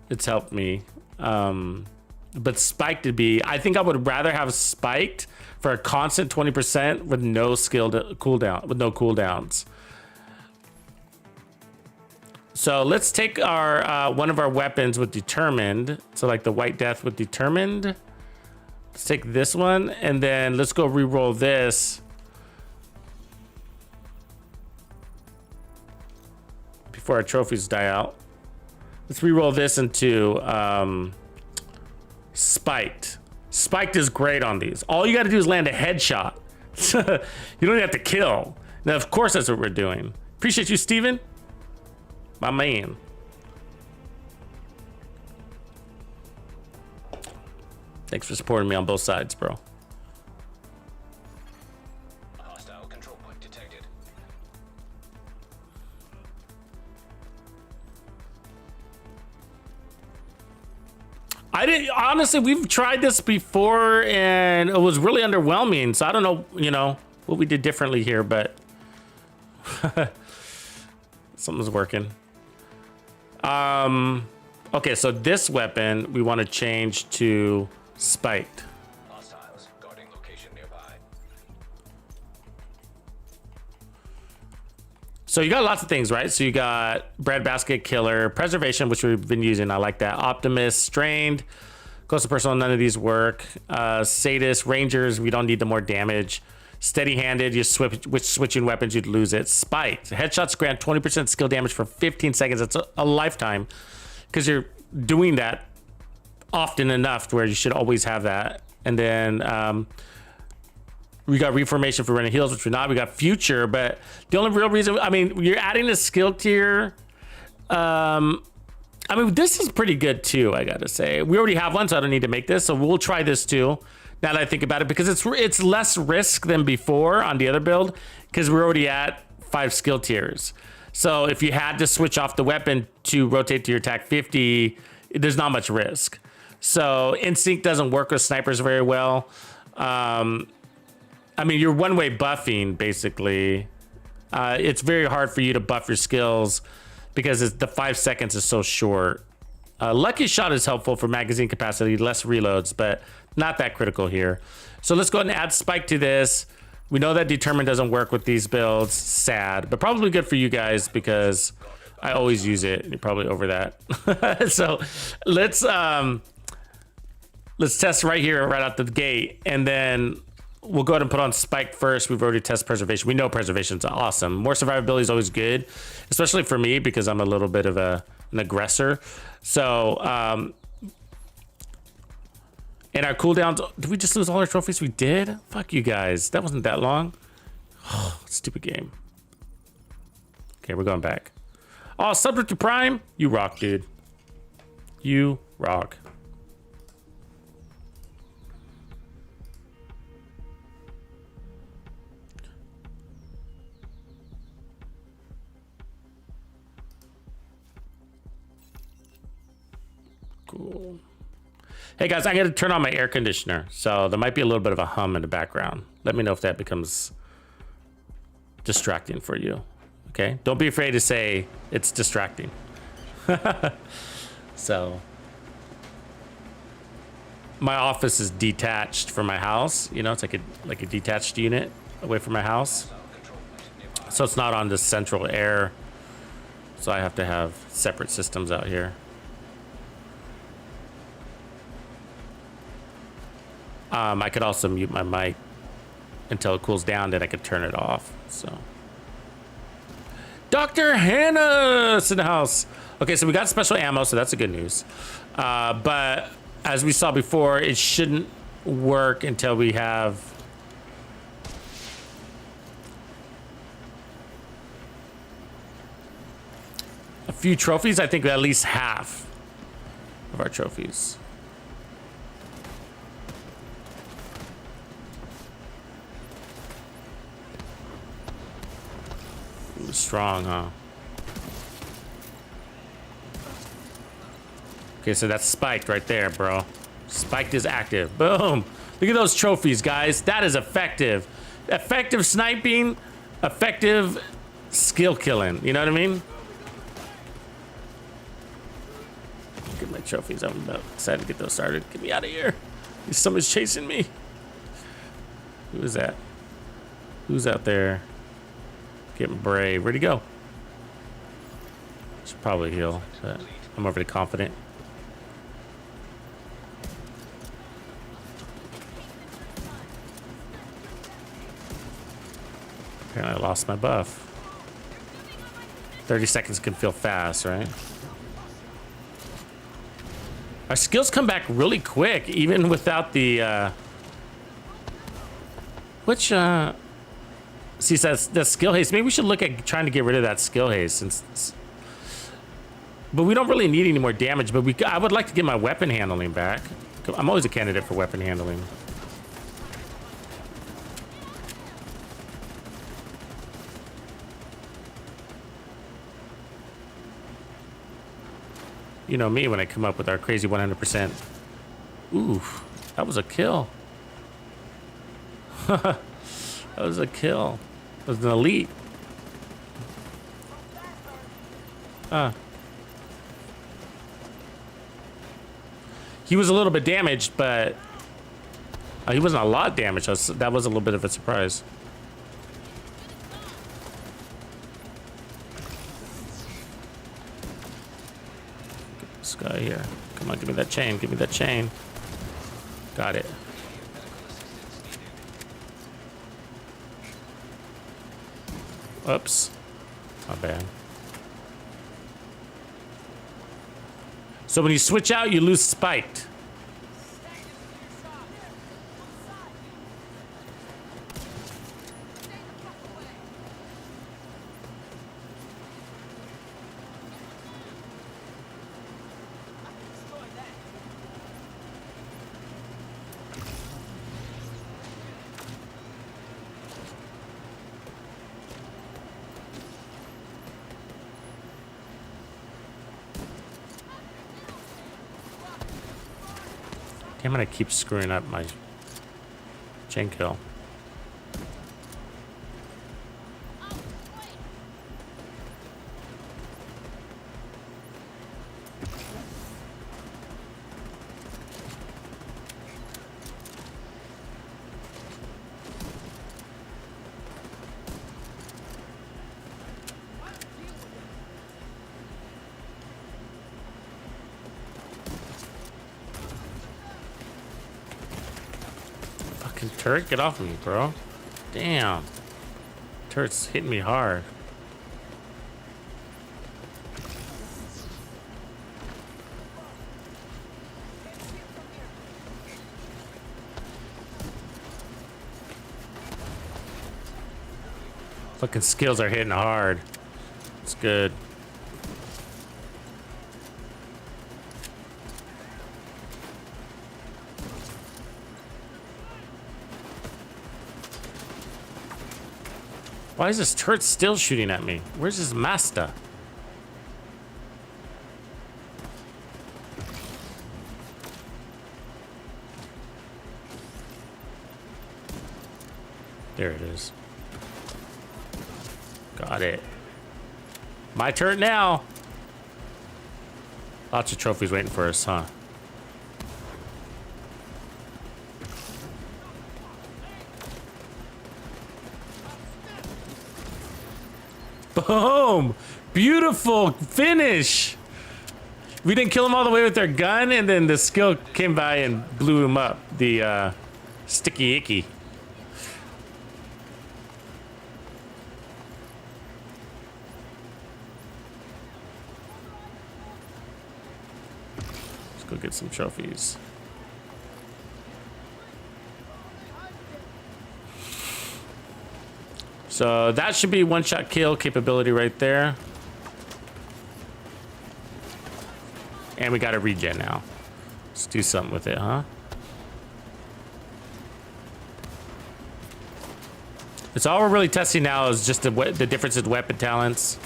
S2: it's helped me. But spiked would be, I think I would rather have spiked for a constant 20% with no skill cooldown, with no cooldowns. So let's take our one of our weapons with determined. So like the White Death with determined. Let's take this one, and then let's go re-roll this. Before our trophies die out. Let's re-roll this into spiked. Spiked is great on these. All you got to do is land a headshot. You don't have to kill. Now, of course, that's what we're doing. Appreciate you, Steven. My man. Thanks for supporting me on both sides, bro.
S6: Hostile
S2: I didn't, honestly, we've tried this before and it was really underwhelming. So I don't know, you know, what we did differently here, but something's working. Okay, so this weapon we want to change to spiked.
S6: Hostiles guarding location nearby.
S2: So you got lots of things, right? So you got breadbasket, killer, preservation, which we've been using. I like that. Optimist, strained, close to personal. None of these work. Sadist, rangers. We don't need the more damage. Steady-handed. You switching weapons, you'd lose it. Spiked. Headshots grant 20% skill damage for 15 seconds. That's a lifetime, because you're doing that often enough to where you should always have that. And then we got reformation for running heals, which we're not. We got future, but the only real reason, I mean, you're adding a skill tier. I mean, this is pretty good too, I gotta say. We already have one, so I don't need to make this. So we'll try this too, now that I think about it, because it's less risk than before on the other build, because we're already at 5 skill tiers. So if you had to switch off the weapon to rotate to your attack 50, there's not much risk. So instinct doesn't work with snipers very well. I mean, you're one-way buffing, basically. It's very hard for you to buff your skills because the 5 seconds is so short. Lucky shot is helpful for magazine capacity, less reloads, but not that critical here. So let's go ahead and add spike to this. We know that determine doesn't work with these builds. Sad, but probably good for you guys because I always use it. You're probably over that. So let's test right here, right out the gate, and then we'll go ahead and put on spike first. We've already tested preservation. We know preservation's awesome. More survivability is always good, especially for me because I'm a little bit of an aggressor. So, and our cooldowns, did we just lose all our trophies? We did? Fuck you guys. That wasn't that long. Oh, stupid game. Okay, we're going back. Oh, subject to Prime? You rock, dude. You rock. Cool. Hey guys, I got to turn on my air conditioner, so there might be a little bit of a hum in the background. Let me know if that becomes distracting for you. Okay, don't be afraid to say it's distracting. So my office is detached from my house. You know, it's like a detached unit away from my house, so it's not on the central air. So I have to have separate systems out here. I could also mute my mic until it cools down, then I could turn it off. So, Dr. Hannah's in the house. Okay, so we got special ammo, so that's a good news. But as we saw before, it shouldn't work until we have a few trophies. I think at least half of our trophies. Strong, huh? Okay, so that's spiked right there, bro. Spiked is active. Boom. Look at those trophies, guys. That is effective. Effective sniping, effective skill killing. You know what I mean? Get my trophies. I'm about excited to get those started. Get me out of here. Someone's chasing me. Who is that? Who's out there? Getting brave. Where'd he go? Should probably heal, but I'm overly confident. Apparently I lost my buff. 30 seconds can feel fast, right? Our skills come back really quick, even without the see, that's skill haste. Maybe we should look at trying to get rid of that skill haste, but we don't really need any more damage. But I would like to get my weapon handling back. I'm always a candidate for weapon handling. You know me when I come up with our crazy 100% Ooh, that was a kill. That was a kill. It was an elite. He was a little bit damaged, but he wasn't a lot damaged. That was a little bit of a surprise. This guy here. Come on, give me that chain. Give me that chain. Got it. Oops. My bad. So when you switch out, you lose spiked. Damn it, I keep screwing up my chain kill. Turret, get off of me, bro. Damn. Turret's hitting me hard. Fucking skills are hitting hard. It's good. Why is this turret still shooting at me? Where's his master? There it is. Got it. My turn now. Lots of trophies waiting for us, huh? Boom! Beautiful finish! We didn't kill him all the way with our gun, and then the skill came by and blew him up. The sticky icky. Let's go get some trophies. So that should be one-shot kill capability right there. And we got a regen now. Let's do something with it, huh? It's all we're really testing now is just the difference in weapon talents.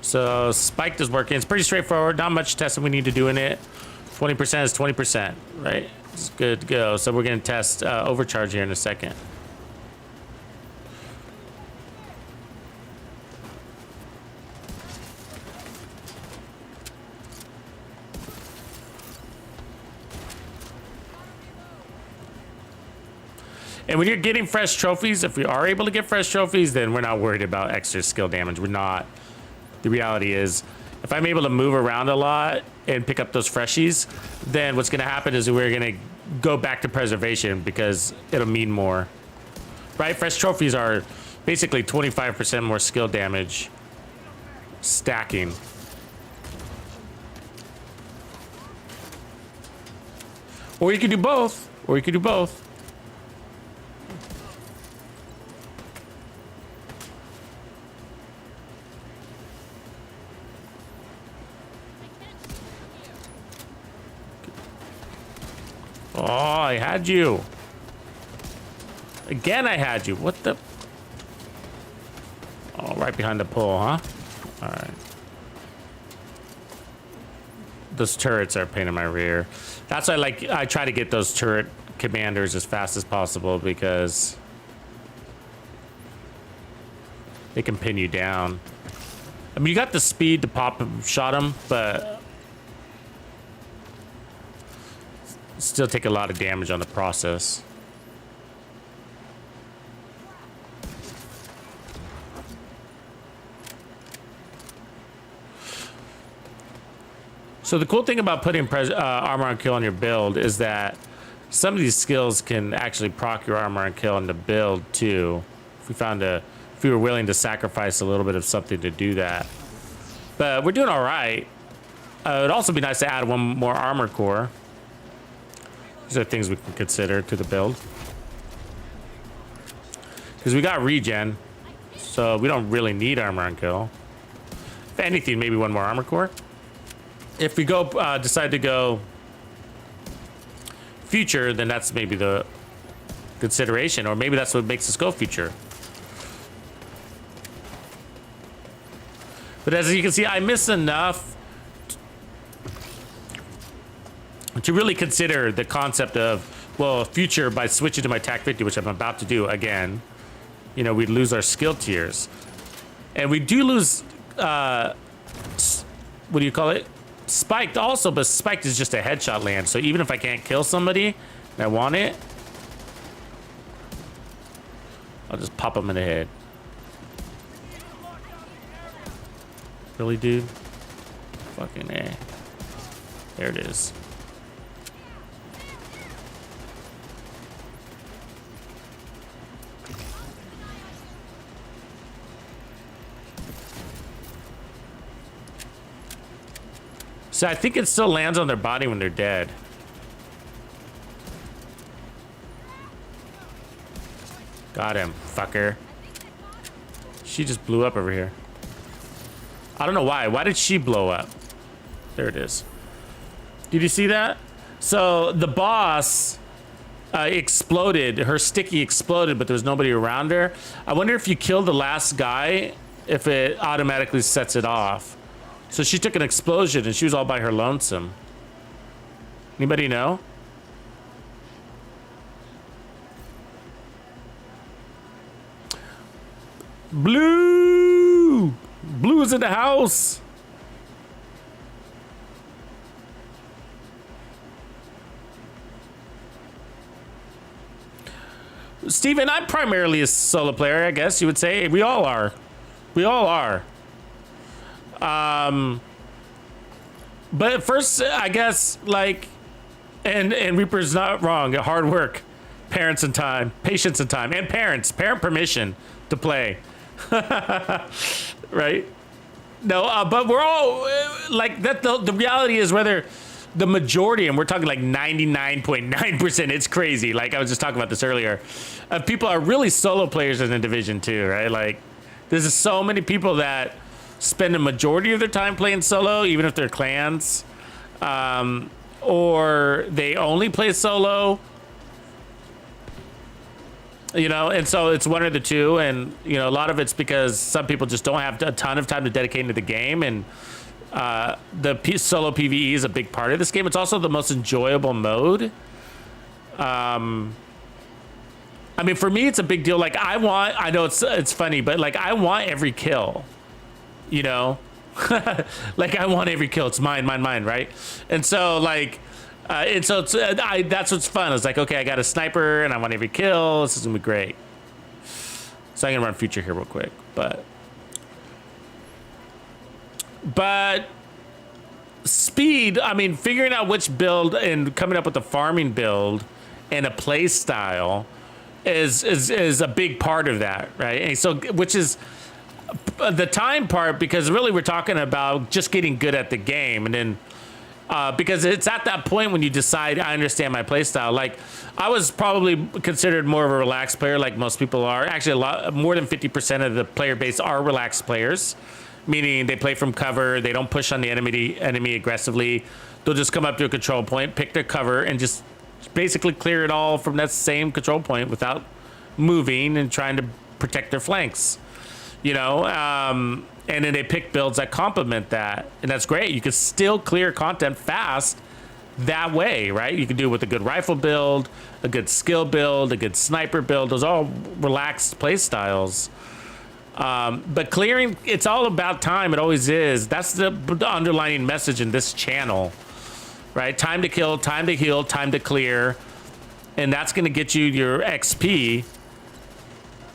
S2: So spiked is working. It's pretty straightforward. Not much testing we need to do in it. 20% is 20%, right? It's good to go. So we're gonna test overcharge here in a second. And when you're getting fresh trophies, if we are able to get fresh trophies, then we're not worried about extra skill damage. We're not. The reality is, if I'm able to move around a lot and pick up those freshies, then what's gonna happen is we're gonna go back to preservation because it'll mean more. Right? Fresh trophies are basically 25% more skill damage stacking. Or you could do both. Or you could do both. Oh, I had you. Again, I had you. What the? Oh, right behind the pole, huh? All right. Those turrets are a pain in my rear. That's why I try to get those turret commanders as fast as possible because they can pin you down. I mean, you got the speed to pop them, shot them, but still take a lot of damage on the process. So the cool thing about putting armor on kill on your build is that some of these skills can actually proc your armor on kill on the build too. If we were willing to sacrifice a little bit of something to do that. But we're doing all right. It'd also be nice to add one more armor core. These are things we can consider to the build. Because we got regen, so we don't really need armor on kill. If anything, maybe one more armor core. If we go decide to go future, then that's maybe the consideration, or maybe that's what makes us go future. But as you can see, I miss enough to really consider the concept of, well, future by switching to my TAC 50, which I'm about to do again. You know, we'd lose our skill tiers. And we do lose, what do you call it? Spiked also, but spiked is just a headshot land. So even if I can't kill somebody and I want it, I'll just pop them in the head. Really, dude? Fucking A. There it is. So I think it still lands on their body when they're dead. Got him, fucker. She just blew up over here. I don't know why. Why did she blow up? There it is. Did you see that? So the boss exploded. Her sticky exploded, but there was nobody around her. I wonder if you kill the last guy, if it automatically sets it off. So she took an explosion and she was all by her lonesome. Anybody know? Blue! Blue is in the house. Steven, I'm primarily a solo player, I guess you would say. We all are. We all are. But at first, I guess, like, and Reaper's not wrong. Hard work, parents and time, patience and time, and parent permission to play. Right? No, but we're all like that. The reality is whether the majority, and we're talking like 99.9%, it's crazy. Like I was just talking about this earlier. People are really solo players in the Division 2, right? Like there's so many people that spend a majority of their time playing solo, even if they're clans, or they only play solo, you know, and so it's one or the two. And, you know, a lot of it's because some people just don't have a ton of time to dedicate to the game. And the solo PvE is a big part of this game. It's also the most enjoyable mode. I mean, for me, it's a big deal. Like I know it's funny, but like I want every kill. You know, like I want every kill. It's mine, right? And so like, and so it's, that's what's fun. It's like, okay, I got a sniper and I want every kill. This is gonna be great. So I'm gonna run future here real quick, but speed. I mean, figuring out which build and coming up with a farming build and a play style is a big part of that, right? And so, which is the time part, because really we're talking about just getting good at the game. And then because it's at that point when you decide, I understand my play style. Like I was probably considered more of a relaxed player, like most people are. Actually, a lot more than 50% of the player base are relaxed players, meaning they play from cover. They don't push on the enemy aggressively. They'll just come up to a control point, pick their cover, and just basically clear it all from that same control point without moving and trying to protect their flanks. you know, and then they pick builds that complement that, and that's great. You can still clear content fast that way, right? You can do it with a good rifle build, a good skill build, a good sniper build. Those are all relaxed play styles. But clearing, it's all about time. It always is. That's the underlying message in this channel, right? Time to kill, time to heal, time to clear, and that's going to get you your XP,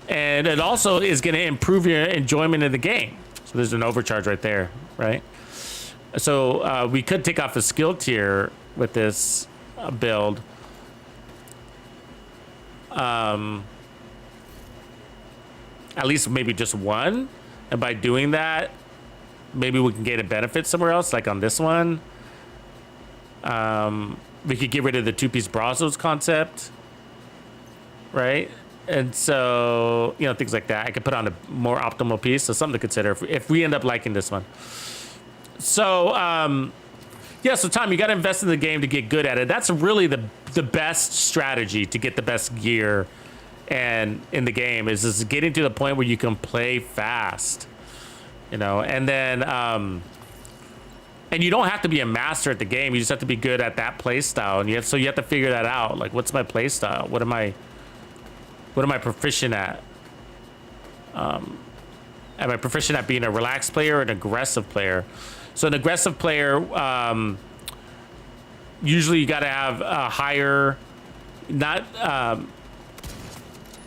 S2: and it also is going to improve your enjoyment of the game. So there's an overcharge right there, right? So we could take off the skill tier with this build. At least maybe just one, and by doing that, maybe we can get a benefit somewhere else, like on this one. We could get rid of the two-piece Brazos concept, right? And so, you know, things like that. I could put on a more optimal piece, so something to consider if we end up liking this one. So, yeah, so Tom, you got to invest in the game to get good at it. That's really the best strategy to get the best gear and in the game is getting to the point where you can play fast, you know, and then, and you don't have to be a master at the game. You just have to be good at that play style. And so you have to figure that out. Like, what's my play style? What am I proficient at? Am I proficient at being a relaxed player or an aggressive player? So an aggressive player, usually you got to have a higher, not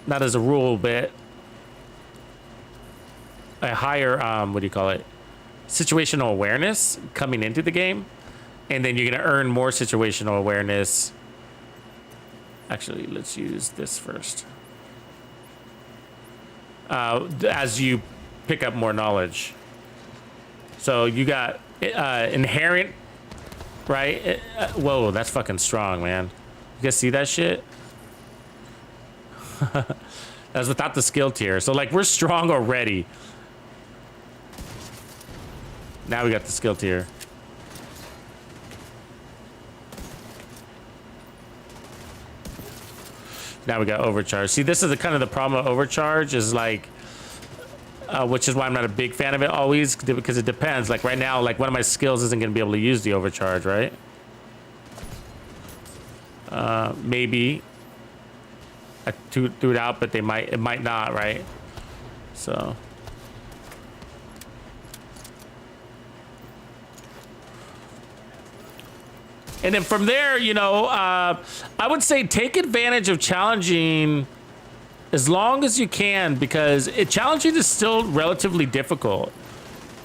S2: as a rule, but a higher, what do you call it? Situational awareness coming into the game. And then you're going to earn more situational awareness. Actually, let's use this first. As you pick up more knowledge. So you got inherent, right? Whoa, that's fucking strong, man. You guys see that shit? That's without the skill tier. So like we're strong already. Now we got the skill tier. Now we got overcharge. See, this is the kind of the problem of overcharge is like, which is why I'm not a big fan of it always, because it depends. Like right now, like one of my skills isn't going to be able to use the overcharge, right? Maybe I threw it out, but it might not, right? So. And then from there, you know, I would say take advantage of challenging as long as you can, because challenging is still relatively difficult.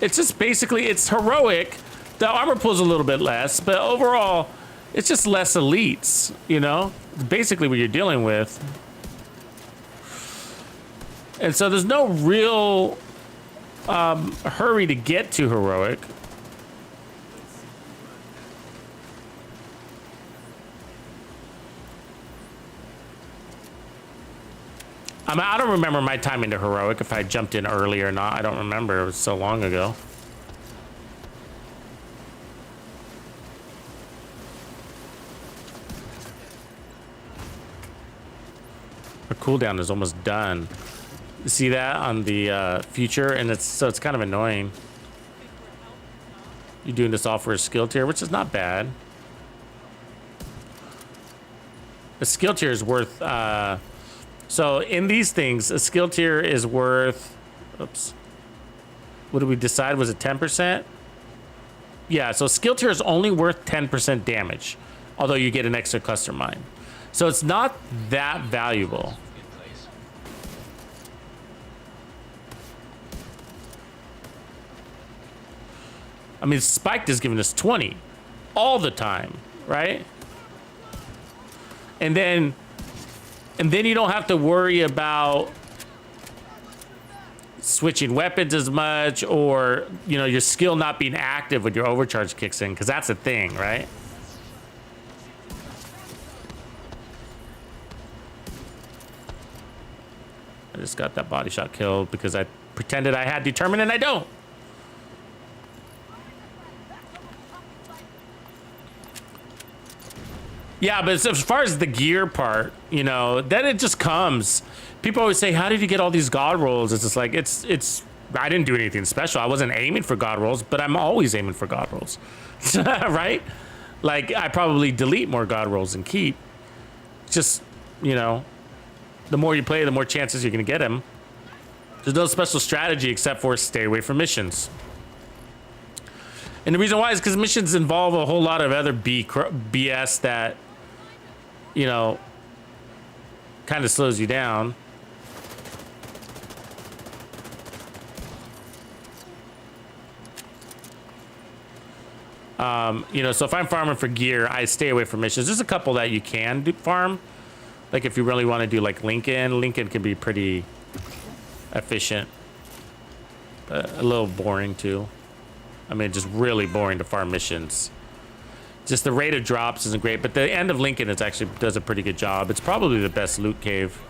S2: It's just basically, it's heroic. The armor pool's a little bit less, but overall, it's just less elites, you know? It's basically what you're dealing with. And so there's no real hurry to get to heroic. I don't remember my time into heroic, if I jumped in early or not. I don't remember. It was so long ago. Our cooldown is almost done. You see that on the future, and it's kind of annoying. You're doing this all for a skill tier, which is not bad. The skill tier is worth. So in these things, a skill tier is worth. Oops. What did we decide? Was it 10%? Yeah. So skill tier is only worth 10% damage, although you get an extra cluster mine. So it's not that valuable. I mean, Spiked is giving us 20 all the time, right? And then you don't have to worry about switching weapons as much, or, you know, your skill not being active when your overcharge kicks in, because that's a thing, right? I just got that body shot killed because I pretended I had determined and I don't. Yeah, but as far as the gear part, you know, then it just comes. people always say, how did you get all these god rolls? It's just like, I didn't do anything special. I wasn't aiming for god rolls, but I'm always aiming for god rolls, right? Like, I probably delete more god rolls than keep. Just, you know, the more you play, the more chances you're going to get them. There's no special strategy except for stay away from missions. And the reason why is because missions involve a whole lot of other BS that, you know, kind of slows you down. You know, so if I'm farming for gear, I stay away from missions. There's a couple that you can farm. Like if you really want to do like Lincoln can be pretty efficient. A little boring too. I mean, just really boring to farm missions. Just the rate of drops isn't great, but the end of Lincoln is actually does a pretty good job. It's probably the best loot cave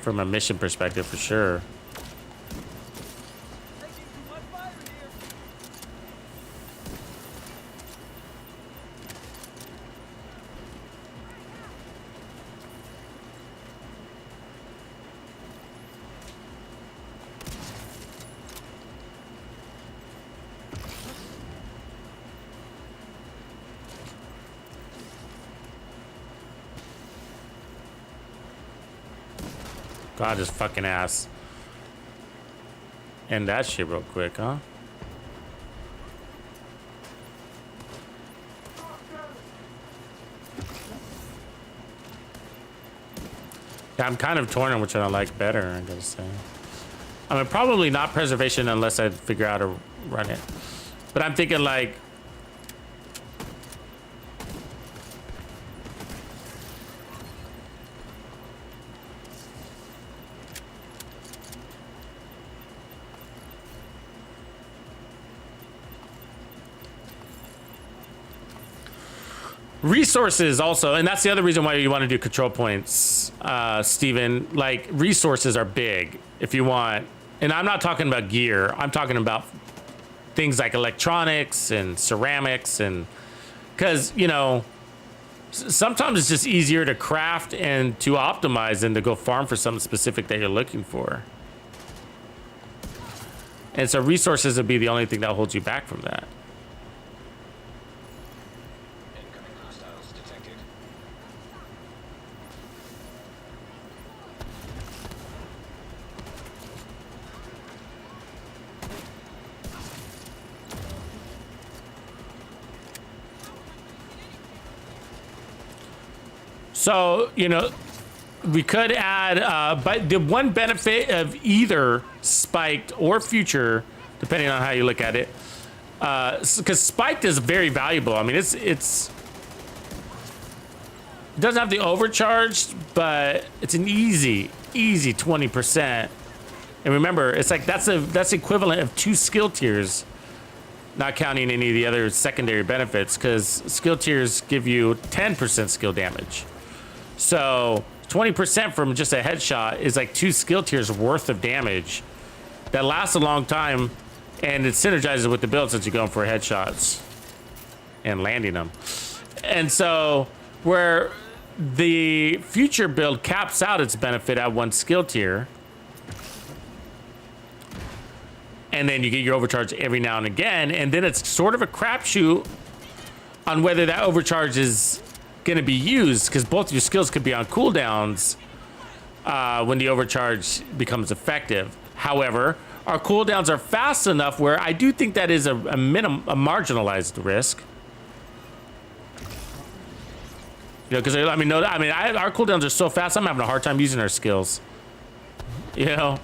S2: from a mission perspective for sure. God, his fucking ass. End that shit real quick, huh? Yeah, I'm kind of torn on which I like better, I gotta say. I mean, probably not preservation unless I figure out how to run it. But I'm thinking like... resources also, and that's the other reason why you want to do control points, Steven. Like, resources are big if you want, and I'm not talking about gear, I'm talking about things like electronics and ceramics, and because, you know, sometimes it's just easier to craft and to optimize than to go farm for something specific that you're looking for. And so resources would be the only thing that holds you back from that. So, you know, we could add, but the one benefit of either spiked or future, depending on how you look at it, because spiked is very valuable. I mean, it doesn't have the overcharged, but it's an easy 20%. And remember, it's like that's equivalent of 2 skill tiers, not counting any of the other secondary benefits, because skill tiers give you 10% skill damage. So 20% from just a headshot is like 2 skill tiers worth of damage that lasts a long time, and it synergizes with the build since you're going for headshots and landing them. And so where the future build caps out its benefit at 1 skill tier, and then you get your overcharge every now and again, and then it's sort of a crapshoot on whether that overcharge is going to be used, because both your skills could be on cooldowns when the overcharge becomes effective. However, our cooldowns are fast enough where I do think that is a marginalized risk. You know, because our cooldowns are so fast, I'm having a hard time using our skills. You know,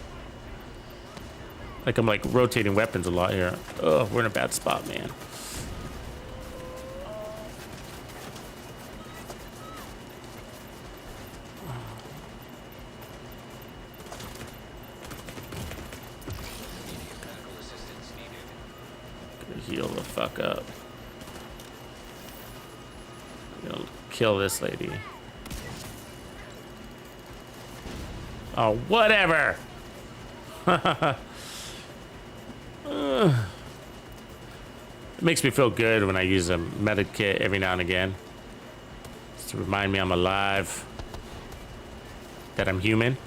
S2: like I'm like rotating weapons a lot here. Oh, we're in a bad spot, man. Heal the fuck up. I'm gonna kill this lady. Oh, whatever. It makes me feel good when I use a med kit every now and again, just to remind me I'm alive, that I'm human.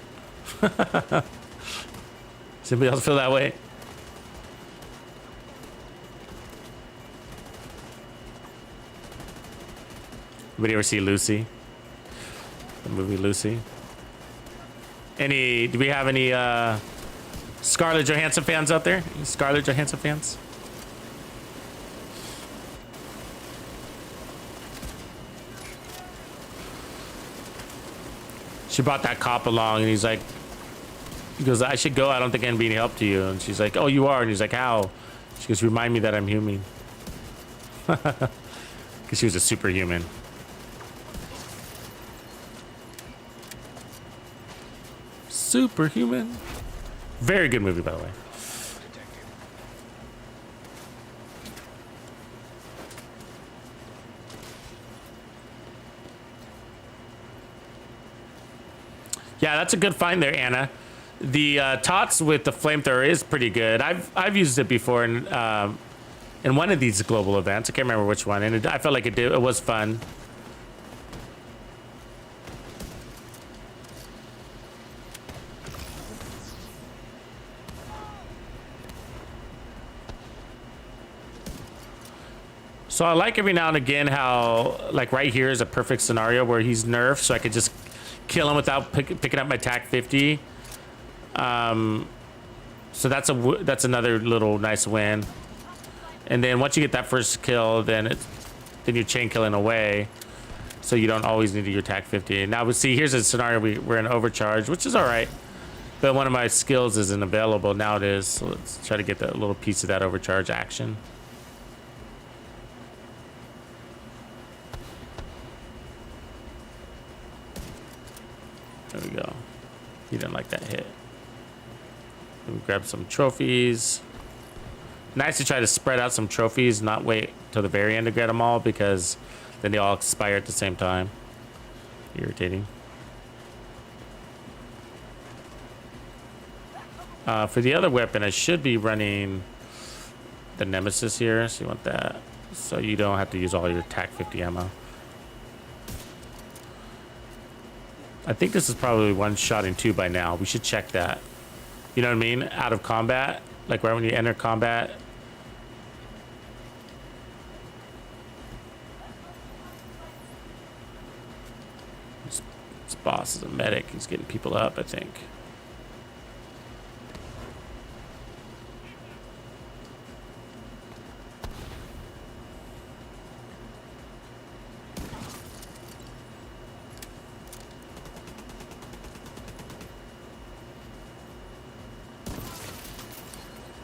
S2: Does anybody else feel that way? Anybody ever see Lucy? The movie Lucy? Do we have any Scarlett Johansson fans out there? Any Scarlett Johansson fans? She brought that cop along and he goes, I should go. I don't think I can be any help to you. And she's like, oh, you are. And he's like, how? She goes, remind me that I'm human. Because she was a superhuman. Superhuman. Very good movie, by the way. Yeah, that's a good find there, Anna. The TOTS with the flamethrower is pretty good. I've used it before in one of these global events. I can't remember which one, and I felt like it was fun. So I like every now and again how, like right here is a perfect scenario where he's nerfed, so I could just kill him without picking up my TAC 50. So that's another little nice win. And then once you get that first kill, then you're chain killing away, so you don't always need your TAC 50. Now we see here's a scenario we're in overcharge, which is all right, but one of my skills isn't available. Now it is. So let's try to get that little piece of that overcharge action. There we go. He didn't like that hit. Let me grab some trophies. Nice to try to spread out some trophies, not wait till the very end to get them all, because then they all expire at the same time. Irritating. For the other weapon, I should be running the Nemesis here, so you want that. So you don't have to use all your TAC 50 ammo. I think this is probably one shot in two by now. We should check that. You know what I mean? Out of combat, like right when you enter combat. This boss is a medic. He's getting people up, I think.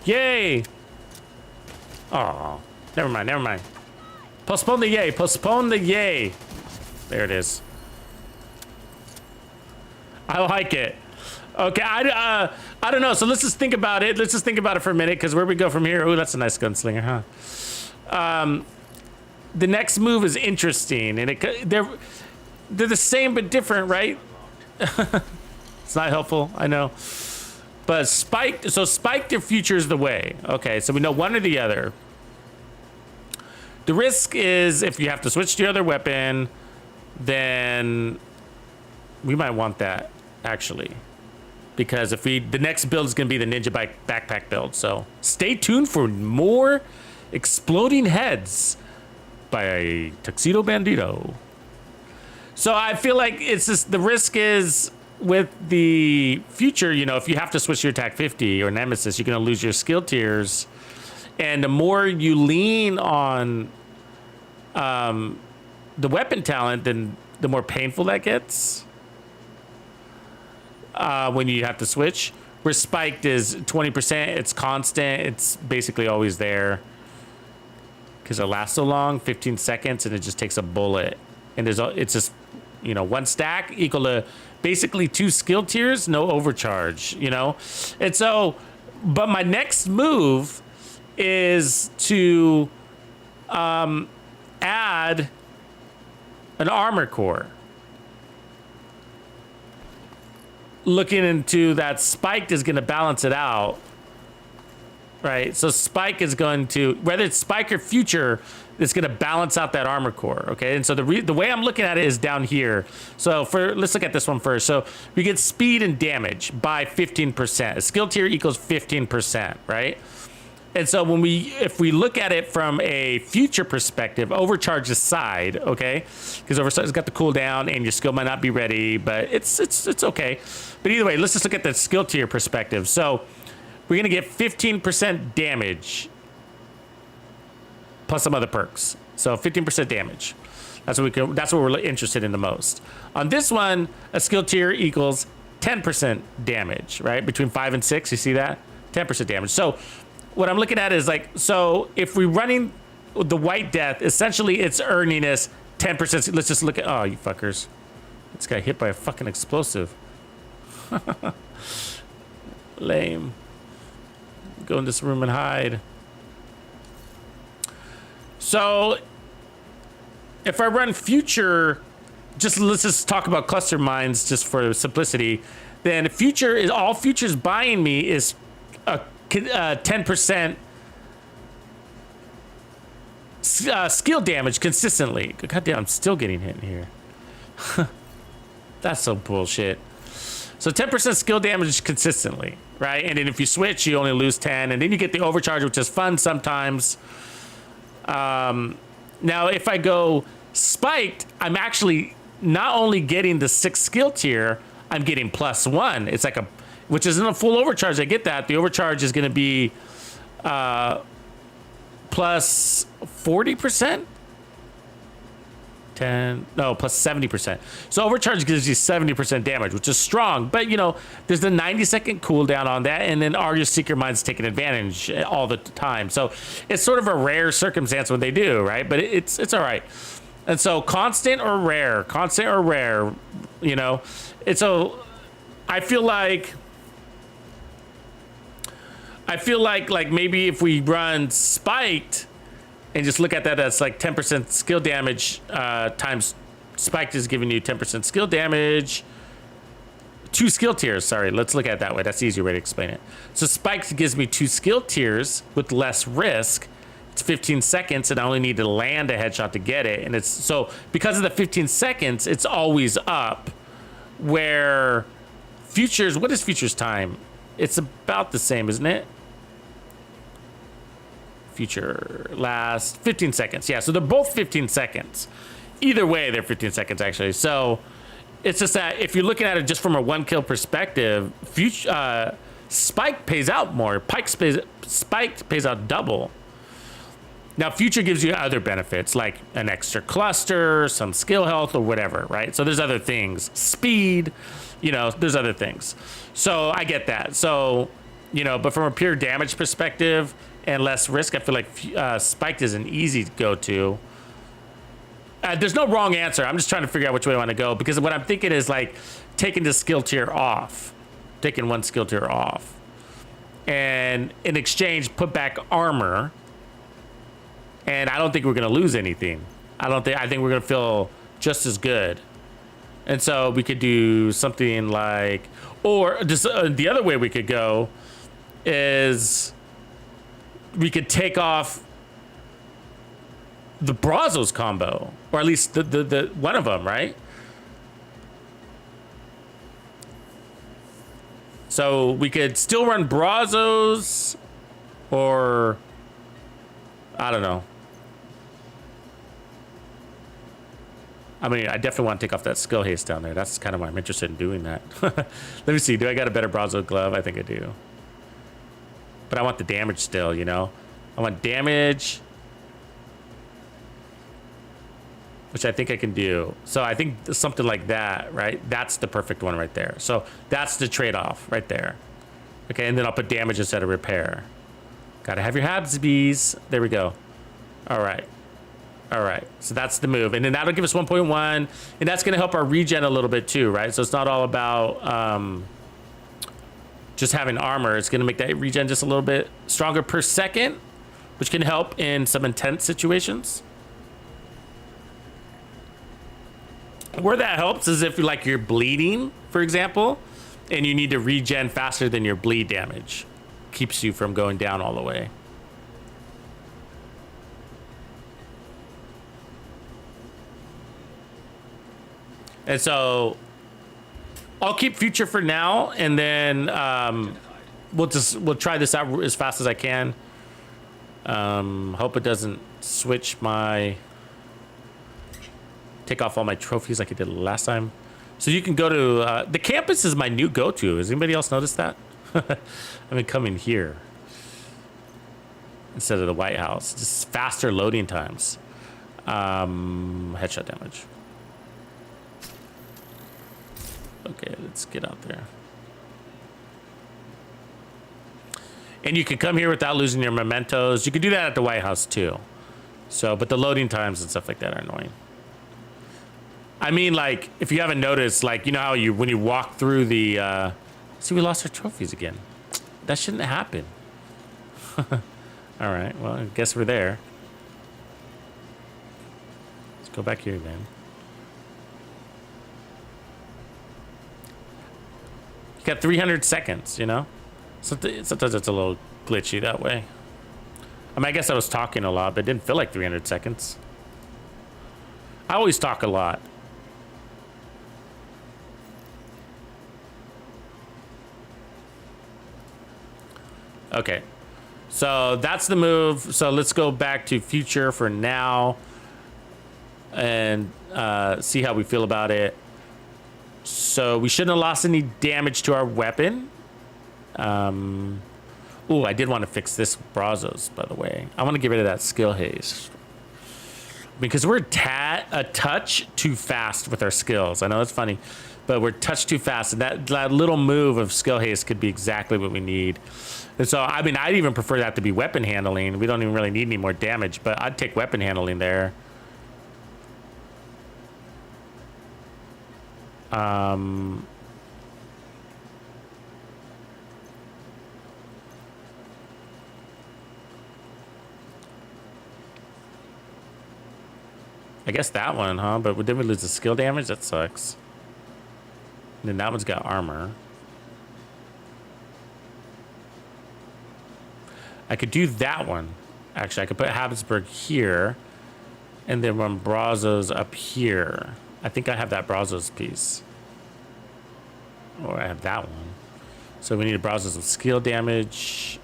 S2: Yay! Oh, never mind. Postpone the yay. Postpone the yay. There it is. I like it. Okay, I don't know. So let's just think about it. Let's just think about it for a minute, because where we go from here? Oh, that's a nice gunslinger, huh? The next move is interesting, and they're the same but different, right? It's not helpful, I know. But spiked your future is the way. Okay, so we know one or the other. The risk is if you have to switch to your other weapon, then we might want that, actually. Because the next build is going to be the Ninja Backpack build. So stay tuned for more Exploding Heads by TuxedoBandido. So I feel like it's just, the risk is, with the future, you know, if you have to switch your TAC 50 or Nemesis, you're going to lose your skill tiers. And the more you lean on the weapon talent, then the more painful that gets when you have to switch. Where spiked is 20%, it's constant, it's basically always there. Because it lasts so long, 15 seconds, and it just takes a bullet. And it's just, you know, one stack equal to basically 2 skill tiers, no overcharge, you know? And so, but my next move is to add an armor core. Looking into that spiked is going to balance it out. right? So spike is going to, whether it's spike or future, it's going to balance out that armor core, okay? And so the way I'm looking at it is down here. So let's look at this one first. So we get speed and damage by 15%. A skill tier equals 15%, right? And so if we look at it from a future perspective, overcharge aside, okay? Because overcharge has got the cooldown and your skill might not be ready, but it's okay. But either way, let's just look at the skill tier perspective. So we're gonna get 15% damage plus some other perks. So 15% damage. That's what we're interested in the most. On this one, a skill tier equals 10% damage, right? Between 5 and 6, you see that? 10% damage. So what I'm looking at is like, so if we're running the White Death, essentially it's earning us 10%. Let's just look at, oh, you fuckers. This guy hit by a fucking explosive. Lame. Go in this room and hide. So if I run future, let's just talk about cluster mines just for simplicity. Then future is all future's buying me is a 10% skill damage consistently. Goddamn, I'm still getting hit in here. That's so bullshit. So 10% skill damage consistently, right? And then if you switch, you only lose 10, and then you get the overcharge, which is fun sometimes. Now, if I go spiked, I'm actually not only getting the 6 skill tier, I'm getting +1. It's like which isn't a full overcharge. I get that. The overcharge is going to be plus 40%. Plus 70%. So overcharge gives you 70% damage, which is strong. But you know, there's the 90-second cooldown on that, and then are your Seeker Mines taking advantage all the time. So it's sort of a rare circumstance when they do, right? But it's all right. And so constant or rare, you know. And so I feel like maybe if we run spiked and just look at that as like 10% skill damage times spiked is giving you 10% skill damage. 2 skill tiers, sorry. Let's look at it that way. That's the easier way to explain it. So spiked gives me 2 skill tiers with less risk. It's 15 seconds and I only need to land a headshot to get it. And it's so because of the 15 seconds, it's always up. Where futures, what is futures time? It's about the same, isn't it? Future last 15 seconds. Yeah, so they're both 15 seconds. Either way, they're 15 seconds actually. So it's just that if you're looking at it just from a 1 kill perspective, spike pays out more. Spiked pays out double. Now, future gives you other benefits like an extra cluster, some skill health or whatever, right? So there's other things. Speed, you know, there's other things. So I get that. So, you know, but from a pure damage perspective and less risk, I feel like spiked is an easy go-to. There's no wrong answer. I'm just trying to figure out which way I want to go because what I'm thinking is like taking the skill tier off, taking 1 skill tier off, and in exchange put back armor. And I don't think we're going to lose anything. I think we're going to feel just as good. And so we could do something like, or just the other way we could go is we could take off the Brazos combo, or at least the one of them, right? So we could still run Brazos, or I don't know. I mean, I definitely want to take off that skill haste down there. That's kind of why I'm interested in doing that. Let me see. Do I got a better Brazo glove? I think I do. But I want the damage still, you know? I want damage, which I think I can do. So I think something like that, right? That's the perfect one right there. So that's the trade-off right there. Okay, and then I'll put damage instead of repair. Gotta have your Habsbees. There we go. All right. All right, so that's the move. And then that'll give us 1.1, and that's gonna help our regen a little bit too, right? So it's not all about just having armor. It's gonna make that regen just a little bit stronger per second, which can help in some intense situations. Where that helps is if like you're bleeding, for example, and you need to regen faster than your bleed damage. keeps you from going down all the way. And so I'll keep future for now, and then we'll try this out as fast as I can. Hope it doesn't switch my take off all my trophies like it did last time. So you can go to the campus is my new go-to. Has anybody else noticed that? I've been coming here instead of the White House. Just faster loading times. Headshot damage. Okay, let's get out there. And you can come here without losing your mementos. You can do that at the White House too. So, but the loading times and stuff like that are annoying. I mean, like, if you haven't noticed, like, you know how when you walk through the, see, we lost our trophies again. That shouldn't happen. All right, well, I guess we're there. Let's go back here then. You got 300 seconds, you know? Sometimes it's a little glitchy that way. I mean, I guess I was talking a lot, but it didn't feel like 300 seconds. I always talk a lot. Okay, so that's the move. So let's go back to future for now and see how we feel about it. So we shouldn't have lost any damage to our weapon. Oh, I did want to fix this Brazos, by the way. I want to get rid of that skill haze because we're a touch too fast with our skills. I know it's funny, but we're touch too fast, and that little move of skill haze could be exactly what we need. And so, I mean, I'd even prefer that to be weapon handling. We don't even really need any more damage, but I'd take weapon handling there. I guess that one, huh? But then we lose the skill damage. That sucks. And then that one's got armor. I could do that one. Actually, I could put Habsburg here and then run Brazos up here. I think I have that Brazos piece. Or I have that one. So we need a Brazos with skill damage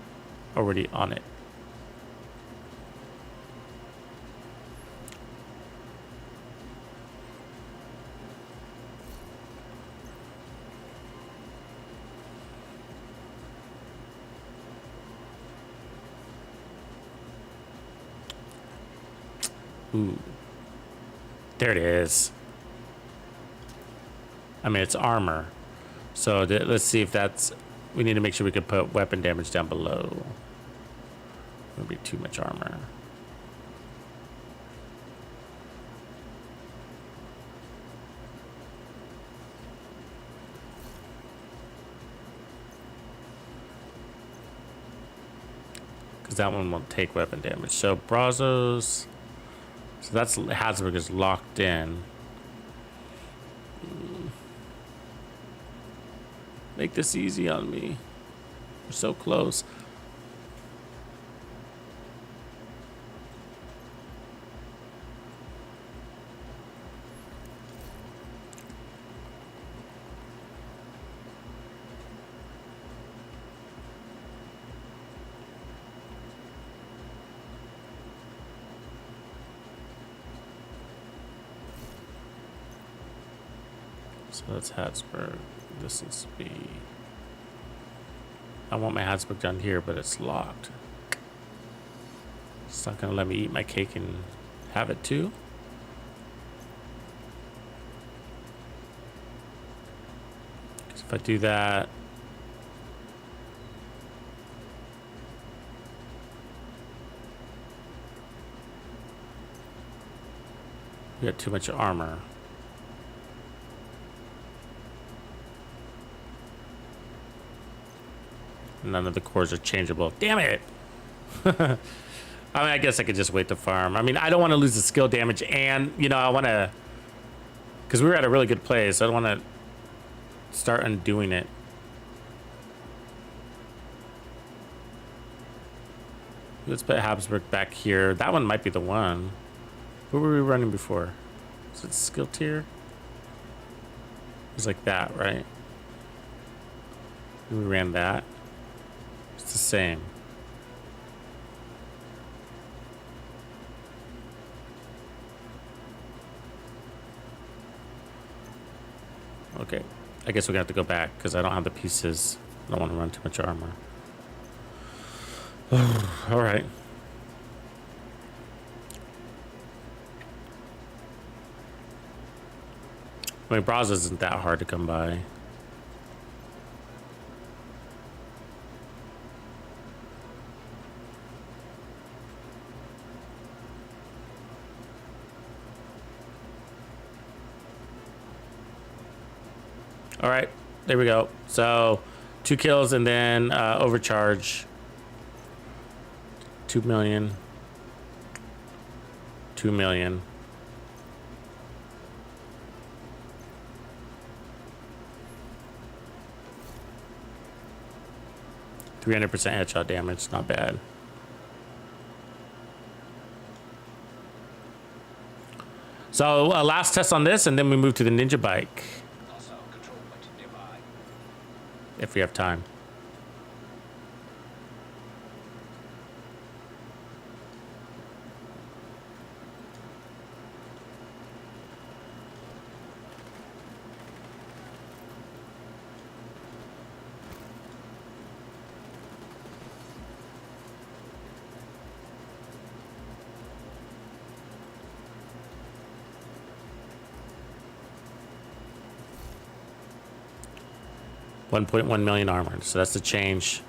S2: already on it. Ooh. There it is. I mean, it's armor. So let's see if that's... We need to make sure we can put weapon damage down below. It'll be too much armor. Because that one won't take weapon damage. So Brazos... So that's Habsburg is locked in. Make this easy on me. We're so close. So that's Habsburg. This is B. I want my Habsburg down here, but it's locked. It's not gonna let me eat my cake and have it too. Because if I do that, we got too much armor. None of the cores are changeable. Damn it! I mean, I guess I could just wait to farm. I mean, I don't want to lose the skill damage, and, you know, I want to... Because we were at a really good place, so I don't want to start undoing it. Let's put Habsburg back here. That one might be the one. What were we running before? Is it skill tier? It's like that, right? We ran that. It's the same. Okay, I guess we're gonna have to go back because I don't have the pieces. I don't want to run too much armor. All right. I mean, Braz isn't that hard to come by. All right, there we go. So 2 kills and then overcharge. 2 million. 2 million. %300 headshot damage, not bad. So last test on this, and then we move to the Ninja bike. If we have time. $1.1 million armor, so that's the change.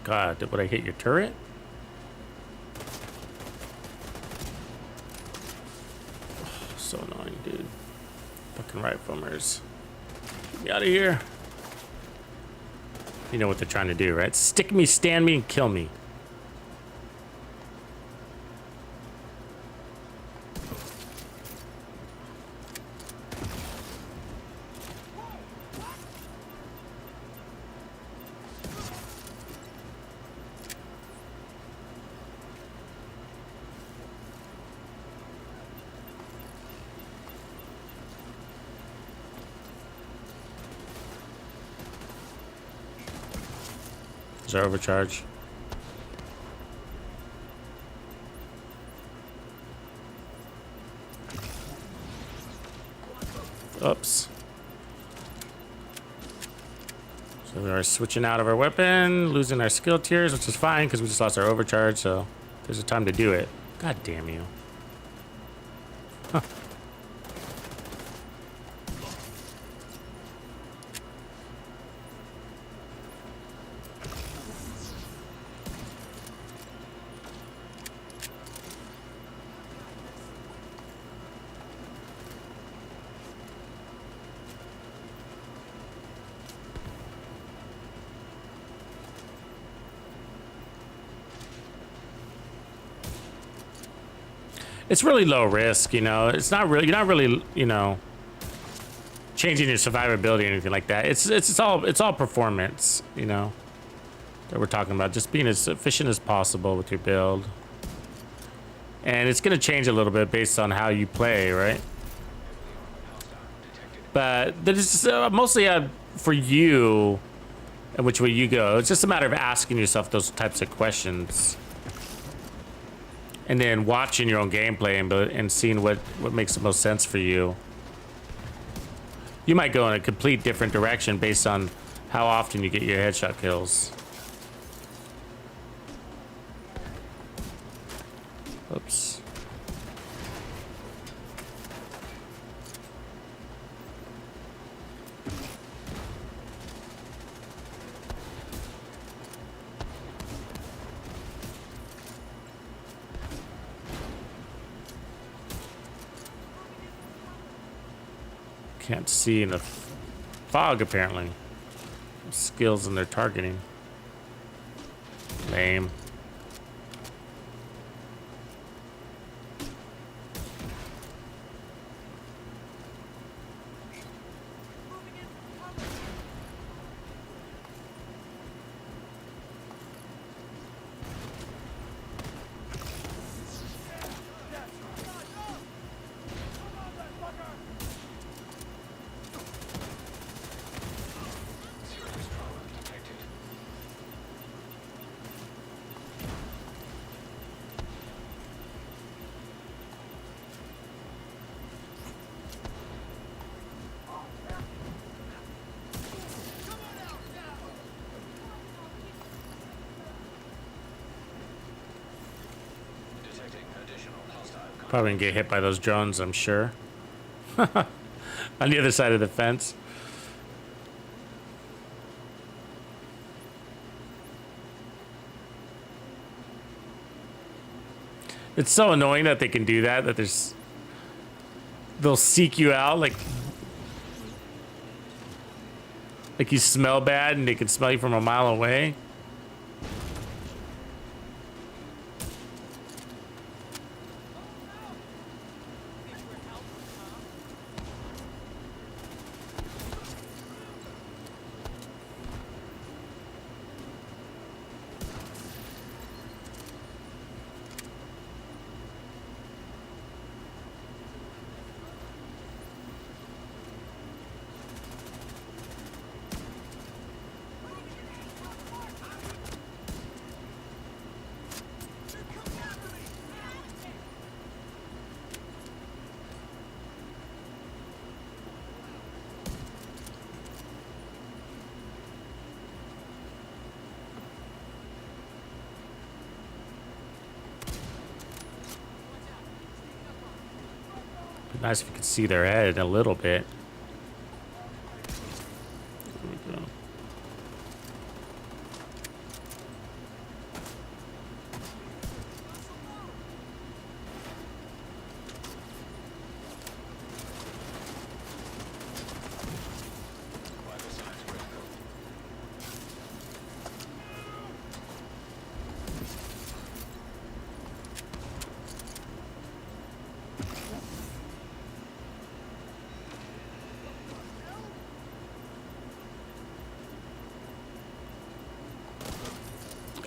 S2: God, would I hit your turret? Oh, so annoying, dude. Fucking rifleers. Get me out of here. You know what they're trying to do, right? Stick me, stand me, and kill me. Overcharge. Oops. So we are switching out of our weapon, losing our skill tiers, which is fine because we just lost our overcharge, so there's a time to do it. God damn you. Huh. It's really low risk, you know. It's not really, you're not really, you know, changing your survivability or anything like that. It's all performance, you know, that we're talking about. Just being as efficient as possible with your build. And it's gonna change a little bit based on how you play, right? But this is mostly for you and which way you go. It's just a matter of asking yourself those types of questions. And then watching your own gameplay and seeing what makes the most sense for you. You might go in a complete different direction based on how often you get your headshot kills. Oops. Can't see in the fog, apparently. Skills in their targeting. Lame.
S6: Serious trauma detected. Detecting additional hostile contact.
S2: Probably gonna get hit by those drones, I'm sure. On the other side of the fence. It's so annoying that they can do that, that there's... They'll seek you out, like you smell bad and they can smell you from a mile away. Nice if you could see their head a little bit. There we go.
S6: Vital signs critical.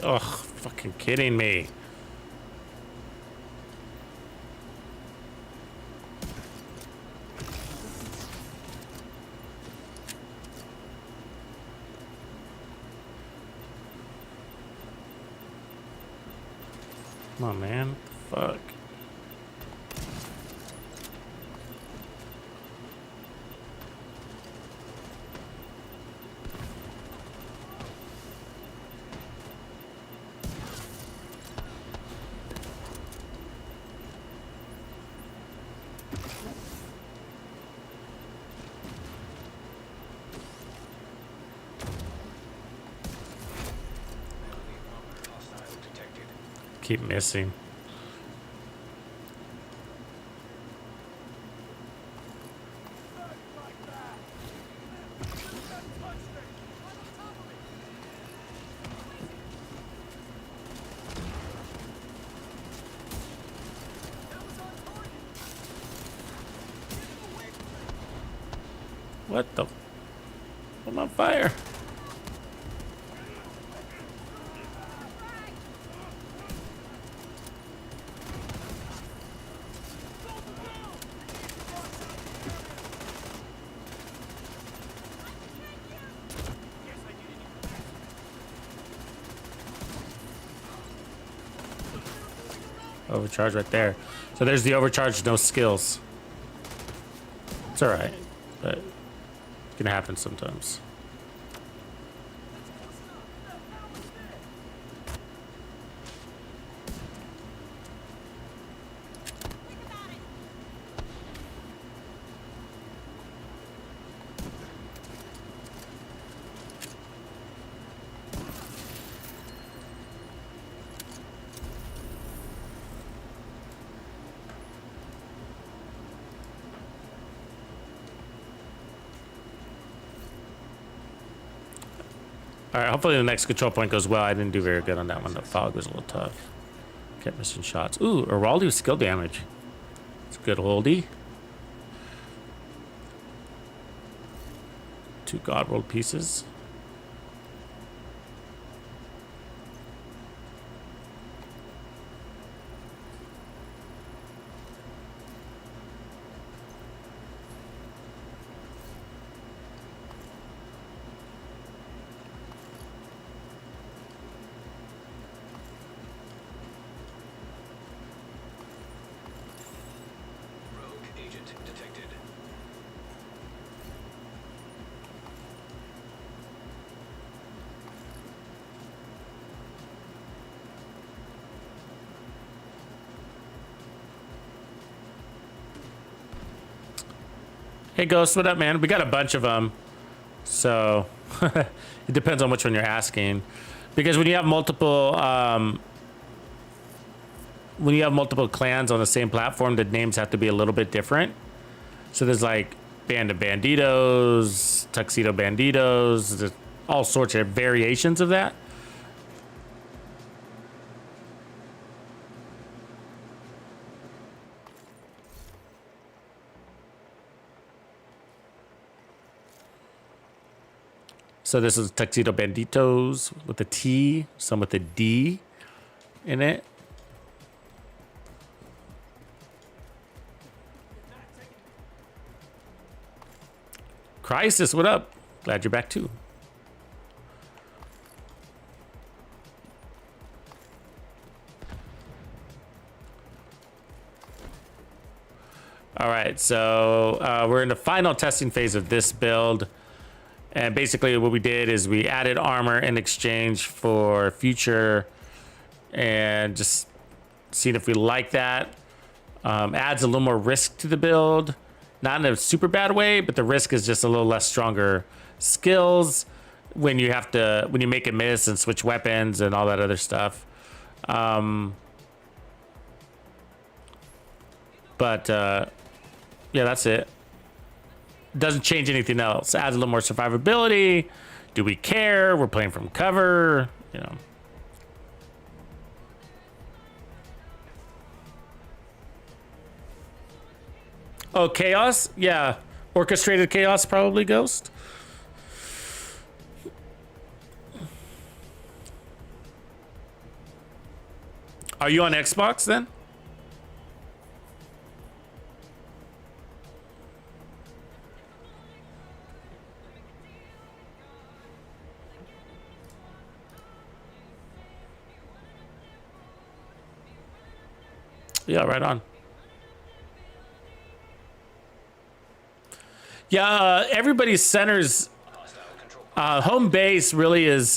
S2: Ugh, fucking kidding me. Come on, man. Fuck.
S6: Hostile detected.
S2: Keep missing. What the? I'm on fire. Overcharge right there. So there's the overcharge, no skills. It's alright, but it can happen sometimes. All right, hopefully the next control point goes well. I didn't do very good on that one. The fog was a little tough. Kept missing shots. Ooh, Araldi with skill damage. It's a good oldie. 2 Godworld pieces. Hey Ghost, what up, man? We got a bunch of them, so it depends on which one you're asking. Because when you have multiple clans on the same platform, the names have to be a little bit different. So there's like Band of Bandidos, TuxedoBandidos, there's all sorts of variations of that. So this is TuxedoBanditos with a T, some with a D in it. Crisis, what up? Glad you're back too. All right, so we're in the final testing phase of this build. And basically what we did is we added armor in exchange for future and just seeing if we like that. Adds a little more risk to the build. Not in a super bad way, but the risk is just a little less stronger skills when you have to, when you make a miss and switch weapons and all that other stuff. Yeah, that's it. Doesn't change anything else. Adds a little more survivability. Do we care? We're playing from cover, you know. Oh, chaos? Yeah. Orchestrated chaos, probably, Ghost. Are you on Xbox then? Yeah, right on. Yeah, everybody's centers home base really is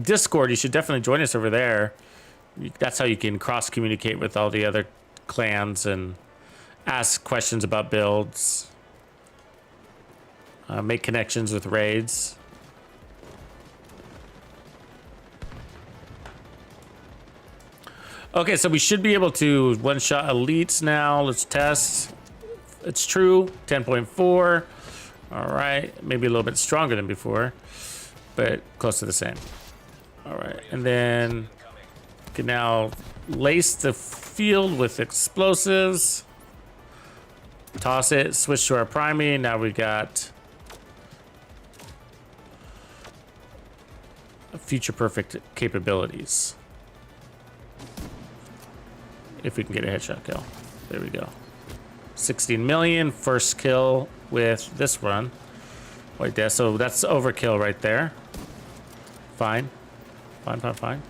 S2: Discord. You should definitely join us over there. That's how you can cross communicate with all the other clans and ask questions about builds, make connections with raids. Okay, so we should be able to one-shot elites now. Let's test. It's true, 10.4. All right, maybe a little bit stronger than before, but close to the same. All right, and then we can now lace the field with explosives. Toss it, switch to our priming. Now we got future perfect capabilities. If we can get a headshot kill. There we go. 16 million, first kill with this run. Wait there, so that's overkill right there. Fine. Fine, fine, fine.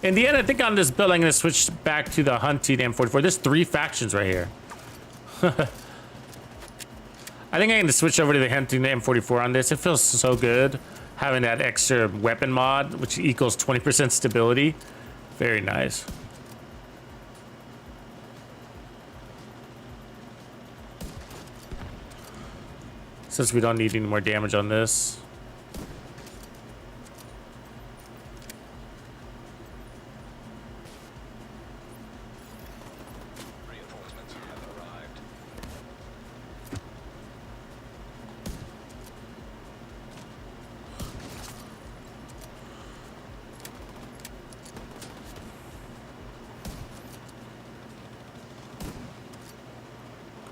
S2: In the end, I think on this build, I'm going to switch back to the hunting M44. There's 3 factions right here. I think I'm going to switch over to the hunting M44 on this. It feels so good having that extra weapon mod, which equals 20% stability. Very nice. Since we don't need any more damage on this.
S6: Reinforcements have arrived.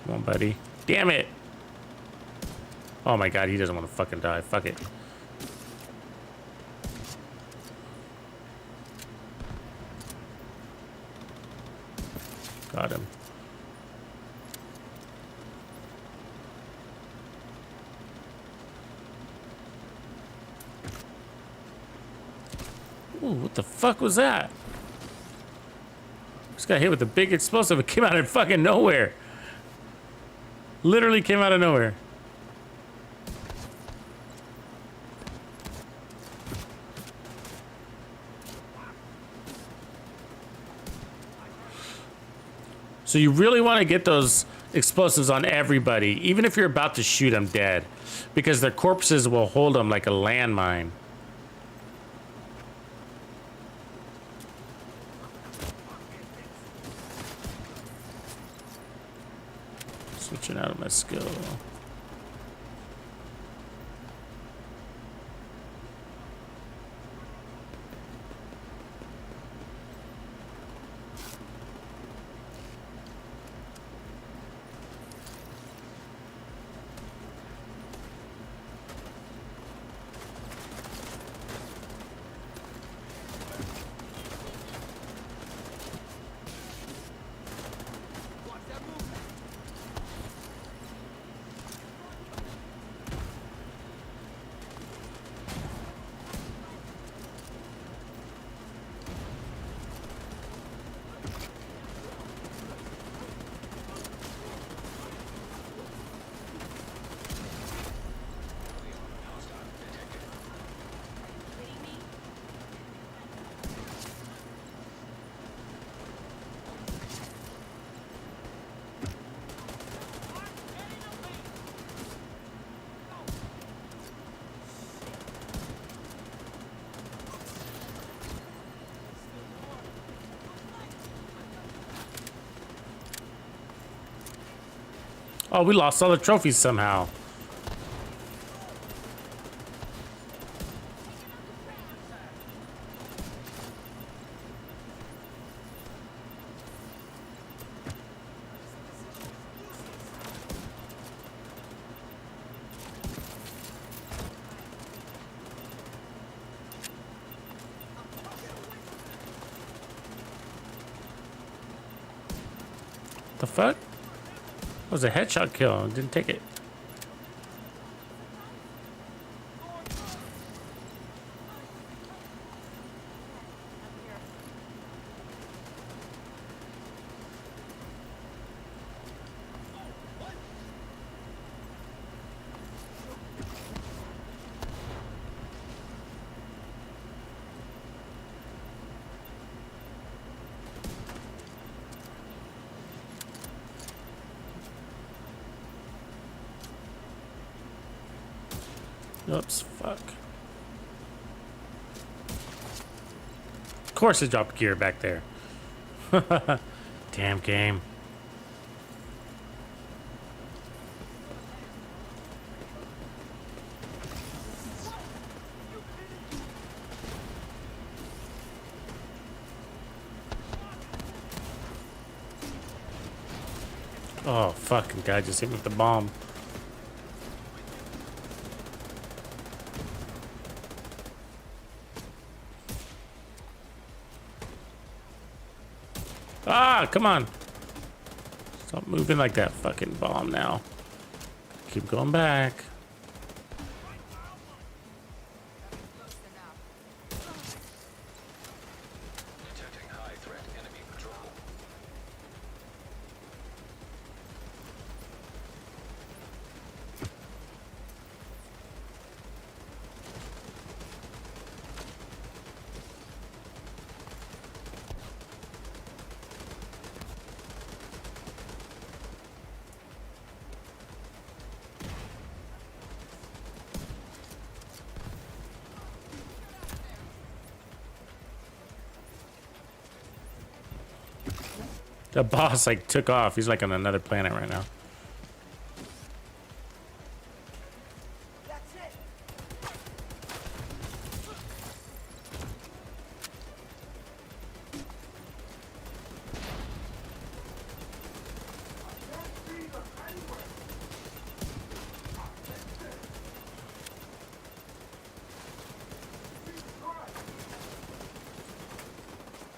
S2: Come on, buddy. Damn it. Oh my god, he doesn't want to fucking die. Fuck it. Got him. Ooh, what the fuck was that? Just got hit with a big explosive. It came out of fucking nowhere. Literally came out of nowhere. So you really want to get those explosives on everybody, even if you're about to shoot them dead, because their corpses will hold them like a landmine. Switching out of my skill. Oh, we lost all the trophies somehow. The fuck? That was a headshot kill. Didn't take it. Oops, fuck. Of course it dropped gear back there. Damn game. Oh, fucking guy just hit me with the bomb. Ah, come on. Stop moving like that fucking bomb now. Keep going back.
S6: Detecting high threat enemy patrol.
S2: The boss like took off. He's like on another planet right now.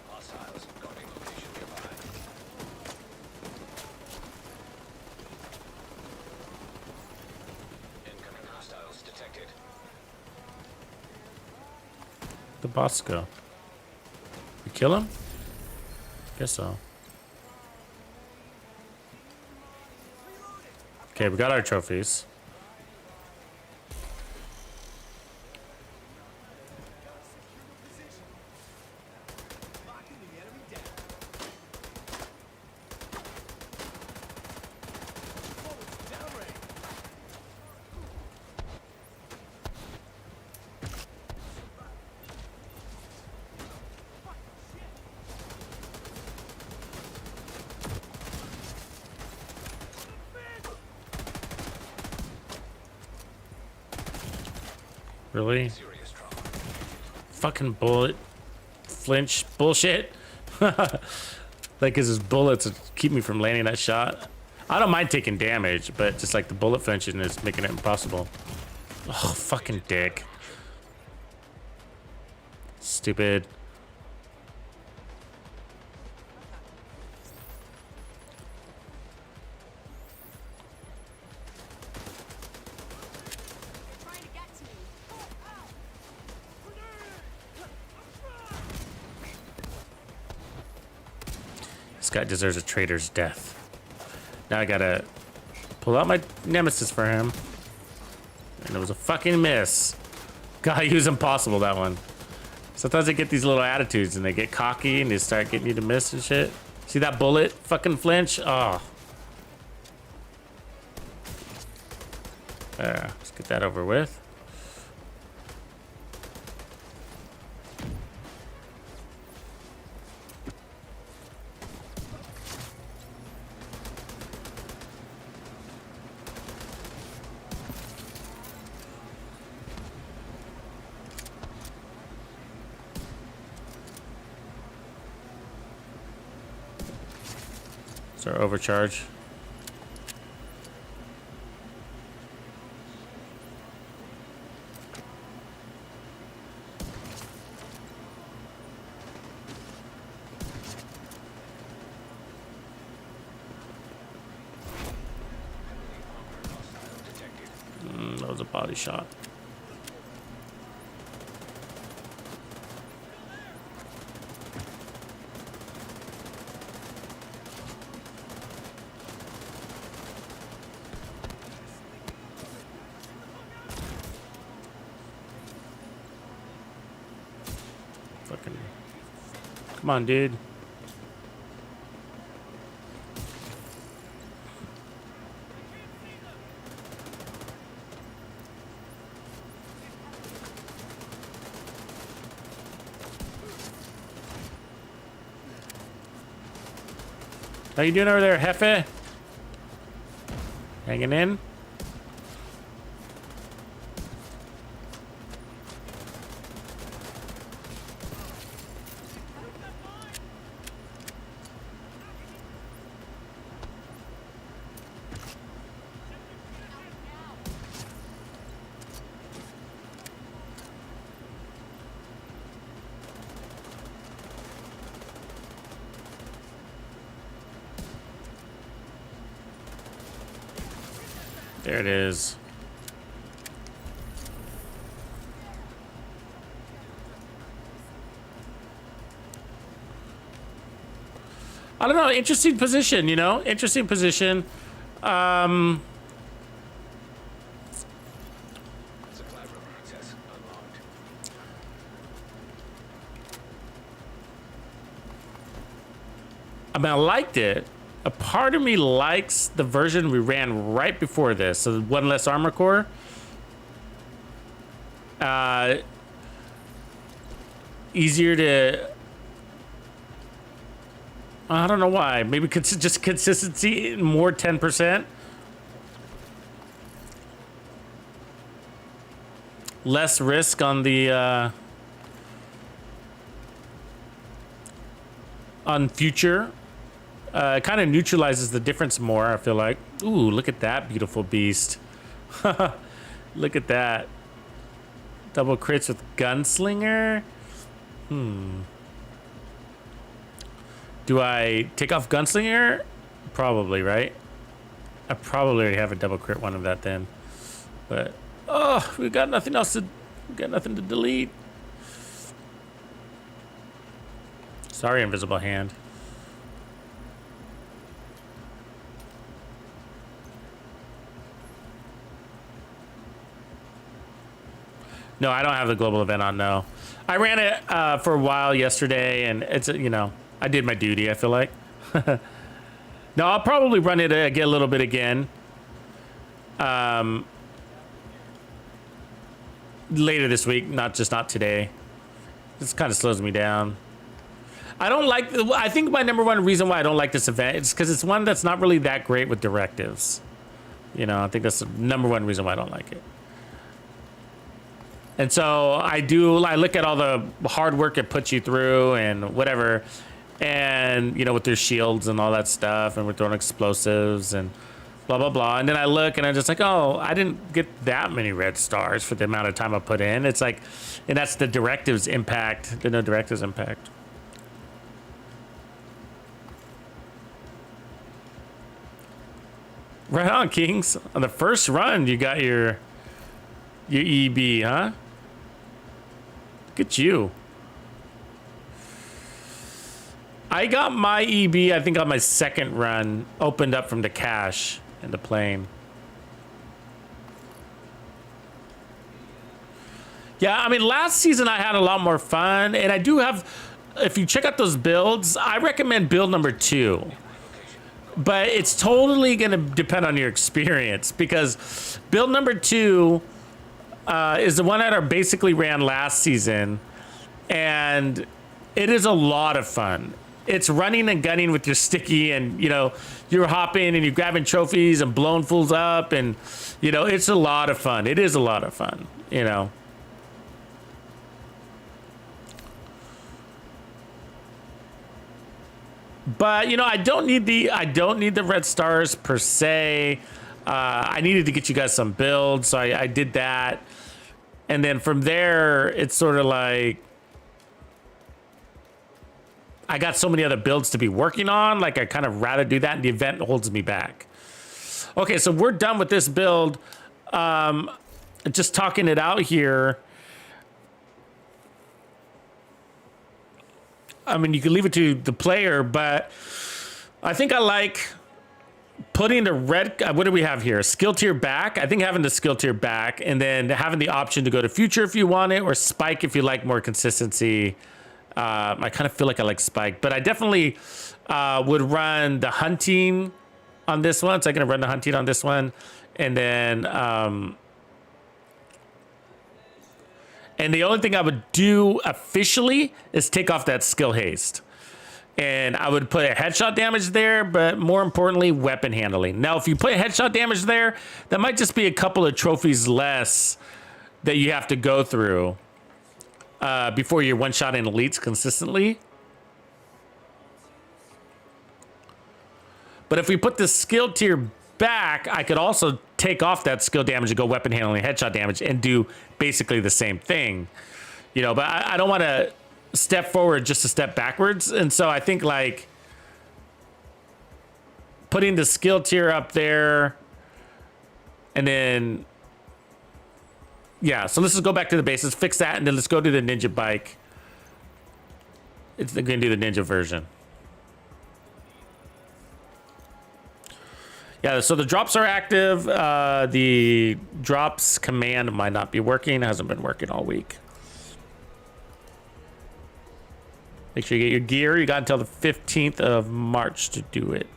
S6: Hostiles guarding location nearby. Incoming hostiles detected.
S2: The boss go. We kill him? Guess so. Okay, we got our trophies. Really?
S6: Serious trauma.
S2: Fucking bullet flinch bullshit. Like, cause his bullets keep me from landing that shot. I don't mind taking damage, but just like the bullet flinching is making it impossible. Oh, fucking dick. Stupid. This guy deserves a traitor's death. Now I gotta pull out my nemesis for him. And it was a fucking miss. God, he was impossible, that one. Sometimes they get these little attitudes and they get cocky and they start getting you to miss and shit. See that bullet fucking flinch? Oh. Let's get that over with. Our overcharge. That was a body shot. Fucking. Come on, dude. How you doing over there, Hefe? Hanging in? There it is. I don't know. Interesting position, you know? Interesting position.
S6: Supply room access unlocked.
S2: I mean, I liked it. A part of me likes the version we ran right before this, so one less armor core. Easier to I don't know why. Maybe just consistency, more 10%. Less risk on the on future. It kind of neutralizes the difference more, I feel like. Ooh, look at that beautiful beast. Look at that. Double crits with Gunslinger. Do I take off Gunslinger? Probably, right? I probably already have a double crit one of that then. But, oh, we got nothing else to, we got nothing to delete. Sorry, Invisible Hand. No, I don't have the global event on, no. I ran it for a while yesterday, and it's, you know, I did my duty, I feel like. No, I'll probably run it again a little bit again. Later this week, not today. This kind of slows me down. I don't like, I think my number one reason why I don't like this event is because it's one that's not really that great with directives. You know, I think that's the number one reason why I don't like it. And so I look at all the hard work it puts you through and whatever. And, you know, with their shields and all that stuff, and we're throwing explosives and blah, blah, blah. And then I look and I'm just like, oh, I didn't get that many red stars for the amount of time I put in. It's like, and that's the directives impact, the no directives impact. Right on, Kings. On the first run, you got your EB, huh? Look at you. I got my EB, I think on my second run, opened up from the cache in the plane. Yeah, I mean, last season I had a lot more fun, and I do have, if you check out those builds, I recommend build number 2. But it's totally gonna depend on your experience, because build number 2 is the one that I basically ran last season, and it is a lot of fun. It's running and gunning with your sticky, and you know, you're hopping and you're grabbing trophies and blowing fools up, and you know, it's a lot of fun. It is a lot of fun, you know. But you know, I don't need the red stars per se. I needed to get you guys some builds, so I did that. And then from there, it's sort of like, I got so many other builds to be working on, like I kind of rather do that, and the event holds me back. Okay, so we're done with this build. Just talking it out here. I mean, you can leave it to the player, but I think I like putting the red, what do we have here? Skill tier back. I think having the skill tier back, and then having the option to go to future if you want it, or spike if you like more consistency. I kind of feel like I like spike, but I definitely would run the hunting on this one. So I'm going to run the hunting on this one. And then, and the only thing I would do officially is take off that skill haste. And I would put a headshot damage there, but more importantly, weapon handling. Now, if you put headshot damage there, that might just be a couple of trophies less that you have to go through before you're one-shotting elites consistently. But if we put the skill tier back, I could also take off that skill damage and go weapon handling, headshot damage, and do basically the same thing. You know, but I don't want to step forward just to step backwards. And so I think like putting the skill tier up there, and then yeah, so let's just go back to the basics, fix that, and then let's go to the ninja bike. It's going to do the ninja version. Yeah, so the drops are active. The drops command might not be working. It hasn't been working all week. Make sure you get your gear. You got until the 15th of March to do it.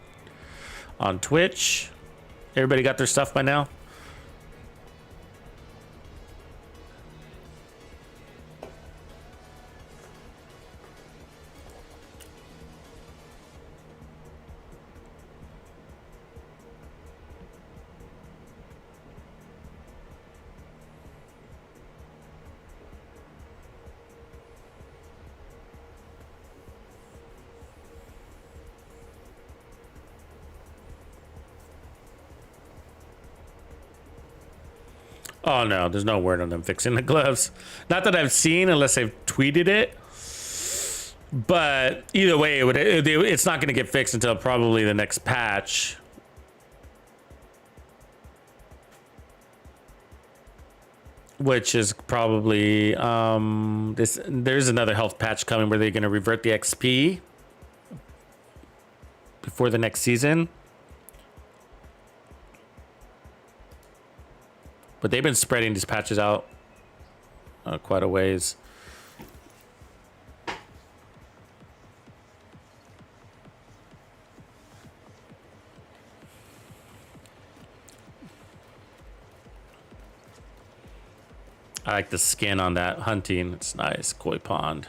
S2: On Twitch. Everybody got their stuff by now? Oh no, there's no word on them fixing the gloves. Not that I've seen, unless they've tweeted it. But either way, it's not going to get fixed until probably the next patch. Which is probably there's another health patch coming where they're going to revert the XP before the next season. But they've been spreading these patches out quite a ways. I like the skin on that hunting. It's nice. Koi pond.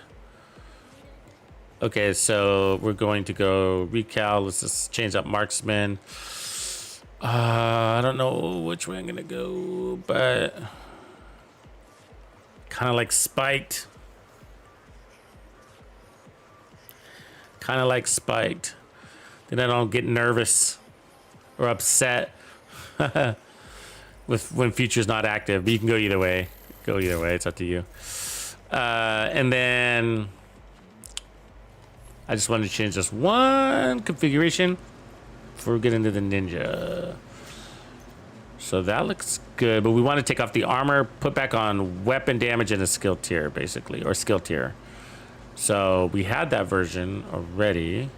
S2: Okay, so we're going to go recal. Let's just change up marksman. I don't know which way I'm gonna go, but kind of like spiked. Kind of like spiked. Then I don't get nervous or upset with when feature's not active. But you can go either way. Go either way. It's up to you. And then I just wanted to change just one configuration before we get into the ninja. So that looks good, but we want to take off the armor, put back on weapon damage and a skill tier, basically, or skill tier. So we had that version already.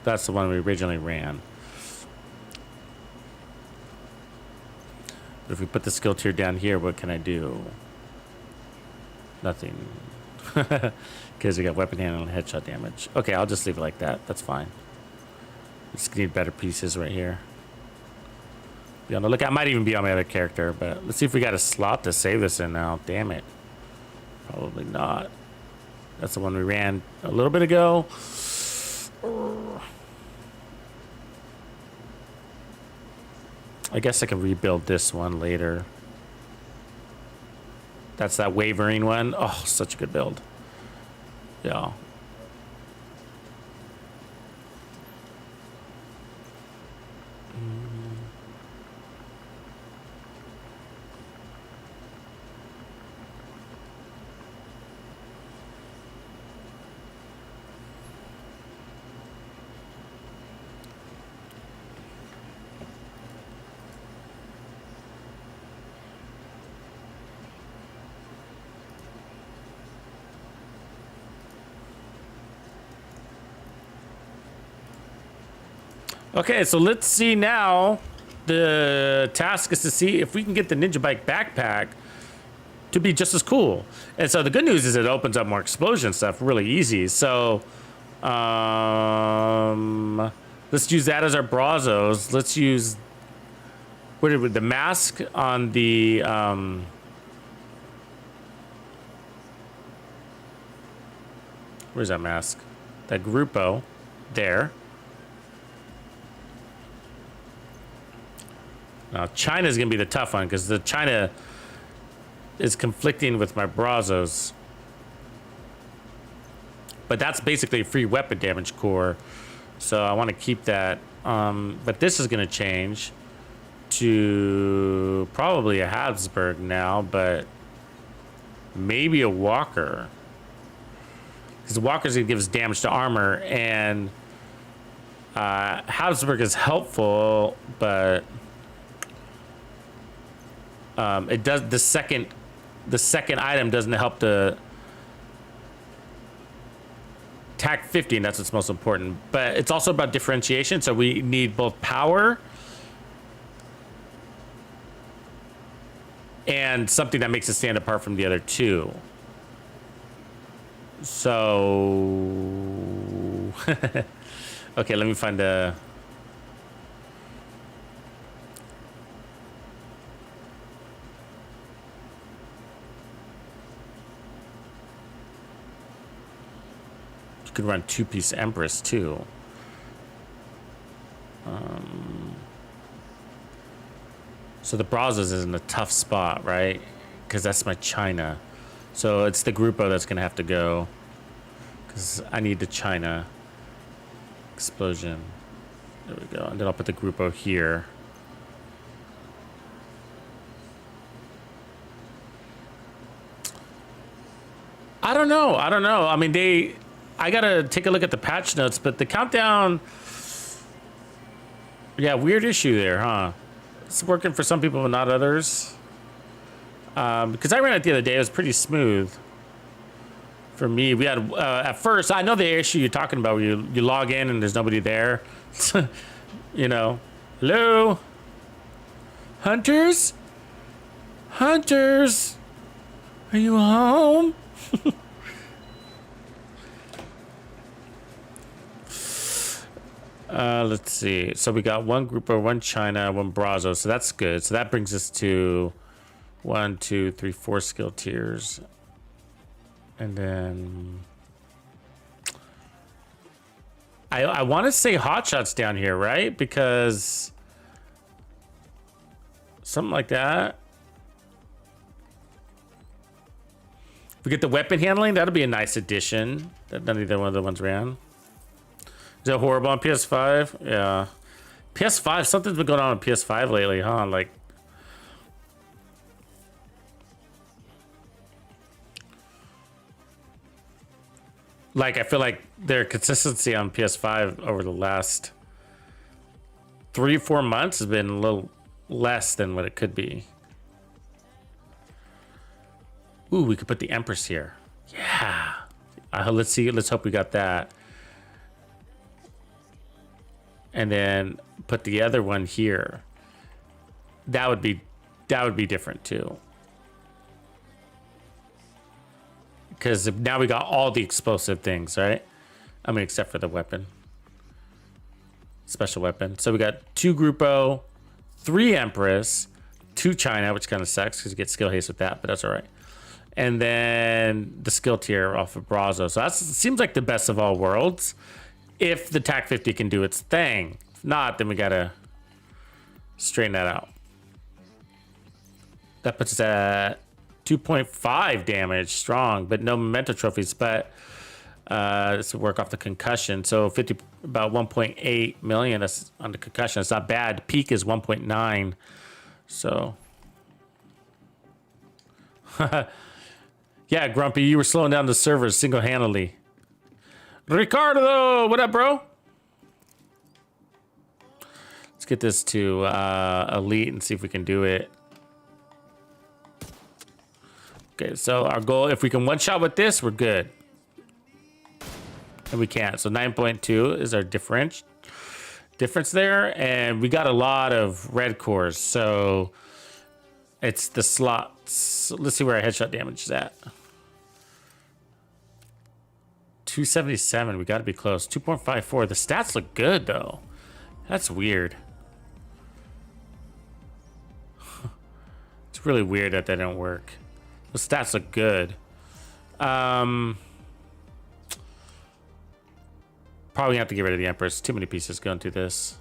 S2: That's the one we originally ran. But if we put the skill tier down here, what can I do? Nothing. Because we got weapon handle and headshot damage. Okay, I'll just leave it like that. That's fine. Just need better pieces right here. Be on the lookout. I might even be on my other character, but let's see if we got a slot to save this in now. Damn it. Probably not. That's the one we ran a little bit ago. I guess I can rebuild this one later. That's that wavering one. Oh, such a good build. Yeah. Okay, so let's see now. The task is to see if we can get the Ninja Bike backpack to be just as cool. And so the good news is it opens up more explosion stuff really easy. So let's use that as our Brazos. Let's use the mask on the where's that mask? That Grupo there. Now, China's going to be the tough one because the China is conflicting with my Brazos. But that's basically a free weapon damage core. So I want to keep that. But this is going to change to probably a Habsburg now, but maybe a Walker. Because the Walker's going to give us damage to armor, and Habsburg is helpful, but it does the second item doesn't help the TAC 50, and that's what's most important. But it's also about differentiation, so we need both power and something that makes it stand apart from the other two. So okay, let me find a could run two-piece Empress too. So the Brazos is in a tough spot, right? Because that's my China. So it's the Grupo that's gonna have to go. Because I need the China explosion. There we go. And then I'll put the Grupo here. I don't know. I mean, I gotta take a look at the patch notes, but the countdown, yeah, weird issue there, huh? It's working for some people, but not others. Because I ran it the other day, it was pretty smooth. For me, we had, at first, I know the issue you're talking about, where you log in and there's nobody there. You know, hello? Hunters? Hunters? Are you home? Let's see. So we got one Grupo, one China, one Brazo. So that's good. So that brings us to 1, 2, 3, 4 skill tiers. And then I want to say Hotshot's down here, right? Because something like that. If we get the weapon handling, that'll be a nice addition that none of the one of the ones ran. Is that horrible on PS5? Yeah. PS5, something's been going on with PS5 lately, huh? Like I feel like their consistency on PS5 over the last 3-4 months has been a little less than what it could be. Ooh, we could put the Empress here. Yeah. Let's see. Let's hope we got that. And then put the other one here. That would be different too. Because now we got all the explosive things, right? I mean, except for the weapon. Special weapon. So we got 2 Grupo, 3 Empress, 2 China, which kind of sucks because you get skill haste with that, but that's all right. And then the skill tier off of Brazo. So that seems like the best of all worlds. If the TAC 50 can do its thing. If not, then we gotta straighten that out. That puts us at 2.5 damage strong, but no Memento trophies. But this will work off the concussion. So 50, about 1.8 million that's on the concussion. It's not bad. Peak is 1.9. So yeah, Grumpy, you were slowing down the servers single-handedly. Ricardo, what up, bro? Let's get this to elite and see if we can do it. Okay, so our goal, if we can one-shot with this, we're good. And we can't. So 9.2 is our difference there. And we got a lot of red cores. So it's the slots. Let's see where our headshot damage is at. 277. We got to be close. 2.54. The stats look good, though. That's weird. It's really weird that they don't work. The stats look good. Probably have to get rid of the Empress. Too many pieces going through this.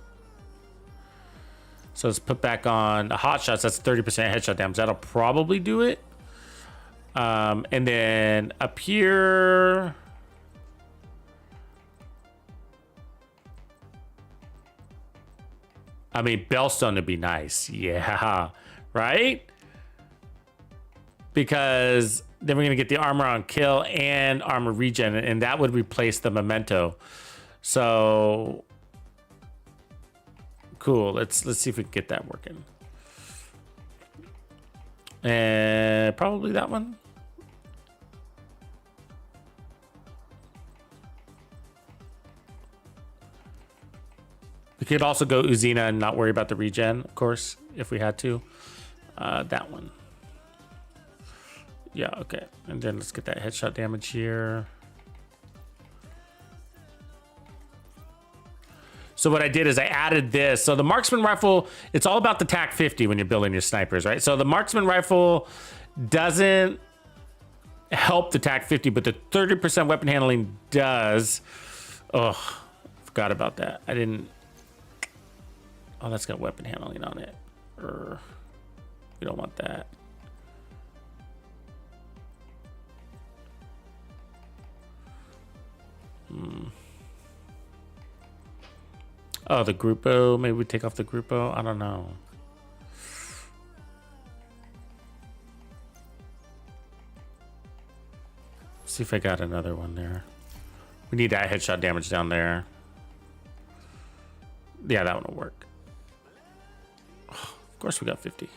S2: So let's put back on the hot shots. That's 30% headshot damage. That'll probably do it. And then up here, I mean, Bellstone would be nice. Yeah, right? Because then we're going to get the armor on kill and armor regen, and that would replace the Memento. So cool. Let's see if we can get that working. And probably that one. We could also go Uzina and not worry about the regen, of course, if we had to. That one. Yeah, okay. And then let's get that headshot damage here. So what I did is I added this. So the marksman rifle, it's all about the TAC 50 when you're building your snipers, right? So the marksman rifle doesn't help the TAC 50, but the 30% weapon handling does. Oh, forgot about that. I didn't. Oh, that's got weapon handling on it. We don't want that. Oh, the Grupo. Maybe we take off the Grupo. I don't know. See if I got another one there. We need that headshot damage down there. Yeah, that one will work. Oh, of course we got 50.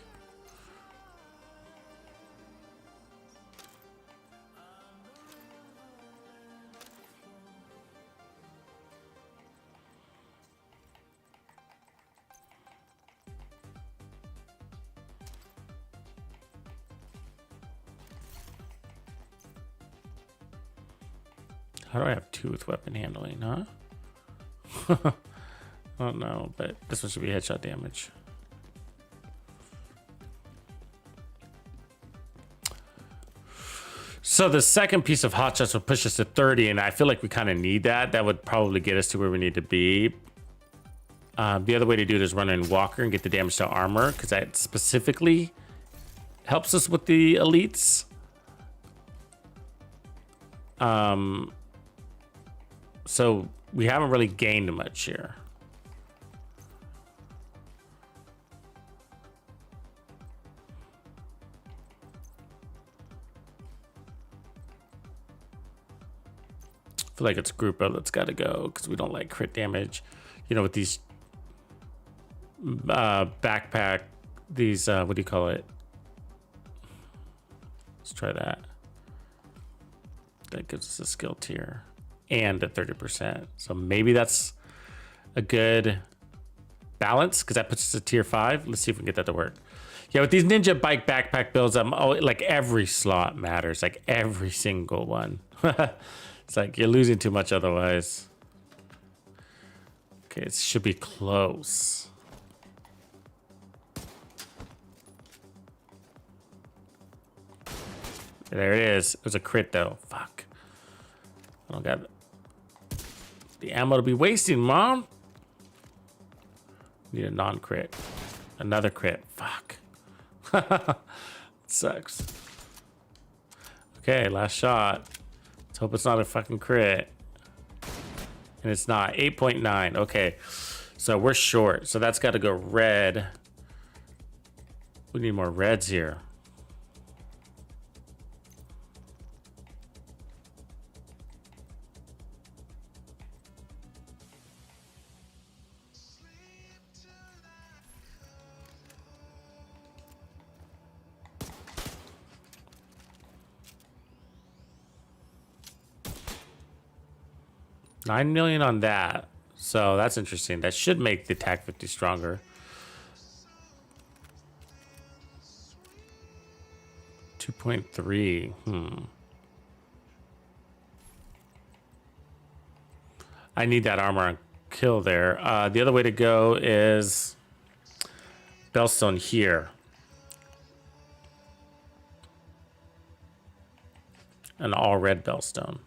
S2: How do I have 2 with weapon handling, huh? I don't know, but this one should be headshot damage. So the second piece of hot shots will push us to 30, and I feel like we kind of need that. That would probably get us to where we need to be. The other way to do it is run in Walker and get the damage to armor, because that specifically helps us with the elites. So we haven't really gained much here. I feel like it's Grupo that's got to go because we don't like crit damage. You know, with these backpack, these, what do you call it? Let's try that. That gives us a skill tier and a 30%. So maybe that's a good balance because that puts us at tier 5. Let's see if we can get that to work. Yeah, with these ninja bike backpack builds, I'm always, like every slot matters, like every single one. It's like you're losing too much otherwise. Okay, it should be close. There it is. It was a crit though. Fuck. I don't got the ammo to be wasting, Mom. Need a non-crit. Another crit. Fuck. Sucks. Okay, last shot. Let's hope it's not a fucking crit. And it's not. 8.9. Okay. So we're short. So that's got to go red. We need more reds here. $9 million on that. So that's interesting. That should make the TAC 50 stronger. $2.3. I need that armor on kill there. The other way to go is Bellstone here. An all red Bellstone.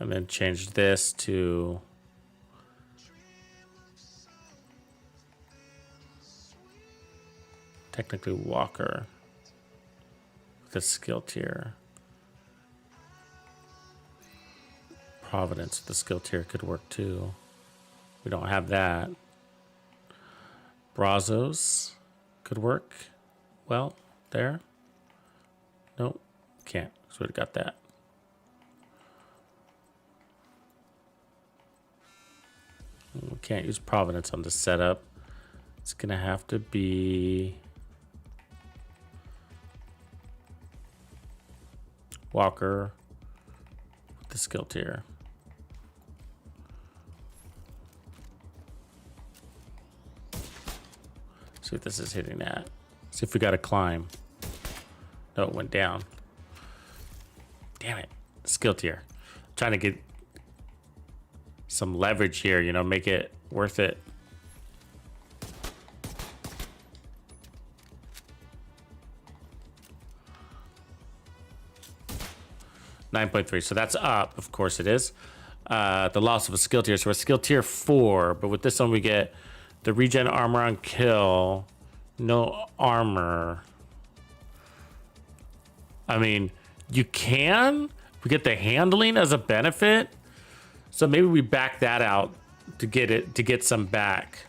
S2: And then change this to technically Walker with a skill tier. Providence, the skill tier could work too. We don't have that. Brazos could work. Well, there. Nope, can't. So we got that. We can't use Providence on the setup. It's gonna have to be Walker with the skill tier. See if this is hitting that. See if we got to climb. No, it went down. Damn it. Skill tier. I'm trying to get some leverage here, you know, make it worth it. $9.3, so that's up, of course it is. The loss of a skill tier, so we're skill tier 4, but with this one we get The regen armor on kill. No armor. I mean, you can. We get the handling as a benefit. So maybe we back that out to get some back.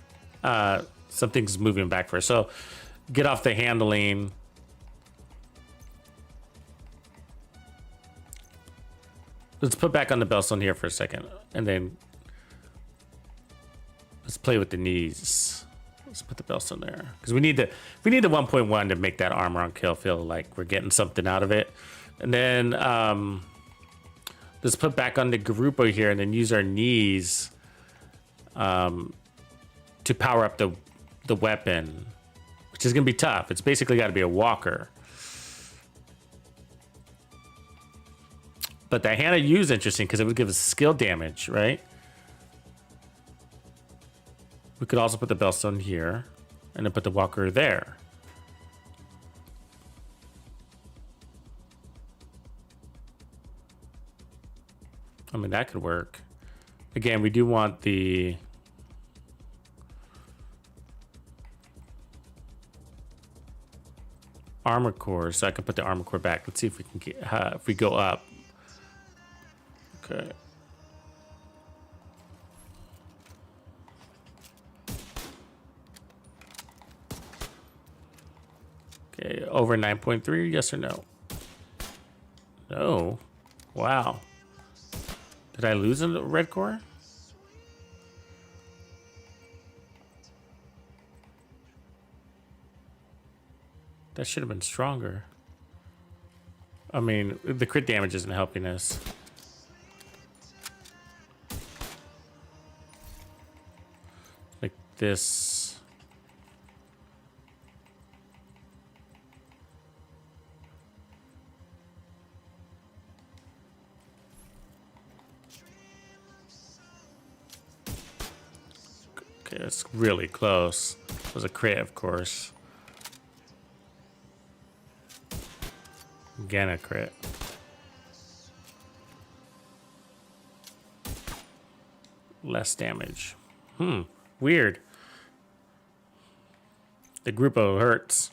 S2: Something's moving back first. So get off the handling. Let's put back on the Bellstone here for a second. And then let's play with the knees. Let's put the Bellstone there. Because we need the 1.1 to make that armor on kill feel like we're getting something out of it. And then let's put back on the Garupo here and then use our knees to power up the weapon, which is going to be tough. It's basically got to be a walker. But the Hannah U is interesting because it would give us skill damage, right? We could also put the Bellstone here and then put the walker there. I mean, that could work. Again, we do want the armor core, so I can put the armor core back. Let's see if we can get if we go up. Okay. Okay, over 9.3, yes or no? No. Wow. Did I lose a red core? That should have been stronger. I mean, the crit damage isn't helping us. Like this. Okay, that's really close. It was a crit, of course. Again, a crit. Less damage. Weird. The Grupo hurts.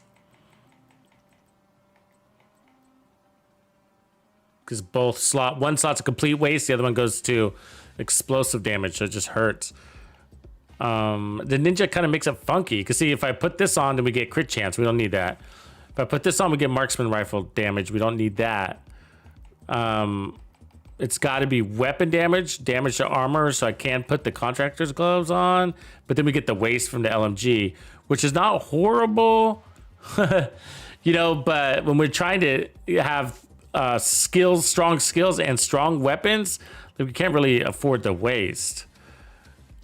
S2: Because one slot's a complete waste, the other one goes to explosive damage, so it just hurts. The ninja kind of makes it funky. Because see, if I put this on, then we get crit chance. We don't need that. If I put this on, we get marksman rifle damage. We don't need that. It's got to be weapon damage to armor, so I can put the contractor's gloves on. But then we get the waste from the LMG, which is not horrible, you know. But when we're trying to have strong skills, and strong weapons, we can't really afford the waste.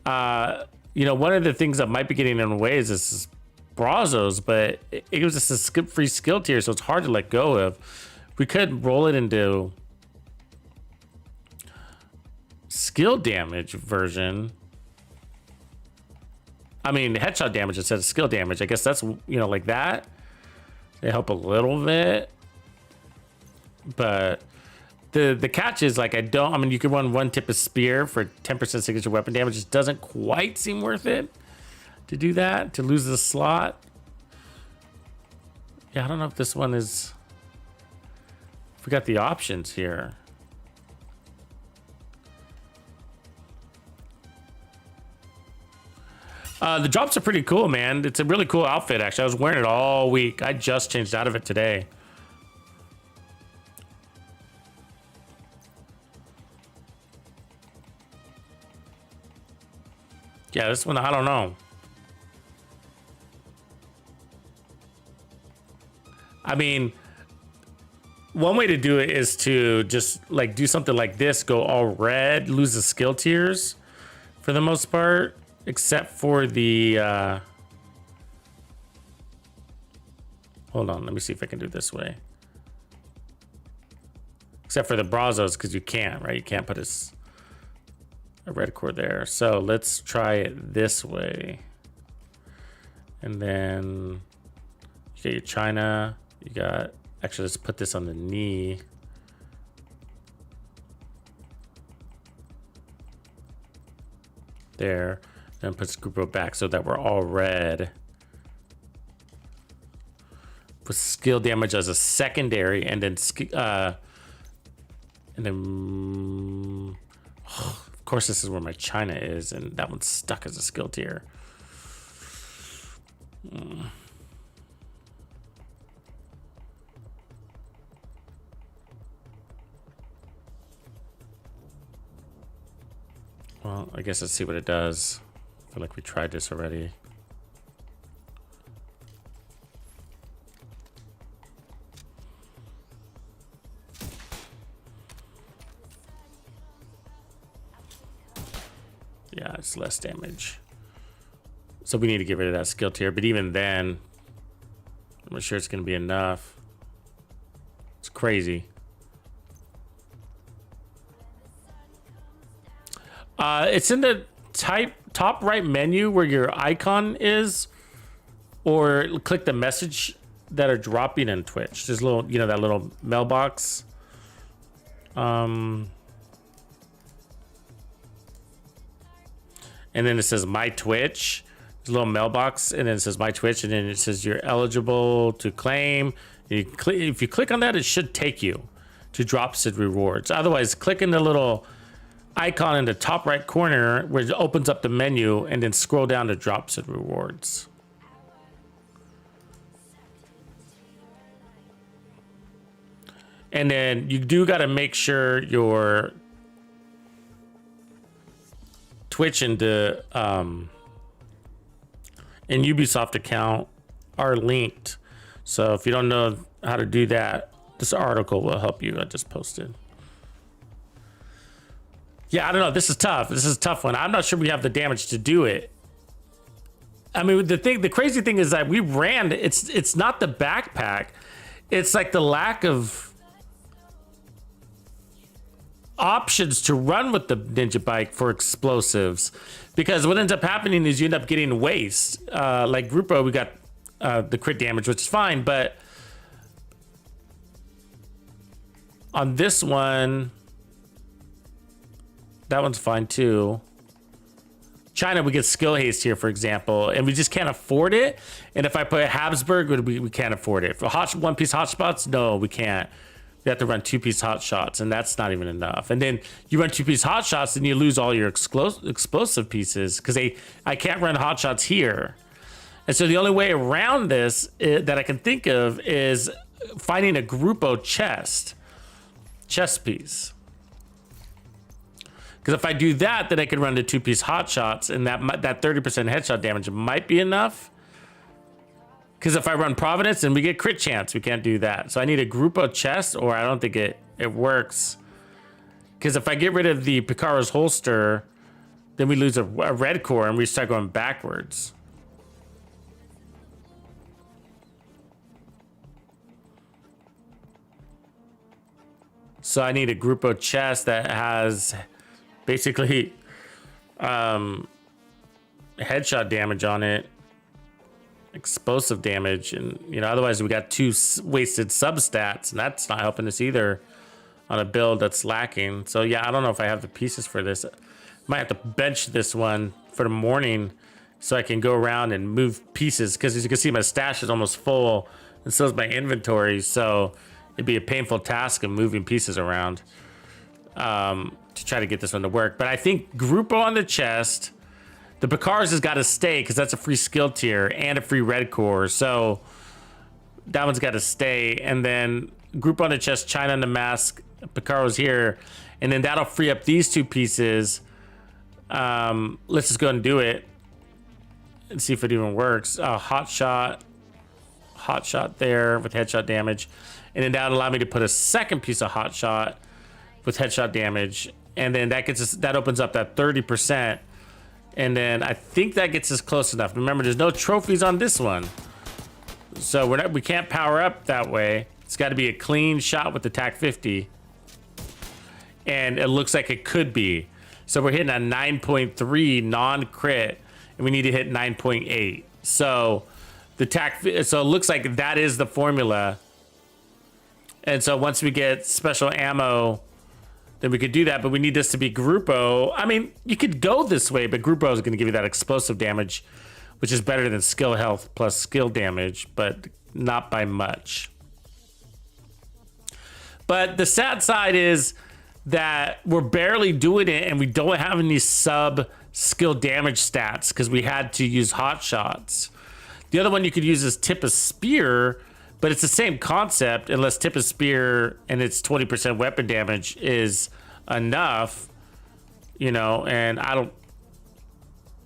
S2: You know, one of the things that might be getting in the way is this Brazos, but it gives us a free skill tier, so it's hard to let go of. We could roll it into skill damage version. I mean, headshot damage instead of skill damage. I guess that's, you know, like that. They help a little bit. But the catch is, like, I mean, you could run one tip of spear for 10% signature weapon damage. It doesn't quite seem worth it to do that, to lose the slot. Yeah, I don't know if this one is... We got the options here. The drops are pretty cool, man. It's a really cool outfit, actually. I was wearing it all week. I just changed out of it today. Yeah, this one, I don't know. I mean, one way to do it is to just like do something like this, go all red, lose the skill tiers for the most part, except for the hold on, let me see if I can do it this way. Except for the Brazos, because you can't, right? You can't put a red core there. So let's try it this way. And then you get your China. You got, actually, let's put this on the knee. There. Then puts Grupo back so that we're all red. Put skill damage as a secondary, and then of course this is where my China is, and that one's stuck as a skill tier. Well, I guess let's see what it does. I feel like we tried this already. Yeah, it's less damage. So we need to get rid of that skill tier, but even then, I'm not sure it's going to be enough. It's crazy. It's in the top right menu where your icon is, or click the message that are dropping in Twitch. There's a little, you know, that little mailbox. And then it says My Twitch. There's a little mailbox, and then it says My Twitch, and then it says you're eligible to claim. If you click on that, it should take you to Dropsid rewards. Otherwise, click in the little icon in the top right corner where it opens up the menu, and then scroll down to Dropsid rewards. And then you do got to make sure your Twitch and the and Ubisoft account are linked. So if you don't know how to do that, this article will help you. I just posted. Yeah, I don't know. This is tough. This is a tough one. I'm not sure we have the damage to do it. I mean, the crazy thing is that we ran. It's not the backpack. It's like the lack of options to run with the ninja bike for explosives, because what ends up happening is you end up getting waste. Like Grupo, we got the crit damage, which is fine, but on this one, that one's fine too. China, we get skill haste here, for example, and we just can't afford it. And if I put Habsburg, we can't afford it. For one-piece hotspots, no, we can't. You have to run two-piece hot shots, and that's not even enough. And then you run two-piece hot shots, and you lose all your explosive pieces, because I can't run hot shots here. And so the only way around this that I can think of is finding a Grupo chest piece. Because if I do that, then I can run the two-piece hot shots, and that 30% headshot damage might be enough. Because if I run Providence, then we get crit chance. We can't do that. So I need a Grupo chest, or I don't think it works. Because if I get rid of the Picaro's holster, then we lose a red core, and we start going backwards. So I need a Grupo chest that has basically headshot damage on it, explosive damage, and otherwise we got two wasted substats, and that's not helping us either on a build that's lacking. So yeah, I don't know if I have the pieces for this. Might have to bench this one for the morning so I can go around and move pieces, because as you can see, my stash is almost full, and so is my inventory. So it'd be a painful task of moving pieces around to try to get this one to work. But I think Grupo on the chest. The Picar's has got to stay, because that's a free skill tier and a free red core. So that one's got to stay. And then Grupo on the chest, China on the mask, Picaro's here. And then that'll free up these two pieces. Let's just go ahead and do it and see if it even works. Hot shot there with headshot damage. And then that'll allow me to put a second piece of hot shot with headshot damage. And then that opens up that 30%. And then I think that gets us close enough. Remember, there's no trophies on this one, so we can't power up that way. It's got to be a clean shot with the TAC 50, and it looks like it could be. So we're hitting a 9.3 non-crit, and we need to hit 9.8. So so it looks like that is the formula. And so once we get special ammo then we could do that, but we need this to be Grupo. I mean, you could go this way, but Grupo is going to give you that explosive damage, which is better than skill health plus skill damage, but not by much. But the sad side is that we're barely doing it, and we don't have any sub skill damage stats because we had to use hot shots. The other one you could use is Tip of Spear, but it's the same concept unless Tip of Spear and its 20% weapon damage is enough, you know, and I don't,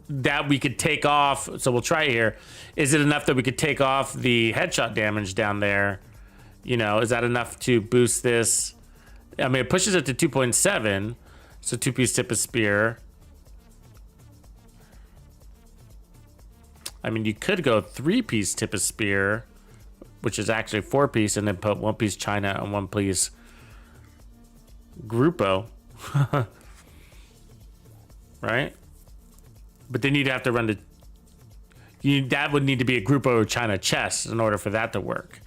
S2: that we could take off. So we'll try here. Is it enough that we could take off the headshot damage down there? You know, is that enough to boost this? I mean, it pushes it to 2.7. So 2-piece Tip of Spear. I mean, you could go 3-piece Tip of Spear, which is actually 4-piece, and then put 1-piece China and 1-piece Grupo. Right? But then you'd have to run the... that would need to be a Grupo China chest in order for that to work.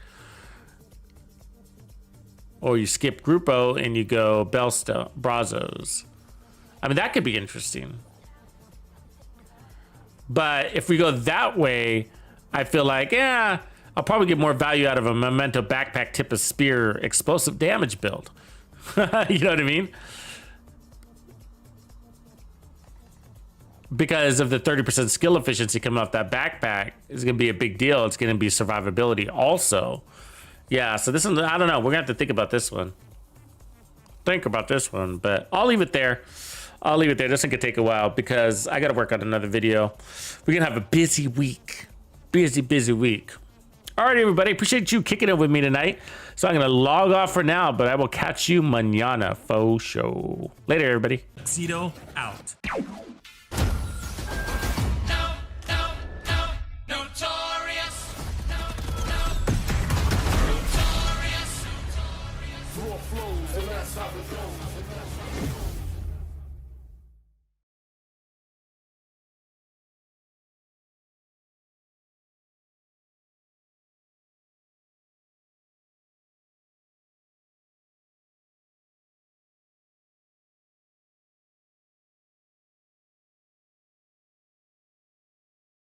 S2: Or you skip Grupo and you go Brazos. I mean, that could be interesting. But if we go that way, I feel like, yeah, I'll probably get more value out of a Memento backpack Tip of Spear explosive damage build. You know what I mean? Because of the 30% skill efficiency coming off that backpack is going to be a big deal. It's going to be survivability also. Yeah, so this one, I don't know. We're going to have to think about this one. But I'll leave it there. This one could take a while because I got to work on another video. We're going to have a busy week. Busy week. All right, everybody. Appreciate you kicking it with me tonight. So I'm going to log off for now, but I will catch you mañana. Faux show. Later, everybody.
S7: Tuxedo out.
S3: Raw flows, and that's how it goes.